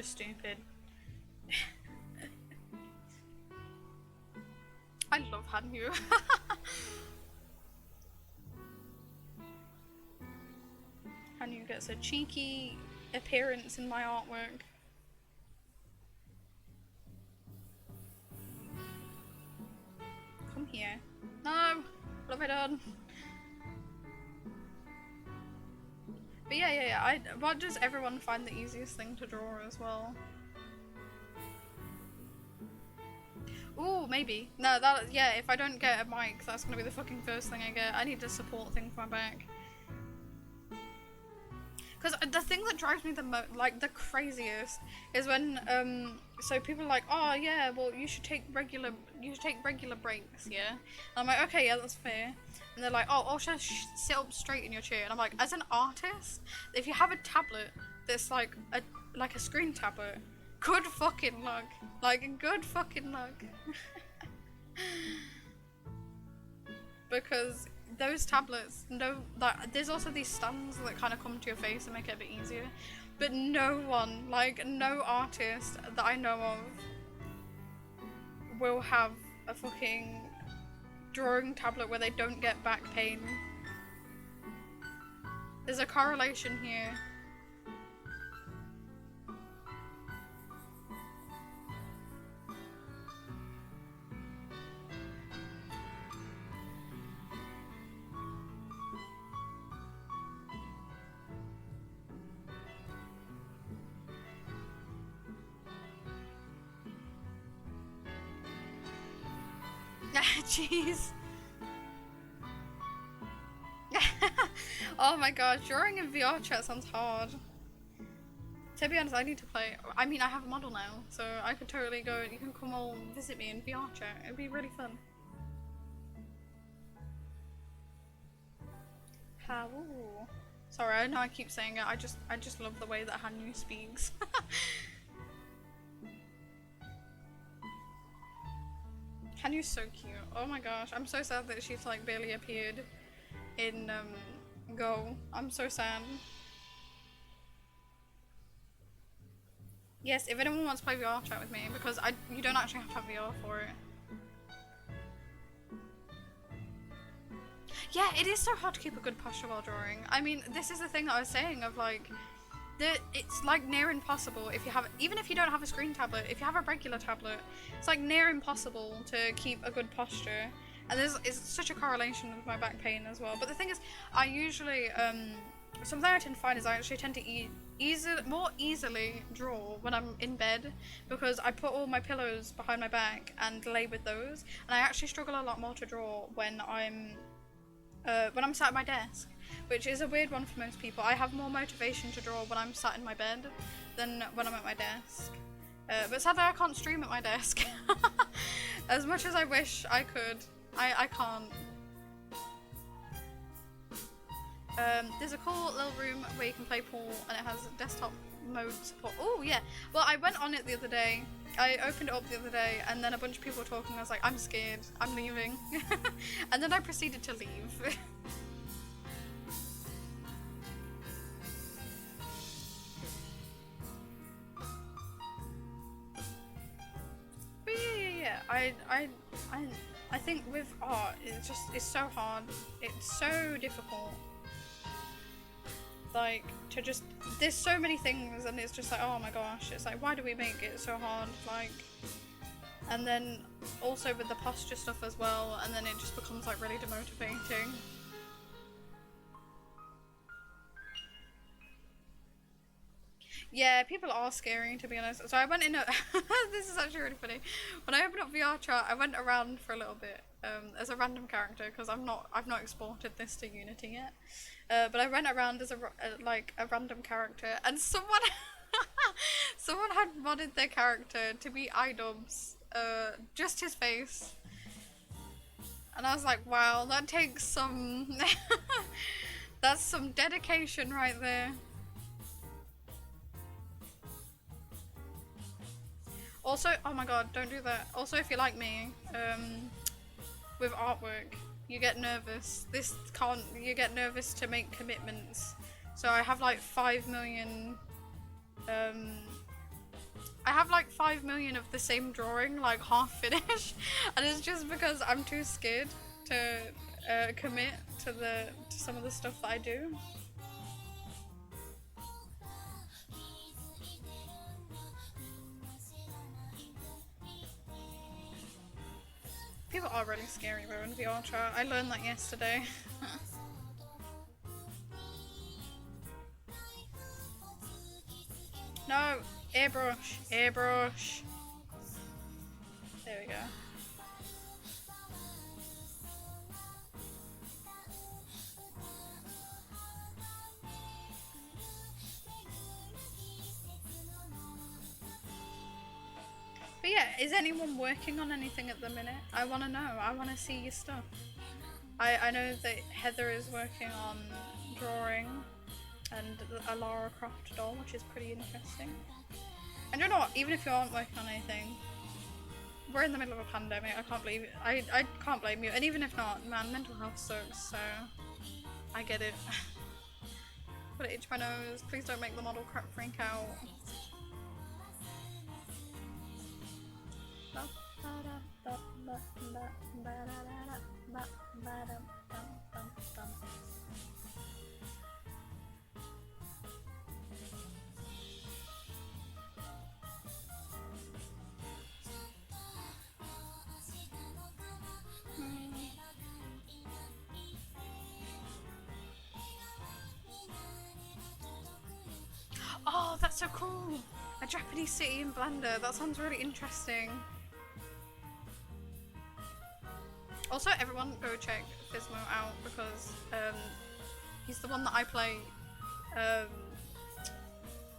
stupid. I love Hanyu. Hanyu gets a cheeky appearance in my artwork. Come here. No! What have I done? But yeah. What does everyone find the easiest thing to draw as well? Ooh, maybe. No, yeah, if I don't get a mic, that's gonna be the fucking first thing I get. I need a support thing for my back. Because the thing that drives me the craziest is when, so people are like, oh yeah, well you should take regular breaks, yeah? And I'm like, okay, yeah, that's fair. And they're like, oh, also sit up straight in your chair. And I'm like, as an artist, if you have a tablet that's like a screen tablet, good fucking luck. Like, good fucking luck. Because those tablets, there's also these stands that kind of come to your face and make it a bit easier. But no one, like, no artist that I know of will have a fucking drawing tablet where they don't get back pain. There's a correlation here. Jeez. Oh my god, drawing in VR chat sounds hard. To be honest, I need to play. I mean, I have a model now, so I could totally go. You can come all visit me in VR chat. It'd be really fun. How? Sorry, I know I keep saying it. I just love the way that Hanyu speaks. Hanyu's so cute. Oh my gosh, I'm so sad that she's like barely appeared in Go. I'm so sad. Yes, if anyone wants to play VR chat with me, because you don't actually have to have VR for it. Yeah, it is so hard to keep a good posture while drawing. I mean, this is the thing that I was saying of like, it's like near impossible if you have, even if you don't have a screen tablet, if you have a regular tablet, it's like near impossible to keep a good posture. And it's such a correlation with my back pain as well. But the thing is, I usually, something I tend to find is I actually tend to more easily draw when I'm in bed, because I put all my pillows behind my back and lay with those. And I actually struggle a lot more to draw when I'm sat at my desk, which is a weird one for most people. I have more motivation to draw when I'm sat in my bed than when I'm at my desk. But sadly I can't stream at my desk. As much as I wish I could, I can't. There's a cool little room where you can play pool and it has desktop mode support. Oh yeah, well I went on it the other day. I opened it up the other day and then a bunch of people were talking. I was like, I'm scared, I'm leaving. And then I proceeded to leave. But yeah. I think with art, it's so hard. It's so difficult. Like, to just, there's so many things and it's just like, oh my gosh, it's like, why do we make it so hard? Like, and then also with the posture stuff as well, and then it just becomes like really demotivating. Yeah, people are scary, to be honest. So I went in a this is actually really funny. When I opened up VRChat, I went around for a little bit as a random character, because I've not exported this to Unity yet. But I went around as a random character, and someone someone had modded their character to be iDubbbz, just his face. And I was like, wow, that takes some that's some dedication right there. Also, oh my god, don't do that. Also, if you're like me, with artwork, you get nervous. You get nervous to make commitments. So I have like 5 million, I have like 5 million of the same drawing, like half finished. And it's just because I'm too scared to commit to some of the stuff that I do. People are really scary though in VR chat. I learned that yesterday. No! Airbrush! Airbrush! There we go. But yeah, is anyone working on anything at the minute? I want to know. I want to see your stuff. I know that Heather is working on drawing and a Lara Croft doll, which is pretty interesting. And you know what? Even if you aren't working on anything, we're in the middle of a pandemic. I can't believe it. I can't blame you. And even if not, man, mental health sucks, so I get it. But it itch my nose. Please don't make the model crap freak out. Oh, that's so cool! A Japanese city in Blender. That sounds really interesting. Also, everyone go check Fizmo out, because he's the one that I play.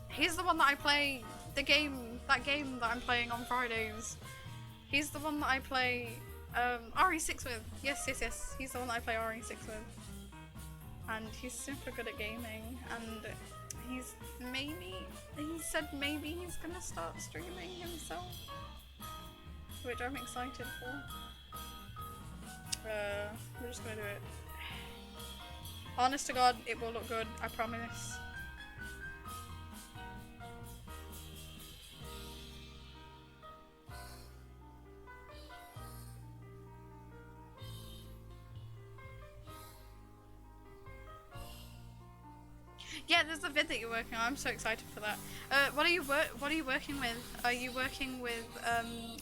He's the one that I play that game that I'm playing on Fridays. He's the one that I play RE6 with. Yes. He's the one that I play RE6 with. And he's super good at gaming, and he said maybe he's gonna start streaming himself, which I'm excited for. We're just gonna do it. Honest to God, it will look good, I promise. Yeah, there's a vid that you're working on. I'm so excited for that. What are you working with? Are you working with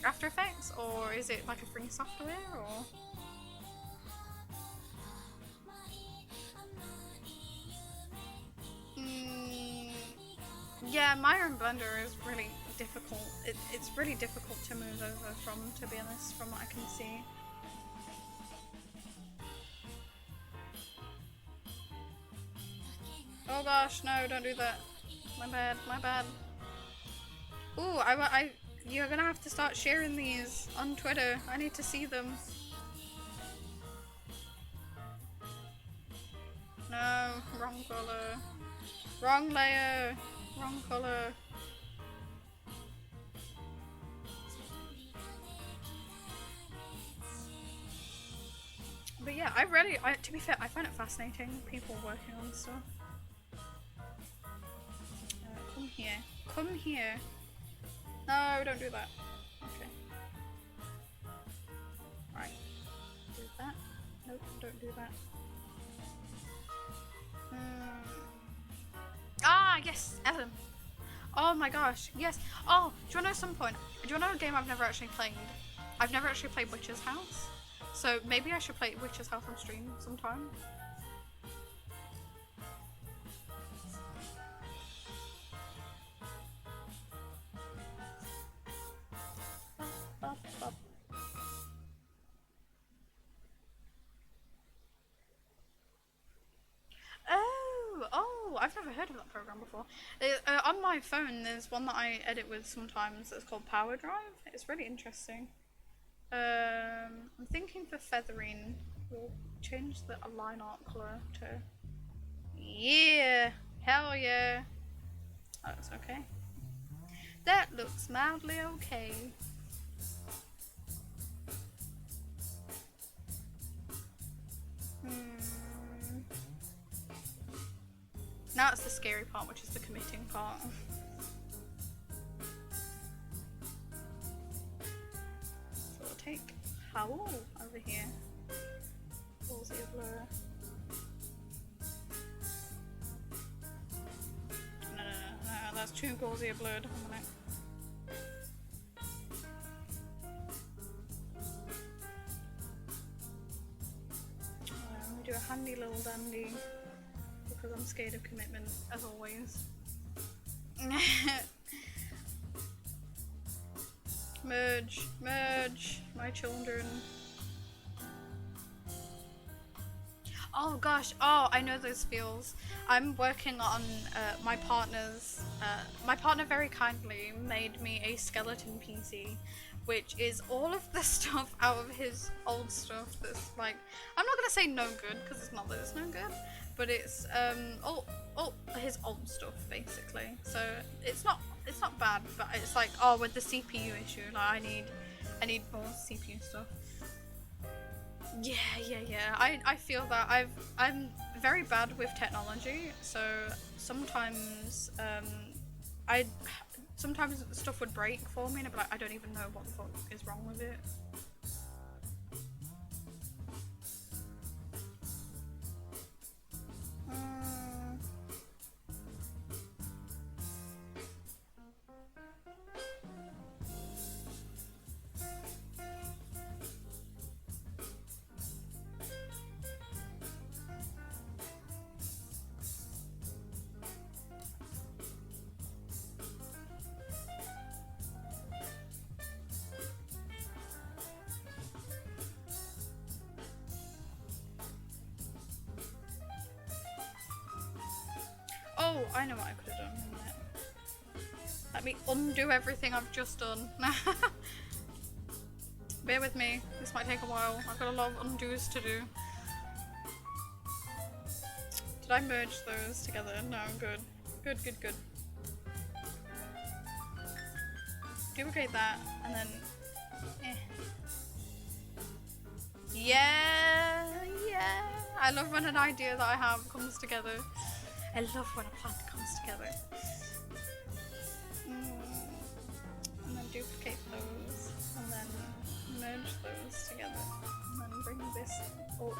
After Effects, or is it like a free software, or? Yeah, Maya and Blender is really difficult. It's really difficult to move over from, to be honest, from what I can see. Oh gosh, no, don't do that. My bad, my bad. Ooh, you're gonna have to start sharing these on Twitter. I need to see them. No, wrong color. Wrong layer. Wrong color. But yeah, to be fair, I find it fascinating, people working on stuff. Come here. Come here. No, don't do that. Okay. Right. Do that. Nope, don't do that. Ah, yes, Ellen. Oh my gosh, yes. Oh, do you want to know some point? Do you want to know a game I've never actually played? I've never actually played Witch's House. So maybe I should play Witch's House on stream sometime. Oh, I've never heard of that program before. On my phone, there's one that I edit with sometimes that's called Power Drive. It's really interesting. I'm thinking for feathering, we'll change the line art color to, yeah, hell yeah. That looks okay. That looks mildly okay. Now it's the scary part, which is the committing part. So we'll take Howl over here. Ballsy of blur. No, that's too gauzy of blurred. One minute. Let me do a handy little dandy. Because I'm scared of commitment, as always. Merge, merge, my children. Oh gosh, oh, I know those feels. I'm working on my partner's, my partner very kindly made me a skeleton PC, which is all of the stuff out of his old stuff that's like, I'm not gonna say no good, because it's not that it's no good, but it's all his old stuff basically. So it's not bad, but it's like, oh, with the CPU issue, like I need more CPU stuff. Yeah. I feel that I'm very bad with technology, so sometimes sometimes stuff would break for me and I'd be like, I don't even know what the fuck is wrong with it. Oh, I know what I could have done. Let me undo everything I've just done. Bear with me, this might take a while. I've got a lot of undos to do. Did I merge those together? No, good. Good. Duplicate that, and then... Yeah! I love when an idea that I have comes together. I love when a plan comes together. And then duplicate those, and then merge those together, and then bring this up.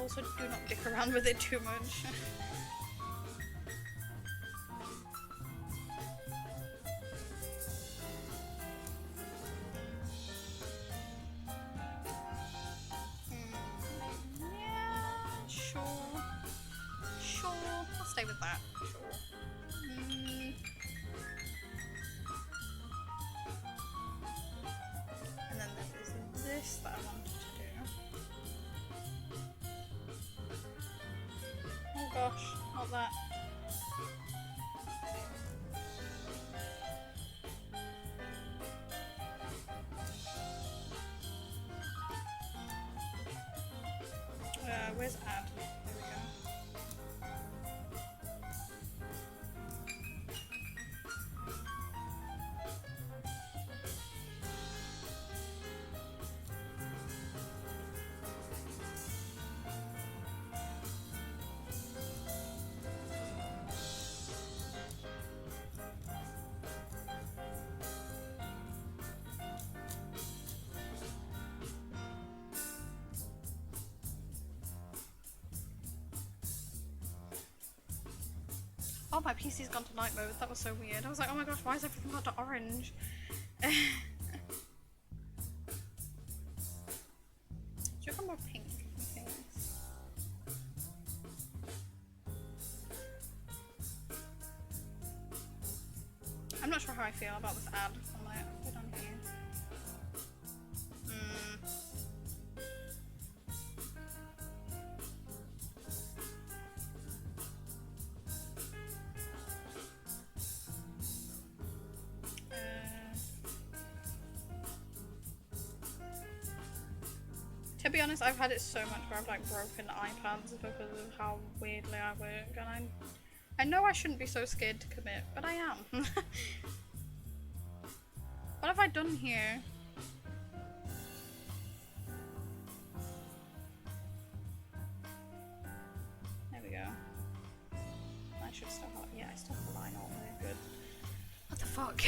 Also, do not dick around with it too much. Yeah, sure. Sure, I'll stay with that. Sure. And then there is this that I wanted to do. Oh gosh, not that. Where's add? There we go. Oh, my PC's gone to night mode. That was so weird. I was like, oh my gosh, why is everything gone to orange? Do you have more pink things? I'm not sure how I feel about this ad. I'm gonna put it on here. To be honest, I've had it so much where I've like broken iPads because of how weirdly I work, and I know I shouldn't be so scared to commit, but I am. What have I done here? There we go. I should still have, yeah, I still have the line all the way, good. What the fuck?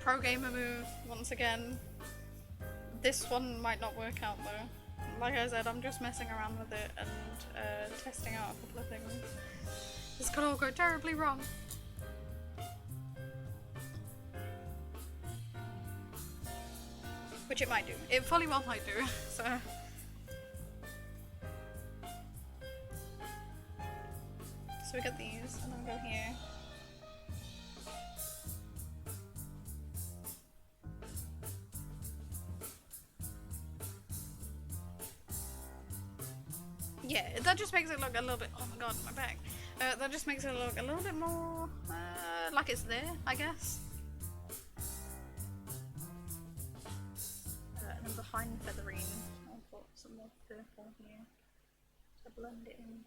Pro gamer move once again. This one might not work out though. Like I said, I'm just messing around with it and testing out a couple of things. This could all go terribly wrong. Which it might do. It fully well might do, so. So we get these and then go here. Yeah, that just makes it look a little bit, oh my god, my back. That just makes it look a little bit more like it's there, I guess. And then behind featherine, I'll put some more purple here to blend it in.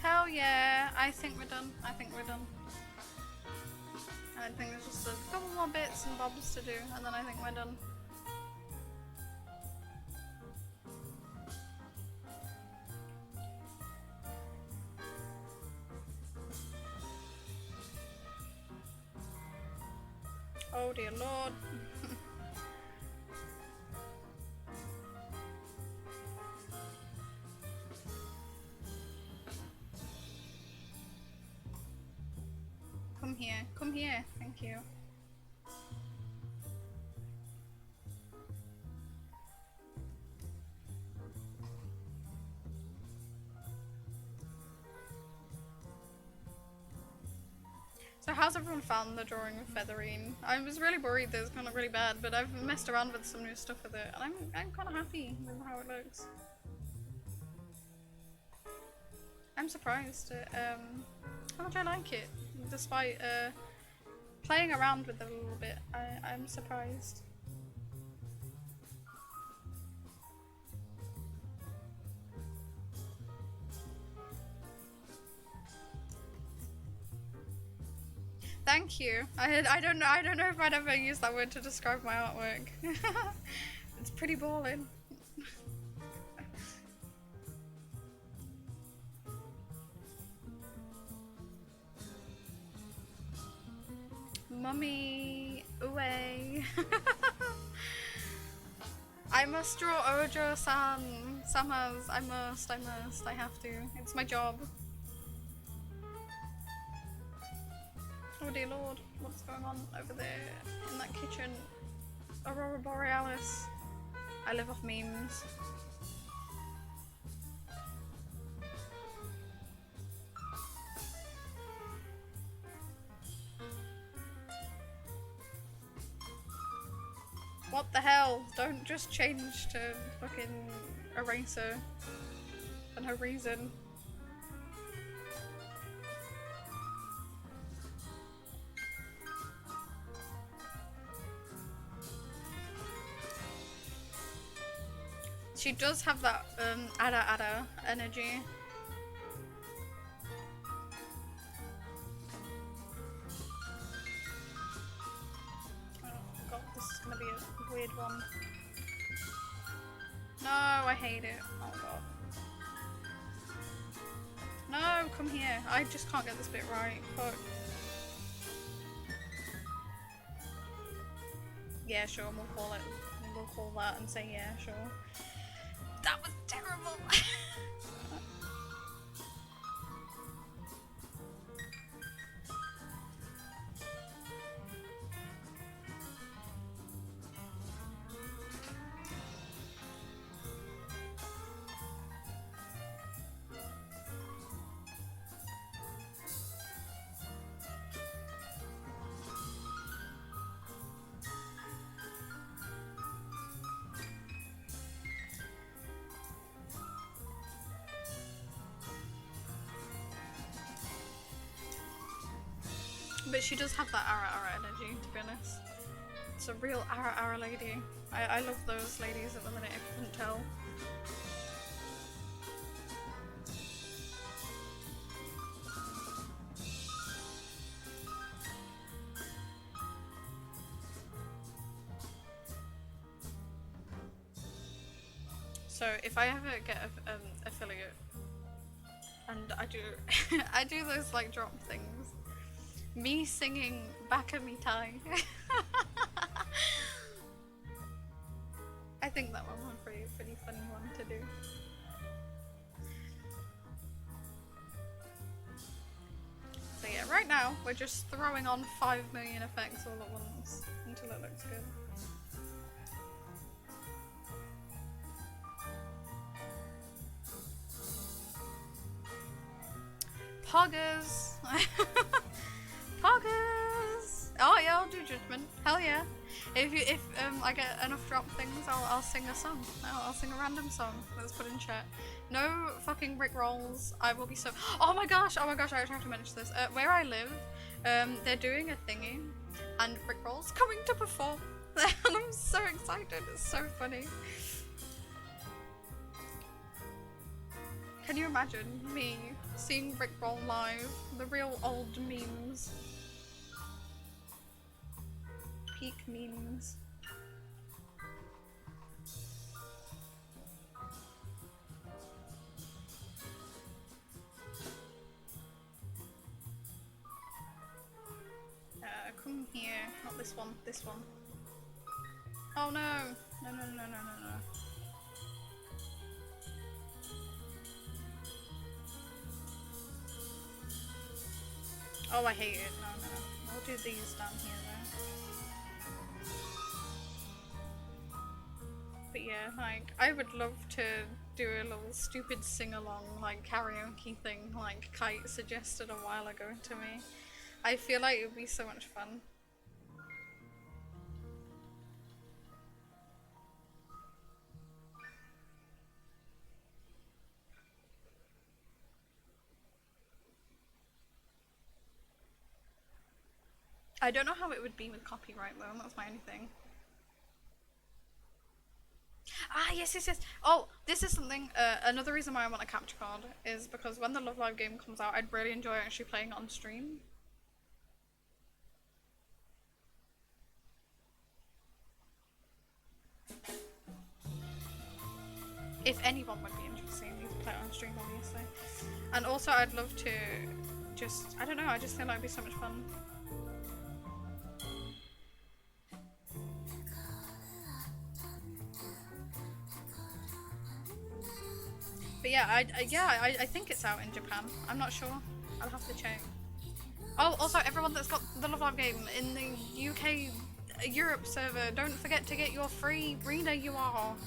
Hell yeah, I think we're done. I think we're done. I think there's just a couple more bits and bobs to do, and then I think we're done. Oh dear lord. Come here, thank you. So how's everyone found the drawing of Featherine? I was really worried that it was gonna look really bad, but I've messed around with some new stuff with it, and I'm kind of happy with how it looks. I'm surprised at how much I like it, despite playing around with it a little bit. I'm surprised. Thank you. I don't know if I'd ever use that word to describe my artwork. It's pretty ballin'. Mummy away. I must draw Ojo-san. Samas. I must. I have to. It's my job. Oh dear lord, what's going on over there in that kitchen? Aurora Borealis. I live off memes. What the hell? Don't just change to fucking eraser for no reason. She does have that Ada energy. Oh god, this is gonna be a weird one. No, I hate it. Oh god. No, come here. I just can't get this bit right. Fuck. Yeah, sure, we'll call that and say yeah, sure. That was terrible! But she does have that Ara energy, to be honest. It's a real Ara lady. I love those ladies at the minute, if you couldn't tell. So if I ever get an affiliate, and I do, I do those like drop things. Me singing Baka Mitai. I think that one was a pretty funny one to do. So yeah, right now we're just throwing on 5 million effects all at once until it looks good. Poggers! Poggers! Oh yeah, I'll do Judgment. Hell yeah. If I get enough drop things, I'll sing a song. I'll sing a random song that's put in chat. No fucking Rick rolls. I will be so. Oh my gosh! I have to mention this. Where I live, they're doing a thingy, and Rick roll's coming to perform, and I'm so excited. It's so funny. Can you imagine me seeing Rick roll live? The real old memes. Peak memes. Come here, not this one, this one. Oh no! No, no, no, no, no, no. Oh, I hate it. No, no. I'll do these down here though. But yeah, like, I would love to do a little stupid sing-along, like, karaoke thing, like Kite suggested a while ago to me. I feel like it would be so much fun. I don't know how it would be with copyright though, that's my only thing. Ah, yes, yes, yes. Oh, this is something, another reason why I want a capture card is because when the Love Live game comes out, I'd really enjoy actually playing it on stream. If anyone would be interested, you could play it on stream, obviously. And also, I'd love to just, I don't know, I just think that'd be so much fun. But yeah, I think it's out in Japan. I'm not sure. I'll have to check. Oh, also everyone that's got the Love Live game in the UK, Europe server, don't forget to get your free Rena UR.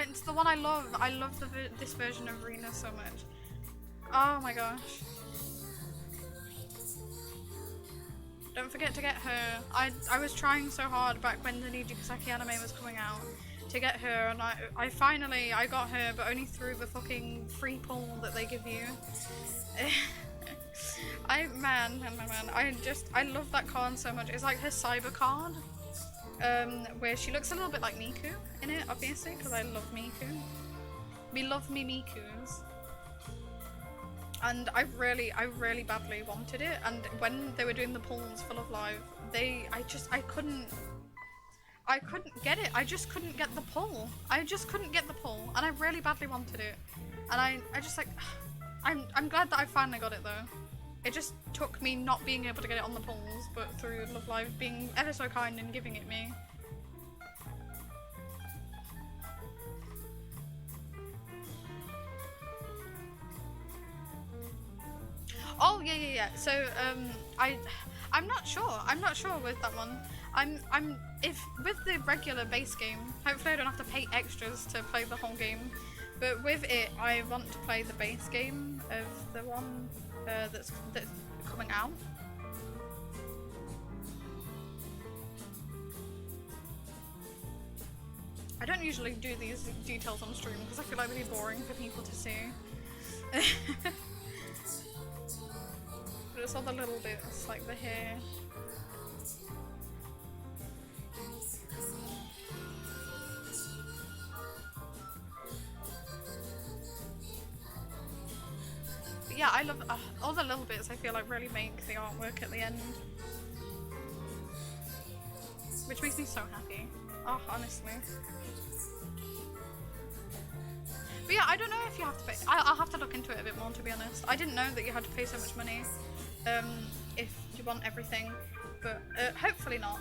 It's the one I love. I love this version of Rena so much. Oh my gosh. Don't forget to get her. I was trying so hard back when the Nijigasaki anime was coming out to get her, and I finally got her, but only through the fucking free pull that they give you. Man, I love that card so much. It's like her cyber card, where she looks a little bit like Miku in it, obviously, because I love Miku. We love me Mikus. And I really badly wanted it, and when they were doing the pulls for Love Live, I couldn't get it. I just couldn't get the pull. I just couldn't get the pull, and I really badly wanted it. And I just like, I'm glad that I finally got it though. It just took me not being able to get it on the pulls, but through Love Live being ever so kind and giving it me. Oh yeah. So I'm not sure with that one. If with the regular base game, hopefully I don't have to pay extras to play the whole game. But with it, I want to play the base game of the one that's coming out. I don't usually do these details on stream because I feel like they'd be boring for people to see. But it's all the little bits, like the hair. But yeah, I love all the little bits. I feel like really make the artwork at the end, which makes me so happy. Oh, honestly. But yeah, I don't know if you have to pay. I'll have to look into it a bit more, to be honest. I didn't know that you had to pay so much money if you want everything, but hopefully not.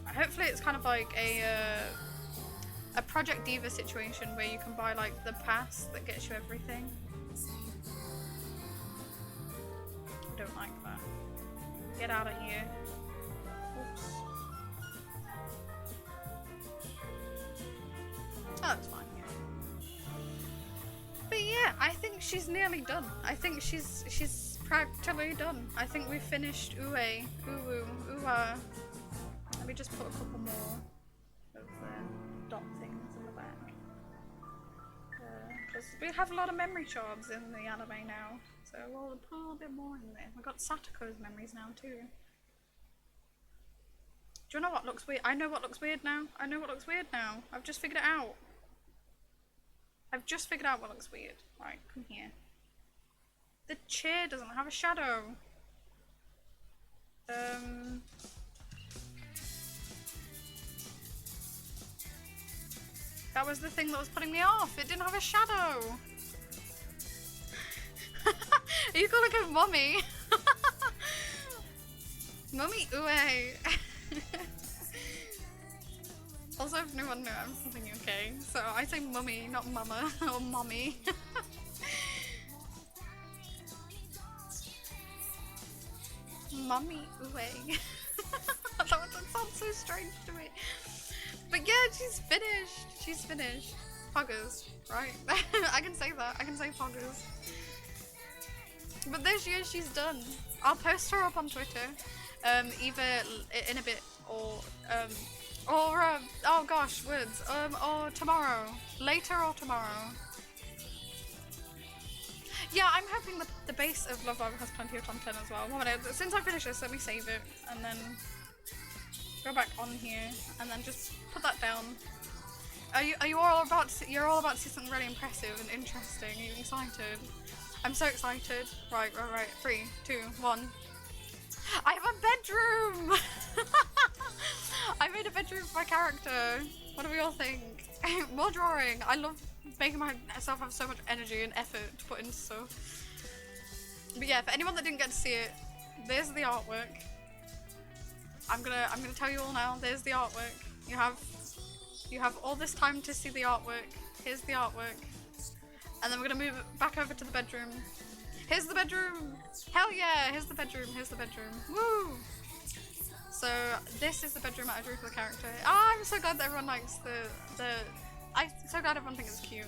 Hopefully it's kind of like a Project Diva situation where you can buy like the pass that gets you everything. I don't like that. Get out of here. Oops. Oh, that's fine. But yeah, I think she's nearly done. I think she's practically done. I think we've finished Ue, Uwu, Uwa. Let me just put a couple more of dot things in the back. Because we have a lot of memory shards in the anime now, so we'll put a little bit more in there. We've got Satoko's memories now too. Do you know what looks weird? I know what looks weird now. I know what looks weird now. I've just figured it out. I've just figured out what looks weird. Right, come here. The chair doesn't have a shadow. That was the thing that was putting me off. It didn't have a shadow. You call like a mummy. Mummy Ue. Also, if anyone knew, I'm from the UK, so I say mummy, not mama, or mommy. Mummy away. That sounds so strange to me. But yeah, she's finished. She's finished. Poggers, right? I can say that. I can say poggers. But there she is. She's done. I'll post her up on Twitter, either in a bit or oh gosh, words. Or tomorrow, later or tomorrow. Yeah, I'm hoping that the base of Love Live has plenty of content as well. 1 minute. Since I finish this, let me save it and then go back on here and then just put that down. Are you all about to see, you're all about to see something really impressive and interesting? Are you excited? I'm so excited. Right. 3, 2, 1. I have a bedroom! I made a bedroom for my character. What do we all think? More drawing. I love making myself have so much energy and effort to put into stuff. But yeah, for anyone that didn't get to see it, there's the artwork. I'm gonna tell you all now. There's the artwork. You have all this time to see the artwork. Here's the artwork. And then we're gonna move it back over to the bedroom. Here's the bedroom! Hell yeah! Here's the bedroom, here's the bedroom. Woo! So this is the bedroom that I drew for the character. Ah, I'm so glad that everyone likes I'm so glad everyone thinks it's cute.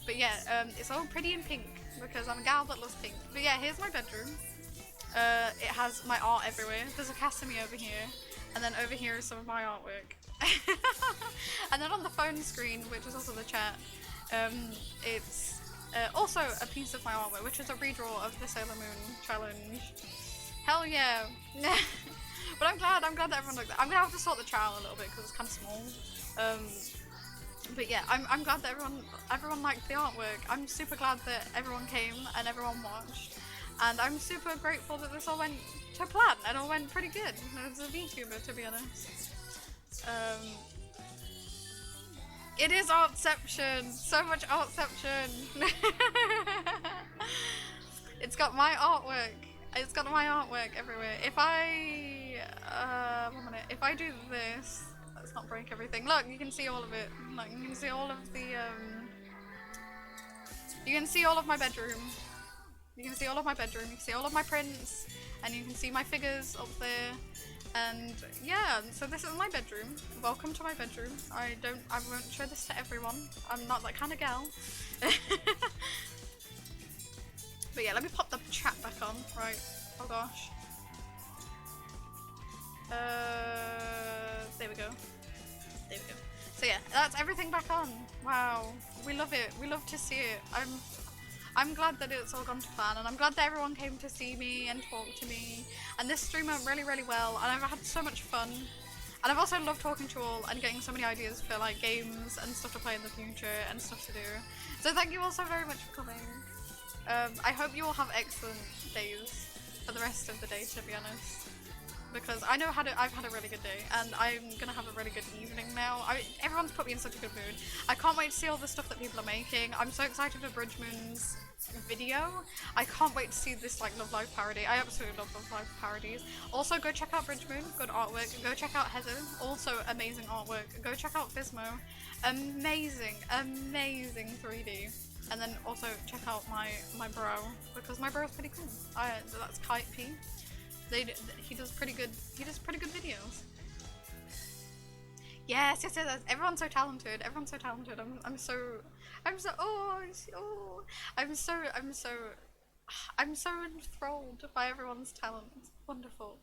But yeah, it's all pretty in pink because I'm a gal that loves pink. But yeah, here's my bedroom. It has my art everywhere. There's a Casimir over here. And then over here is some of my artwork. And then on the phone screen, which is also the chat, it's also a piece of my artwork, which is a redraw of the Sailor Moon challenge. Hell yeah! But I'm glad that everyone liked that. I'm gonna have to sort the chat out a little bit because it's kind of small. But yeah, I'm glad that everyone liked the artwork. I'm super glad that everyone came and everyone watched, and I'm super grateful that this all went to plan and all went pretty good. As a Vtuber, to be honest. It is Artception! So much Artception! It's got my artwork. It's got my artwork everywhere. If I 1 minute. If I do this, let's not break everything. Look, you can see all of it. Like, you can see all of the you can see all of my bedroom. You can see all of my bedroom. You can see all of my prints, and you can see my figures up there. And yeah, so this is my bedroom. Welcome to my bedroom. I won't show this to everyone. I'm not that kind of gal. But yeah, let me pop the chat back on. Right. Oh gosh. There we go. There we go. So yeah, that's everything back on. Wow. We love it. We love to see it. I'm glad that it's all gone to plan, and I'm glad that everyone came to see me and talk to me. And this stream went really, really well, and I've had so much fun. And I've also loved talking to you all and getting so many ideas for like games and stuff to play in the future and stuff to do. So thank you all so very much for coming. I hope you all have excellent days for the rest of the day, to be honest. Because I know I've had a really good day, and I'm gonna have a really good evening now. Everyone's put me in such a good mood. I can't wait to see all the stuff that people are making. I'm so excited for Bridge Moon's video. I can't wait to see this like Love Live parody. I absolutely love Love Live parodies. Also, go check out Bridge Moon, good artwork. Go check out Heather, also amazing artwork. Go check out Fismo, amazing 3D. And then also check out my bro, because my bro is pretty cool. That's Kite P. He does pretty good videos. Yes. Everyone's so talented. I'm so enthralled by everyone's talent. It's wonderful.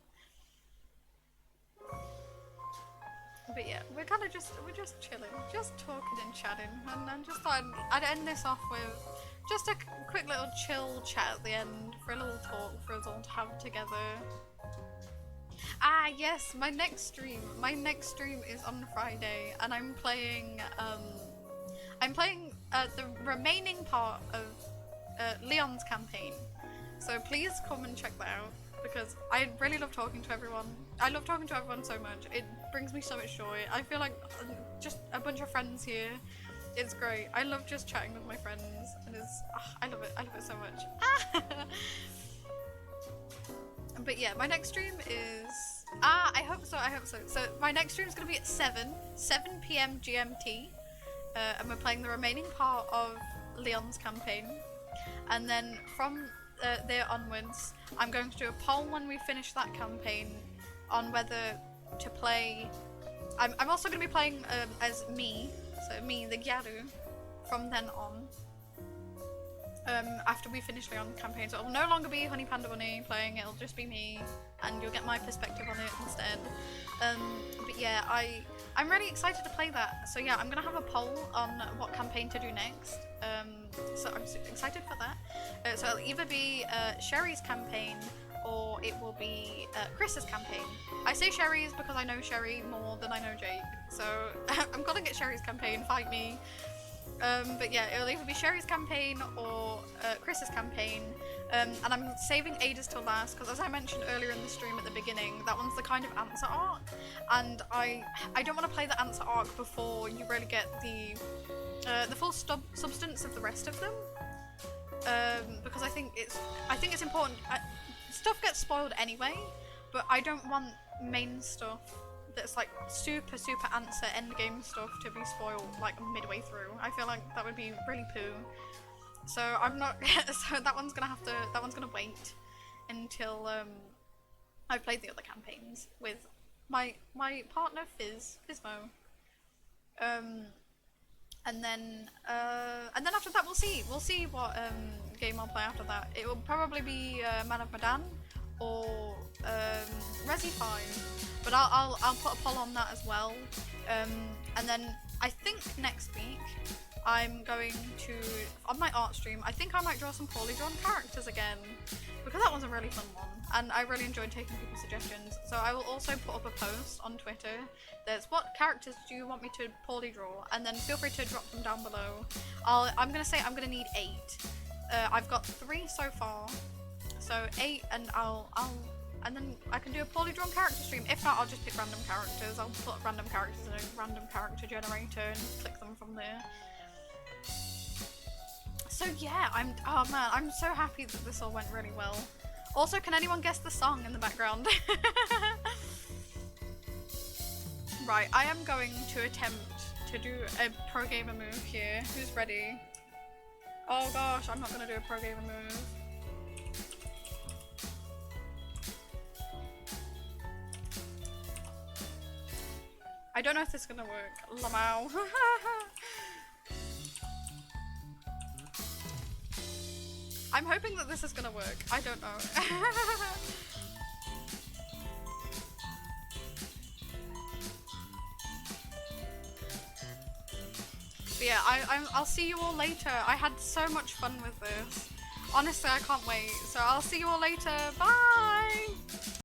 But yeah, we're just chilling, just talking and chatting, and I just thought I'd end this off with just a quick little chill chat at the end for a little talk for us all to have together. Ah yes, my next stream is on Friday, and I'm playing the remaining part of Leon's campaign. So please come and check that out, because I really love talking to everyone. I love talking to everyone so much. It brings me so much joy. I feel like just a bunch of friends here. It's great. I love just chatting with my friends, and I love it so much. But yeah, my next stream is Ah, I hope so, I hope so. So my next stream is going to be at 7 p.m. GMT. And we're playing the remaining part of Leon's campaign. And then from there onwards, I'm going to do a poll when we finish that campaign on whether to play... I'm also going to be playing as me, so me, the Gyaru, from then on. After we finish Leon's campaign, so it'll no longer be Honey Panda Bunny playing, it'll just be me, and you'll get my perspective on it instead. But yeah, I'm really excited to play that. So yeah, I'm gonna have a poll on what campaign to do next. So I'm super excited for that. So it'll either be Sherry's campaign or it will be Chris's campaign. I say Sherry's because I know Sherry more than I know Jake. So I'm gonna get Sherry's campaign, fight me. But yeah, it'll either be Sherry's campaign or Chris's campaign. And I'm saving Ada's till last because, as I mentioned earlier in the stream at the beginning, that one's the kind of answer arc, and I don't want to play the answer arc before you really get the full substance of the rest of them. Because I think it's important. Stuff gets spoiled anyway, but I don't want main stuff that's like super answer endgame stuff to be spoiled like midway through. I feel like that would be really poo. So I'm not. So that one's gonna wait until I've played the other campaigns with my partner Fizmo. And then after that we'll see what game I'll play after that. It will probably be Man of Medan or Resi 5, but I'll put a poll on that as well. And then I think next week I'm going to, on my art stream, I think I might draw some poorly drawn characters again, because that was a really fun one and I really enjoyed taking people's suggestions. So I will also put up a post on Twitter that's what characters do you want me to poorly draw, and then feel free to drop them down below. I'm gonna say I'm gonna need 8. I've got 3 so far, so 8, and and then I can do a poorly drawn character stream. If not, I'll just pick random characters. I'll put random characters in a random character generator and click them from there. So yeah, oh man, I'm so happy that this all went really well. Also, can anyone guess the song in the background? Right, I am going to attempt to do a pro gamer move here. Who's ready? Oh gosh, I'm not gonna do a pro gamer move. I don't know if this is gonna work. Lamau. I'm hoping that this is gonna work. I don't know. But yeah, I'll see you all later. I had so much fun with this. Honestly, I can't wait. So I'll see you all later. Bye!